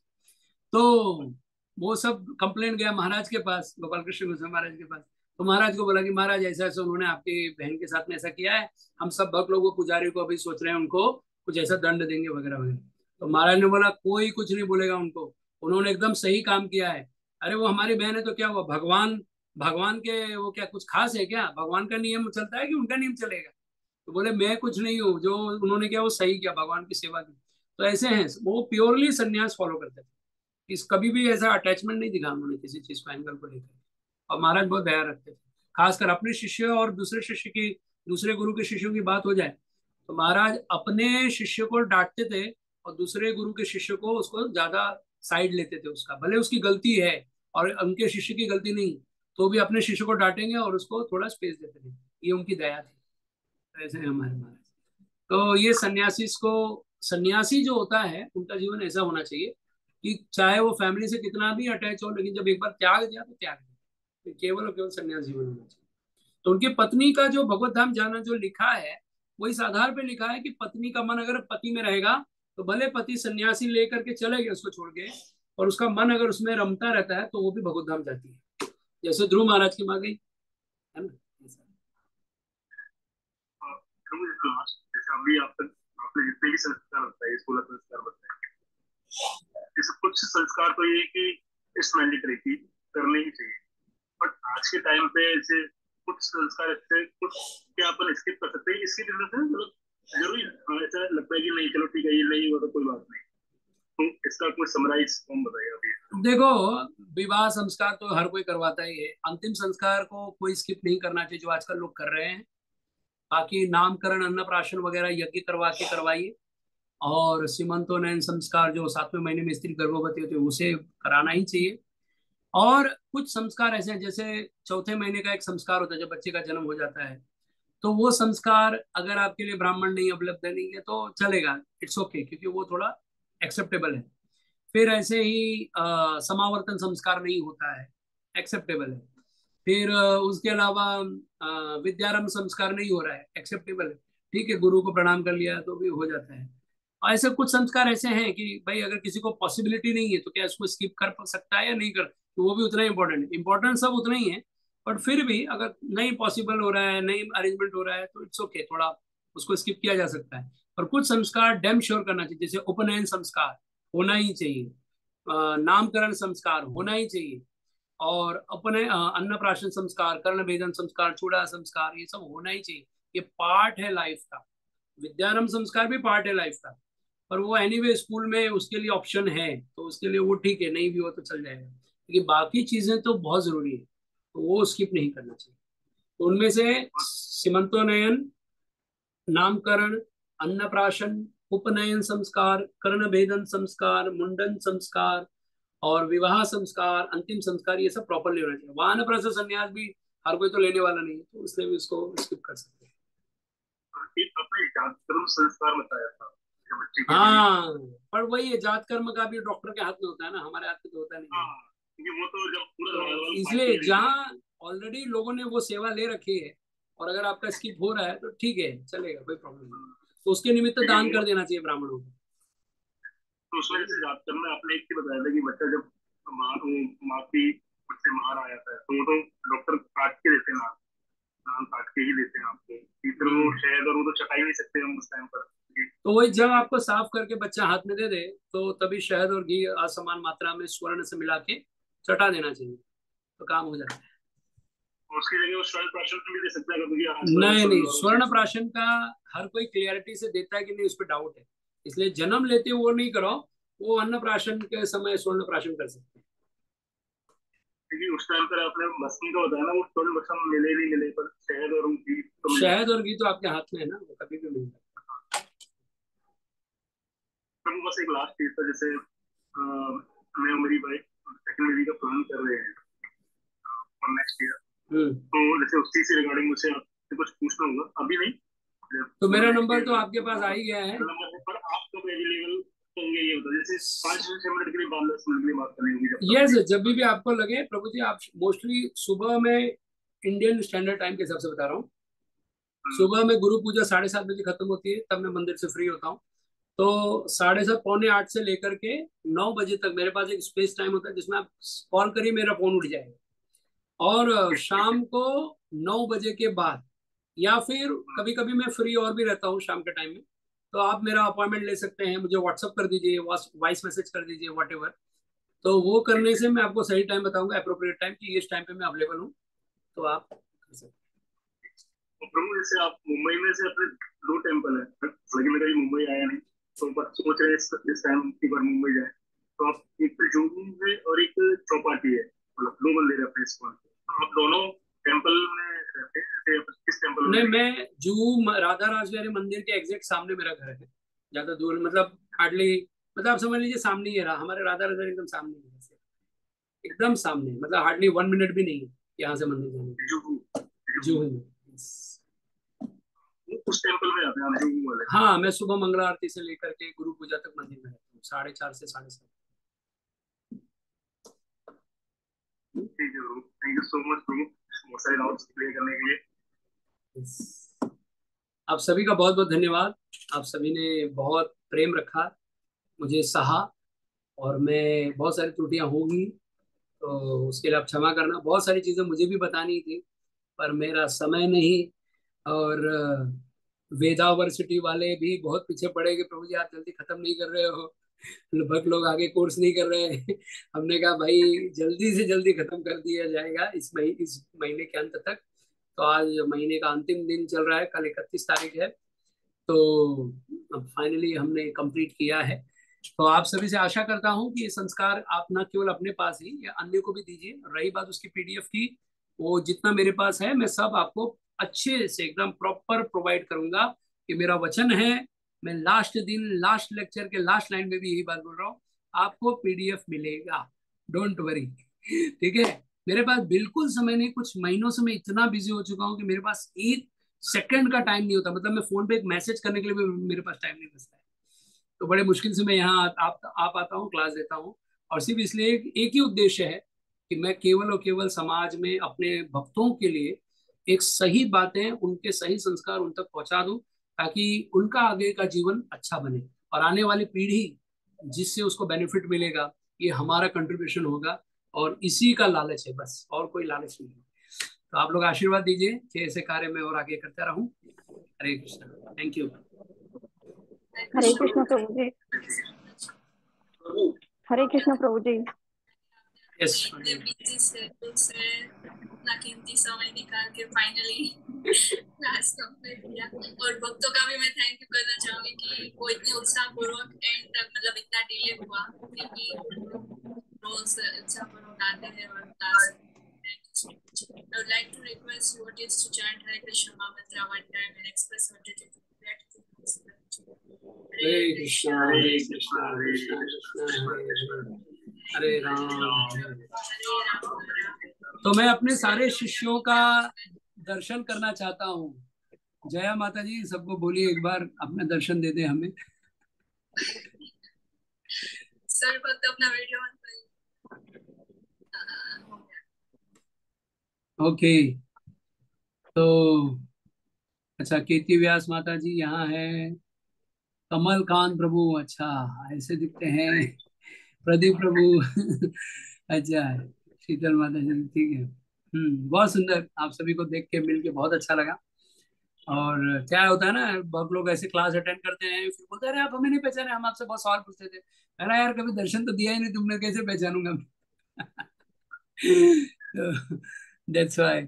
तो वो सब कंप्लेंट गया महाराज के पास, गोपाल कृष्ण गोस्वामी महाराज के पास। तो महाराज को बोला कि महाराज ऐसा ऐसा उन्होंने आपकी बहन के साथ में ऐसा किया है, हम सब भक्त लोगों पुजारी को अभी सोच रहे हैं उनको कुछ ऐसा दंड देंगे वगैरह वगैरह। तो महाराज ने बोला कोई कुछ नहीं बोलेगा उनको, उन्होंने एकदम सही काम किया है। अरे वो हमारी बहन है तो क्या हुआ, भगवान, भगवान के वो क्या कुछ खास है क्या, भगवान का नियम चलता है कि उनका नियम चलेगा। तो बोले मैं कुछ नहीं हूँ, जो उन्होंने किया वो सही किया, भगवान की सेवा की। तो ऐसे हैं वो, प्योरली संन्यास फॉलो करते थे, इस कभी भी ऐसा अटैचमेंट नहीं दिखा उन्होंने किसी चीज को, एंगल को लेकर। और महाराज बहुत दया रखते थे, खासकर अपने शिष्य और दूसरे शिष्य की, दूसरे गुरु के शिष्यों की बात हो जाए, तो महाराज अपने शिष्य को डांटते थे, और दूसरे गुरु के शिष्य को उसको ज्यादा साइड लेते थे उसका, भले उसकी गलती है और उनके शिष्य की गलती नहीं, तो भी अपने शिष्य को डांटेंगे और उसको थोड़ा स्पेस देते थे। ये उनकी दया थी। तो ऐसे हमारे महाराज। तो ये सन्यासी को, सन्यासी जो होता है उनका जीवन ऐसा होना चाहिए कि चाहे वो फैमिली से कितना भी अटैच हो, लेकिन जब एक बार त्याग दिया तो त्याग दिया, तो केवल और केवल सन्यास जीवन होना चाहिए। तो उनकी पत्नी का जो भगवत धाम जाना जो लिखा है, वो इस आधार पे लिखा है कि पत्नी का मन अगर पति में रहेगा, तो भले पति सन्यासी लेकर के चले गए उसको छोड़ के, और उसका मन अगर उसमें रमता रहता है तो वो भी भगवत धाम जाती है, जैसे ध्रुव महाराज की माँ गई है ना। लास्ट जैसे अभी आप तक आपने जितने भी संस्कार बताए, 16 संस्कार बताए, जैसे कुछ संस्कार तो ये कि इस मैंडेटरी की करने ही चाहिए, बट आज के टाइम पे ऐसे कुछ संस्कार ऐसे कुछ क्या अपन स्किप कर सकते हैं, इसकी जरूरत है मतलब जरूरी है ऐसा लगता है कि नहीं चलो ठीक है ये नहीं हुआ तो कोई बात नहीं, तो इसका कोई समराइज फॉर्म बताइए अभी। देखो, विवाह संस्कार तो हर कोई करवाता ही है, अंतिम संस्कार को कोई स्किप नहीं करना चाहिए जो आजकल लोग कर रहे हैं। बाकी नामकरण अन्नप्राशन वगैरह यज्ञ करवा के करवाइए। और सीमंतोन्नयन संस्कार जो 7वें महीने में स्त्री गर्भवती होती है उसे कराना ही चाहिए। और कुछ संस्कार ऐसे हैं, जैसे चौथे महीने का एक संस्कार होता है जब बच्चे का जन्म हो जाता है, तो वो संस्कार अगर आपके लिए ब्राह्मण नहीं उपलब्ध नहीं है तो चलेगा, इट्स ओके, क्योंकि वो थोड़ा एक्सेप्टेबल है। फिर ऐसे ही समावर्तन संस्कार नहीं होता है, एक्सेप्टेबल है। फिर उसके अलावा विद्यारंभ संस्कार नहीं हो रहा है, एक्सेप्टेबल है। ठीक है, गुरु को प्रणाम कर लिया तो भी हो जाता है। और ऐसे कुछ संस्कार ऐसे हैं कि भाई अगर किसी को पॉसिबिलिटी नहीं है तो क्या इसको स्किप कर सकता है या नहीं कर, तो वो भी उतना ही इंपॉर्टेंट है, इंपॉर्टेंट सब उतना ही है। बट फिर भी अगर नहीं पॉसिबल हो रहा है, नहीं अरेंजमेंट हो रहा है, तो इट्स ओके, थोड़ा उसको स्किप किया जा सकता है। और कुछ संस्कार डैम श्योर करना चाहिए, जैसे उपनयन संस्कार होना ही चाहिए, नामकरण संस्कार होना ही चाहिए, और अपने अन्नप्राशन संस्कार, कर्ण भेदन संस्कार, चूड़ा संस्कार, ये सब होना ही चाहिए। ये पार्ट है लाइफ का। विद्यारंभ संस्कार भी पार्ट है लाइफ का। पर वो एनीवे स्कूल में उसके लिए ऑप्शन है, तो उसके लिए वो ठीक है, नहीं भी हो तो चल जाएगा। लेकिन बाकी चीजें तो बहुत जरूरी है, तो वो स्किप नहीं करना चाहिए। तो उनमें से सीमंतोन्नयन, नामकरण, अन्नप्राशन, उपनयन संस्कार, कर्ण भेदन संस्कार, मुंडन संस्कार और विवाह संस्कार, अंतिम संस्कार, ये सब प्रॉपरली होना चाहिए। वानप्रस्थ संन्यास भी हर कोई तो लेने वाला नहीं है, तो इसलिए भी इसको स्किप कर सकते हैं। एक आपने जातकर्म संस्कार बताया था जो बच्चे के लिए। हाँ, पर वही है, जात कर्म का भी डॉक्टर के हाथ में होता है ना, हमारे हाथ में तो होता नहीं है। हाँ, क्योंकि वो तो जब पूरा तो नॉर्मल इसलिए पार्टी है। जहाँ ऑलरेडी लोगों ने वो सेवा ले रखी है, और अगर आपका स्किप हो रहा है तो ठीक है, चलेगा, कोई प्रॉब्लम नहीं। तो उसके निमित्त क्योंकि दान कर वो देना चाहिए ब्राह्मणों को। तो उसमें जैसे जातकर्म में आपने एक ही बताया था कि बच्चा जब माफी से बाहर आ जाता है तो वो तो डॉक्टर काट के देते हैं नाम, नाम काट के ही देते हैं आपको, कि फिर वो हम्म। शायद और वो तो चटा ही नहीं सकते हम उस टाइम पर। तो वही, जब आपको साफ करके बच्चा हाथ में दे दे, तो तभी शहद और घी असमान मात्रा में स्वर्ण से मिला के चटा देना चाहिए, तो काम हो जाता है। और उसकी जगह वो स्वर्ण प्राशन भी दे सकता है, क्योंकि आजकल वो नहीं नहीं, स्वर्ण और स्वर्ण प्राशन का हर कोई क्लियरिटी से देता है कि नहीं, उस पर डाउट है, इसलिए जन्म लेते वो नहीं करो। वो अन्न प्राशन के समय स्वर्ण प्राशन कर सकते हैं। क्योंकि उस टाइम पर आपने भस्म का बताया ना, वो स्वर्ण भस्म मिले नहीं मिले, पर शहद और घी तो मिल शहद जाता और घी तो आपके हाथ में है ना, वो कभी भी मिल जाता है। तो बस एक लास्ट चीज था, जैसे मैं और मेरी वाइफ सेकंड बेबी का प्लान कर रहे हैं फॉर नेक्स्ट ईयर। है। तो जैसे उसी से रिगार्डिंग मुझे आपसे कुछ पूछना होगा, अभी नहीं, तो फॉर मेरा नेक्स्ट नंबर तो ईयर। आपके पास आ ही गया है। नंबर है, पर आप कब अवेलेबल होंगे ये बताओ, जैसे 5 से 6 मिनट के लिए बात, 10 मिनट के लिए बात करनी होगी जब तक यस, भी। जब भी आपको लगे प्रभु जी, आप मोस्टली सुबह में, इंडियन स्टैंडर्ड टाइम के हिसाब से बता रहा हूँ, सुबह में गुरु पूजा 7:30 बजे खत्म होती है, तब मैं मंदिर से फ्री होता हूँ। तो 7:30 पौने 8 से लेकर के 9 बजे तक मेरे पास एक स्पेस टाइम होता है, जिसमें आप कॉल करिए, मेरा फोन उठ जाएगा। और शाम को 9 बजे के बाद, या फिर कभी कभी मैं फ्री और भी रहता हूँ शाम के टाइम में, तो आप मेरा अपॉइंटमेंट ले सकते हैं, मुझे व्हाट्सअप कर दीजिए, वॉइस मैसेज कर दीजिए, वट एवर। तो वो करने से मैं आपको सही टाइम बताऊंगा, अप्रोप्रिएट टाइम, कि इस टाइम पे मैं अवेलेबल हूँ, तो आप कर सकते तो प्रभु जैसे आप मुंबई में से अपने दो टेम्पल है, हालांकि मेरा भी मुंबई आया नहीं, तो बस सोच रहे हैं इस टाइम की बार मुंबई जाए। तो आप एक तो जोगी है और एक चौपाटी है, मतलब दो मंदिर है अपने इस्कॉन के। तो आप दोनों टेम्पल में रहते हैं, जैसे आप किस टेम्पल हैं। में नहीं, रहेंगे? मैं जू राधा रासबिहारी मंदिर के एग्जैक्ट सामने मेरा घर है, ज्यादा दूर मतलब हार्डली, मतलब आप समझ लीजिए सामने ही है रहा, हमारे राधा रासबिहारी एकदम सामने ही है, ऐसे, एकदम सामने, मतलब हार्डली 1 मिनट भी नहीं है यहाँ से मंदिर जाने जुहू में। जुहू जू ही में। Yes। उस टेम्पल में जाते हैं आप, जुहू वाले। हाँ, मैं सुबह मंगला आरती से लेकर के गुरु पूजा तक मंदिर में रहता हूँ, 4:30 से 7:30। ठीक है प्रभु, थैंक यू सो मच प्रभु, बहुत सारे डाउट्स क्लियर करने के लिए। Yes। आप सभी का बहुत बहुत धन्यवाद। आप सभी ने बहुत प्रेम रखा, मुझे सहा, और मैं बहुत सारी त्रुटियां होंगी, तो उसके लिए आप क्षमा करना। बहुत सारी चीजें मुझे भी बतानी थी, पर मेरा समय नहीं। और वेदावर्सिटी वाले भी बहुत पीछे पड़े कि प्रभु जी आप जल्दी खत्म नहीं कर रहे हो, बहुत लोग आगे कोर्स नहीं कर रहे हैं। हमने कहा भाई जल्दी से जल्दी खत्म कर दिया जाएगा इस महीने के अंत तक। तो आज महीने का अंतिम दिन चल रहा है, कल 31 तारीख है। तो अब फाइनली हमने कंप्लीट किया है। तो आप सभी से आशा करता हूँ कि ये संस्कार आप न केवल अपने पास ही या अन्य को भी दीजिए। रही बात उसकी पीडीएफ की, वो जितना मेरे पास है मैं सब आपको अच्छे से एकदम प्रॉपर प्रोवाइड करूंगा। कि मेरा वचन है, मैं लास्ट दिन लास्ट लेक्चर के लास्ट लाइन में भी यही बात बोल रहा हूँ, आपको पीडीएफ मिलेगा, डोंट वरी। ठीक है, मेरे पास बिल्कुल समय नहीं, कुछ महीनों से मैं इतना बिजी हो चुका हूँ कि मेरे पास एक सेकंड का टाइम नहीं होता। मतलब मैं फोन पे एक मैसेज करने के लिए भी मेरे पास टाइम नहीं बचता है। तो बड़े मुश्किल से मैं यहाँ आप आता हूँ, क्लास देता हूँ। और सिर्फ इसलिए एक ही उद्देश्य है कि मैं केवल और केवल समाज में अपने भक्तों के लिए एक सही बातें, उनके सही संस्कार उन तक पहुंचा दूं, ताकि उनका आगे का जीवन अच्छा बने और आने वाली पीढ़ी जिससे उसको बेनिफिट मिलेगा, ये हमारा कंट्रीब्यूशन होगा। और इसी का लालच है, बस और कोई लालच नहीं है। तो आप लोग आशीर्वाद दीजिए कि ऐसे कार्य में और आगे करता रहूं। Hare Krishna, thank you. Hare Krishna Prabhu ji. Hare Krishna Prabhu ji. Yes, busy schedule से अपना कीमती समय निकाल के फाइनली क्लास कंप्लीट किया। और भक्तों का भी मैं थैंक यू करना चाहूंगी कि वो इतने उत्साहपूर्वक एंड तक, मतलब इतना डिले हुआ फिर भी रोज उत्साहपूर्वक आते हैं और class. I would like to request you audience to chant Hare Krishna Mahamantra one time and express our gratitude. हरे कृष्णा हरे कृष्णा कृष्णा कृष्णा हरे राम हरे राम। तो मैं अपने सारे शिष्यों का दर्शन करना चाहता हूँ। जया माता जी सबको बोलिए एक बार अपना दर्शन दे दे हमें। सर भक्त अपना वीडियो ऑन करिए। ओके, तो अच्छा, कीर्ति व्यास माता जी यहाँ है। कमल कांत प्रभु, अच्छा ऐसे दिखते हैं। प्रदीप प्रभु अच्छा, शीतल माता जी, ठीक है। बहुत सुंदर, आप सभी को देख के मिल के बहुत अच्छा लगा। और क्या होता है ना, बहुत लोग ऐसे क्लास अटेंड करते हैं फिर बोलते हैं अरे आप हमें नहीं पहचाने, हम आपसे बहुत सवाल पूछते थे। अरे यार कभी दर्शन तो दिया ही नहीं तुमने, कैसे पहचानूंगा। तो दैट्स वाई।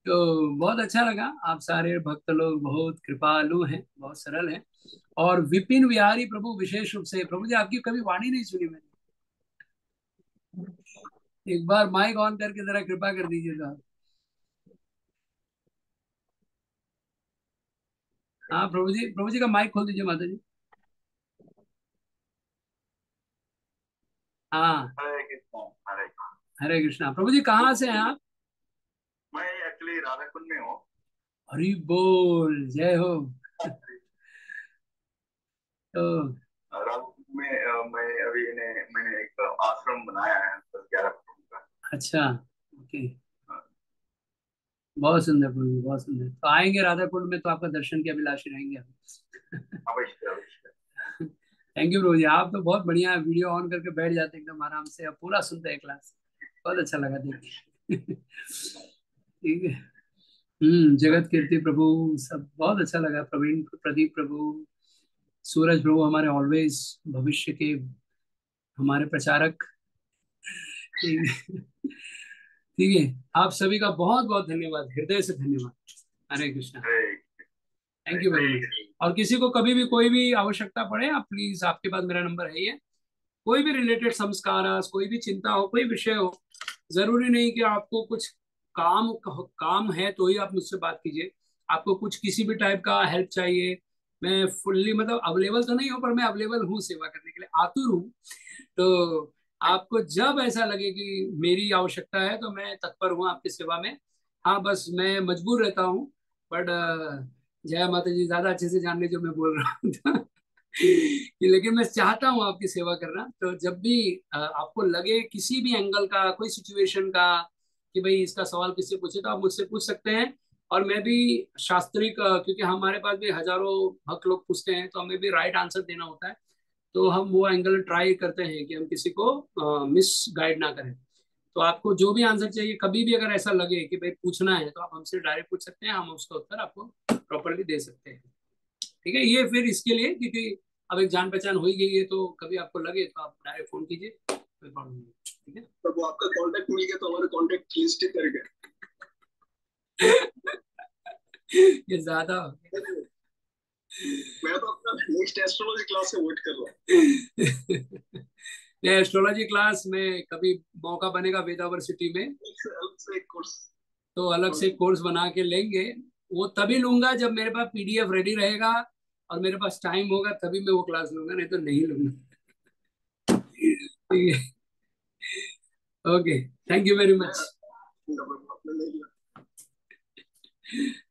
तो बहुत अच्छा लगा, आप सारे भक्त लोग बहुत कृपालु हैं, बहुत सरल हैं। और विपिन विहारी प्रभु विशेष रूप से, प्रभु जी आपकी कभी वाणी नहीं सुनी मैंने। एक बार माइक ऑन करके जरा कृपा कर दीजिएगा। हाँ प्रभु जी का माइक खोल दीजिए माता जी। हाँ, हरे कृष्णा। हरे हरे कृष्णा। प्रभु जी कहाँ से हैं आप? मैं एक्चुअली राधाकुंड में हूँ। हरि बोल, जय हो। तो राधाकुंड में मैं अभी मैंने एक आश्रम बनाया है 11 फुट का। अच्छा, ओके, बहुत सुंदर प्रभु जी, बहुत सुंदर। तो आएंगे राधा कुंड में तो आपका दर्शन के अभिलाषी रहेंगे हम। अवश्य अवश्य। थैंक यू प्रभु जी, आप तो बहुत बढ़िया वीडियो ऑन करके बैठ जाते हैं एकदम आराम से, अब पूरा सुनते हैं क्लास। बहुत अच्छा लगा देख के। ठीक है। जगत कीर्ति प्रभु, सब बहुत अच्छा लगा। प्रवीण प्रदीप प्रभु, सूरज प्रभु, हमारे ऑलवेज भविष्य के हमारे प्रचारक। ठीक है, ठीक है। आप सभी का बहुत बहुत धन्यवाद, हृदय से धन्यवाद। Hare Krishna, thank you very much. और किसी को कभी भी कोई भी आवश्यकता पड़े, आप प्लीज, आपके पास मेरा नंबर है ही है। कोई भी रिलेटेड संस्कार, कोई भी चिंता हो, कोई विषय हो, जरूरी नहीं कि आपको कुछ काम काम है तो ही आप मुझसे बात कीजिए। आपको कुछ किसी भी टाइप का हेल्प चाहिए, मैं फुल्ली मतलब अवेलेबल तो नहीं हूँ, पर मैं अवेलेबल हूँ सेवा करने के लिए, आतुर हूँ। तो आपको जब ऐसा लगे कि मेरी आवश्यकता है तो मैं तत्पर हूँ आपकी सेवा में। हाँ, बस मैं मजबूर रहता हूँ, बट जय माता जी ज्यादा अच्छे से जान ली जो मैं बोल रहा हूँ। लेकिन मैं चाहता हूँ आपकी सेवा करना। तो जब भी आपको लगे किसी भी एंगल का, कोई सिचुएशन का, कि भाई इसका सवाल किससे पूछे, तो आप मुझसे पूछ सकते हैं। और मैं भी शास्त्रिक, क्योंकि हमारे पास भी हजारों भक्त लोग पूछते हैं, तो हमें भी राइट आंसर देना होता है। तो हम वो एंगल ट्राई करते हैं कि हम किसी को मिस गाइड ना करें। तो आपको जो भी आंसर चाहिए, कभी भी अगर ऐसा लगे कि भाई पूछना है, तो आप हमसे डायरेक्ट पूछ सकते हैं, हम उसका उत्तर आपको प्रॉपरली दे सकते हैं। ठीक है, ये फिर इसके लिए क्योंकि अब एक जान पहचान हो ही गई है, तो कभी आपको लगे तो आप डायरेक्ट फोन कीजिए, कोई प्रॉब्लम नहीं। ठीक है, तो वो आपका कांटेक्ट मिल गया तो हमारे कांटेक्ट लिस्ट ही कर गए। ये ज्यादा हो गया। मैं तो अपना नेक्स्ट क्लास से अवॉइड कर रहा हूँ। नहीं, एस्ट्रोलॉजी क्लास में कभी मौका बनेगा वेदावर्सिटी में से कोर्स तो अलग से कोर्स बना के लेंगे। वो तभी लूंगा जब मेरे पास पीडीएफ रेडी रहेगा और मेरे पास टाइम होगा, तभी मैं वो क्लास लूंगा, नहीं तो नहीं लूंगा। ठीक है, okay, thank you very much.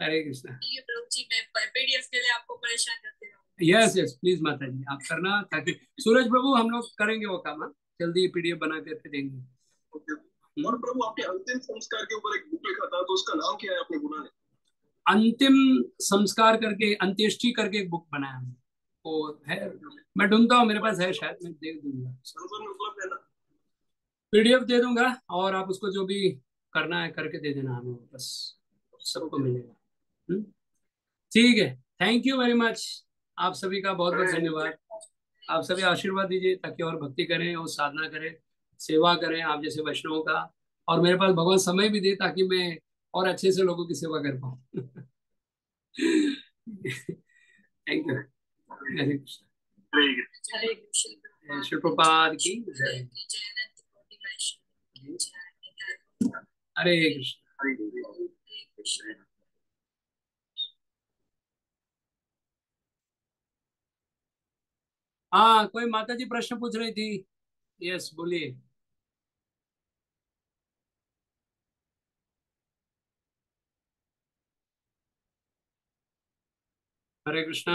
Hare Krishna. ये प्रभु जी, मैं पीडीएफ के लिए आपको परेशान करती हूँ। यस यस, प्लीज माता जी आप करना, ताकि सूरज प्रभु हम लोग करेंगे वो काम, हाँ? जल्दी पीडीएफ बना करके देंगे। और प्रभु आपके अंतिम संस्कार के ऊपर एक बुक लिखा था, तो उसका नाम क्या है आपने बोला नहीं? अंतिम संस्कार करके, अंत्येष्टि करके एक बुक बनाया हमने, वो है, मैं ढूंढता हूँ, मेरे पास है शायद, मैं दे दूंगा, पीडीएफ दे दूंगा, और आप उसको जो भी करना है करके दे देना हमें, बस सबको मिलेगा। हम्म? ठीक है, थैंक यू वेरी मच। आप सभी का बहुत बहुत धन्यवाद। आप सभी आशीर्वाद दीजिए ताकि और भक्ति करें और साधना करें, सेवा करें आप जैसे वैष्णवों का, और मेरे पास भगवान समय भी दे ताकि मैं और अच्छे से लोगों की सेवा कर पाऊँ। Thank you. हरे कृष्ण। हरे कृष्ण। श्री प्रपाद की जय। हरे कृष्ण। हाँ, कोई माता जी प्रश्न पूछ रही थी। यस, बोलिए। हरे कृष्णा।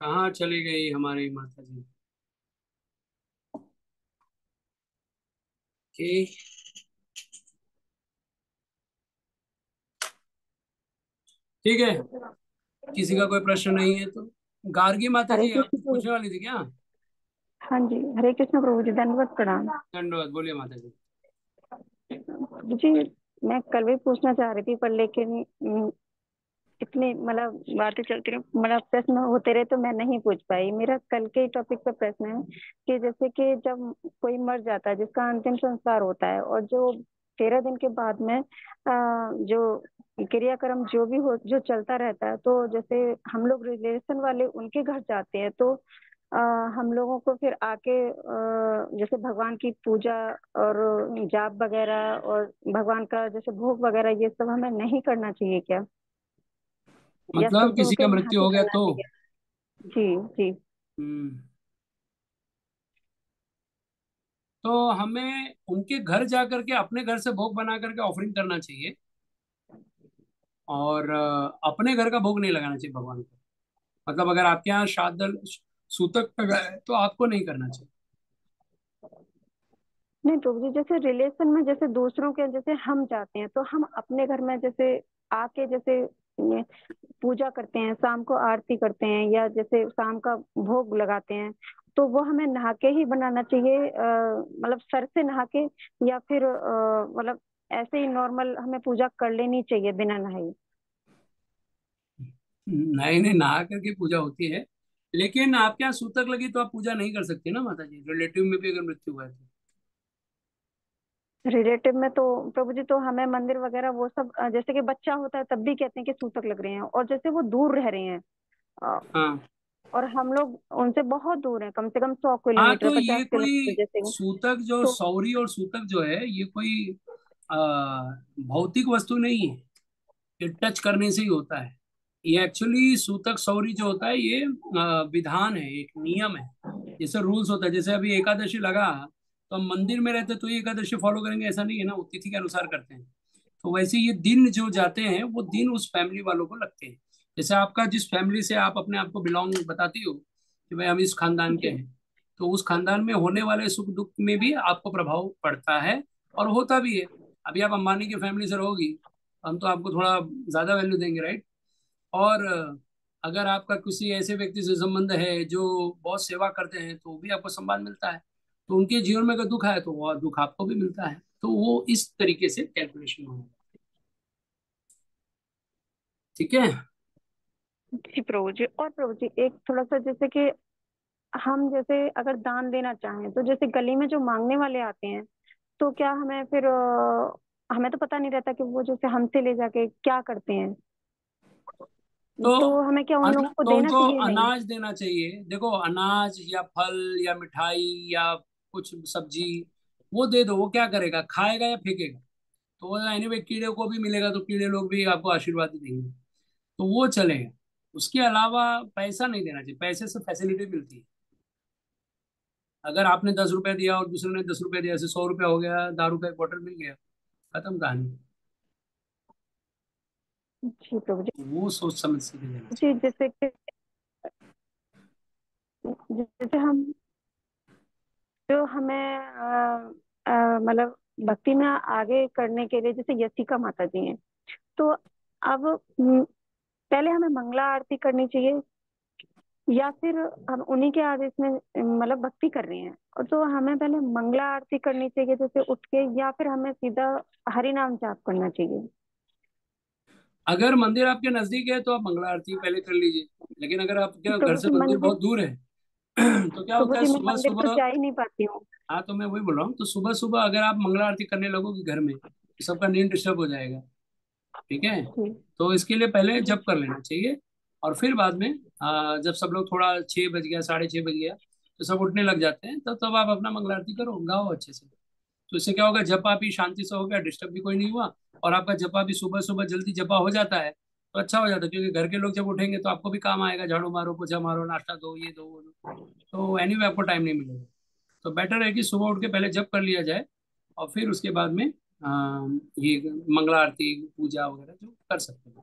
कहाँ चली गई हमारी माता जी? ओके, ठीक है, किसी का कोई प्रश्न नहीं है तो गार्गी माता हरे जी आप कृष्ण प्रभु। पूछने वाली थी क्या? हाँ जी, हरे कृष्ण प्रभु जी, दंडवत प्रणाम। धन्यवाद, बोलिए माता जी। जी, मैं कल भी पूछना चाह रही थी, पर लेकिन इतनी मतलब बातें चलती रही, मतलब प्रश्न होते रहे तो मैं नहीं पूछ पाई। मेरा कल के टॉपिक पे प्रश्न है कि जैसे कि जब कोई मर जाता है, जिसका अंतिम संस्कार होता है, और जो 13 दिन के बाद में जो क्रियाक्रम जो भी हो, जो चलता रहता है, तो जैसे हम लोग रिलेशन वाले उनके घर जाते हैं, तो आ, हम लोगों को फिर आके जैसे भगवान की पूजा और जाप वगैरह और भगवान का जैसे भोग वगैरह, ये सब हमें नहीं करना चाहिए क्या, या मतलब शुद्ध किसी होके का वहां मृत्यु से हो गया करना तो? चाहिए? जी जी। हम्म, तो हमें उनके घर जा करके अपने घर से भोग बना करके ऑफरिंग करना चाहिए, और अपने घर का भोग नहीं लगाना चाहिए भगवान को। मतलब अगर आपके यहाँ श्राद्ध सूतक लगा है तो आपको नहीं करना चाहिए। नहीं प्रभु जी, जैसे रिलेशन में जैसे दूसरों के जैसे हम जाते हैं, तो हम अपने घर में जैसे आके जैसे ये पूजा करते हैं, शाम को आरती करते हैं, या जैसे शाम का भोग लगाते हैं, तो वो हमें नहा के ही बनाना चाहिए, मतलब सर से नहा के, या फिर मतलब ऐसे ही नॉर्मल हमें पूजा कर लेनी चाहिए बिना नहाए? नहीं नहीं, नहा करके पूजा होती है, लेकिन आपके यहाँ सूतक लगी तो आप पूजा नहीं कर सकती ना माता जी, रिलेटिव में भी अगर मृत्यु हुआ है तो। रिलेटिव में तो प्रभु जी, तो हमें मंदिर वगैरह वो सब जैसे कि बच्चा होता है तब भी कहते हैं कि सूतक लग रहे हैं, और जैसे वो दूर रह रहे हैं, अ, हाँ और हम लोग उनसे बहुत दूर हैं, कम से कम सौ हाँ, किलोमीटर तो 50 किलोमीटर जैसे। सूतक जो तो सौरी और सूतक जो है, ये कोई आ, भौतिक वस्तु नहीं है, ये टच करने से ही होता है। ये एक्चुअली सूतक सौरी जो होता है, ये विधान है, एक नियम है, जैसे रूल्स होता है। जैसे अभी एकादशी लगा तो हम मंदिर में रहते तो ये एकादशी फॉलो करेंगे ऐसा नहीं है ना, वो तिथि के अनुसार करते हैं। तो वैसे ये दिन जो जाते हैं वो दिन उस फैमिली वालों को लगते हैं। जैसे आपका जिस फैमिली से आप अपने आप को बिलोंग बताती हो कि भाई हम इस खानदान के जी हैं, तो उस खानदान में होने वाले सुख दुख में भी आपको प्रभाव पड़ता है, और होता भी है। अभी आप अंबानी की फैमिली से रहोगी, हम तो आपको थोड़ा ज्यादा वैल्यू देंगे, राइट? और अगर आपका किसी ऐसे व्यक्ति से संबंध है जो बहुत सेवा करते हैं तो भी आपको सम्मान मिलता है। तो उनके जीवन में अगर दुख आए तो वो दुख आपको भी मिलता है, तो वो इस तरीके से कैलकुलेशन होगा। ठीक है। जी प्रभु जी। और प्रभु जी, एक थोड़ा सा जैसे कि हम जैसे अगर दान देना चाहें, तो जैसे गली में जो मांगने वाले आते हैं, तो क्या हमें फिर हमें तो पता नहीं रहता कि वो जैसे हमसे ले जाके क्या करते हैं। तो तो हमें क्या उन लोगों को तो देना उनको चाहिए? नहीं। अनाज देना चाहिए। देखो, अनाज या फल या मिठाई या कुछ सब्जी, वो दे दो। वो क्या करेगा, खाएगा या फेंकेगा? तो वो एनीवे कीड़े को भी मिलेगा, तो कीड़े लोग भी आपको आशीर्वाद ही देंगे, तो वो चलेगा। उसके अलावा पैसा नहीं देना चाहिए। पैसे से फैसिलिटी मिलती है। अगर आपने 10 रुपए दिया और दूसरे ने 10 रुपए दिया, ऐसे 100 रुपया हो गया, दारू का एक बोतल मिल गया, खत्म कहानी। जी प्रभु जी। वो सोच समझ के देना जी चाहिए। जैसे कि जैसे हम जो हमें मतलब भक्ति में आगे करने के लिए, जैसे यशिका माता जी हैं, तो अब पहले हमें मंगला आरती करनी चाहिए, या फिर हम उन्हीं के आदेश में मतलब भक्ति कर रहे हैं, और तो हमें पहले मंगला आरती करनी चाहिए जैसे उठ के, या फिर हमें सीधा हरि नाम जाप करना चाहिए? अगर मंदिर आपके नजदीक है तो आप मंगला आरती पहले कर लीजिए। लेकिन अगर आपके घर प्रभु से जी मंदिर मंदिर, बहुत दूर है तो क्या प्रभु होता है, जी मैं सुबह मंदिर तो सुबह। जा ही नहीं पाती हूँ। हाँ, तो मैं वही बोल रहा हूँ, तो सुबह सुबह अगर आप मंगला आरती करने लगोगे घर में, तो सबका नींद डिस्टर्ब हो जाएगा। ठीक है। जी तो इसके लिए पहले जी जप कर लेना चाहिए। और फिर बाद में जब सब लोग थोड़ा 6 बज गया, 6:30 बज गया, तो सब उठने लग जाते हैं, तब आप अपना मंगला आरती करो, गाओ अच्छे से। तो इससे क्या होगा, जपा भी शांति से हो गया, डिस्टर्ब भी कोई नहीं हुआ। और आपका जपा भी सुबह सुबह जल्दी जपा हो जाता है, तो अच्छा हो जाता है। क्योंकि घर के लोग जब उठेंगे तो आपको भी काम आएगा, झाड़ू मारो, पोछा मारो, नाश्ता दो, ये दो वो दो। तो एनीवे आपको टाइम नहीं मिलेगा। तो बेटर है कि सुबह उठ के पहले जप कर लिया जाए, और फिर उसके बाद में ये मंगला आरती पूजा वगैरह जो कर सकते हैं।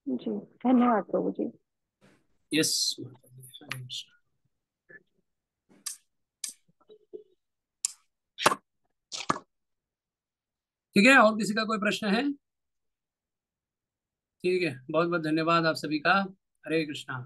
जी। धन्यवाद प्रभु जी। यस। ठीक है, और किसी का कोई प्रश्न है? ठीक है, बहुत बहुत धन्यवाद आप सभी का। हरे कृष्णा।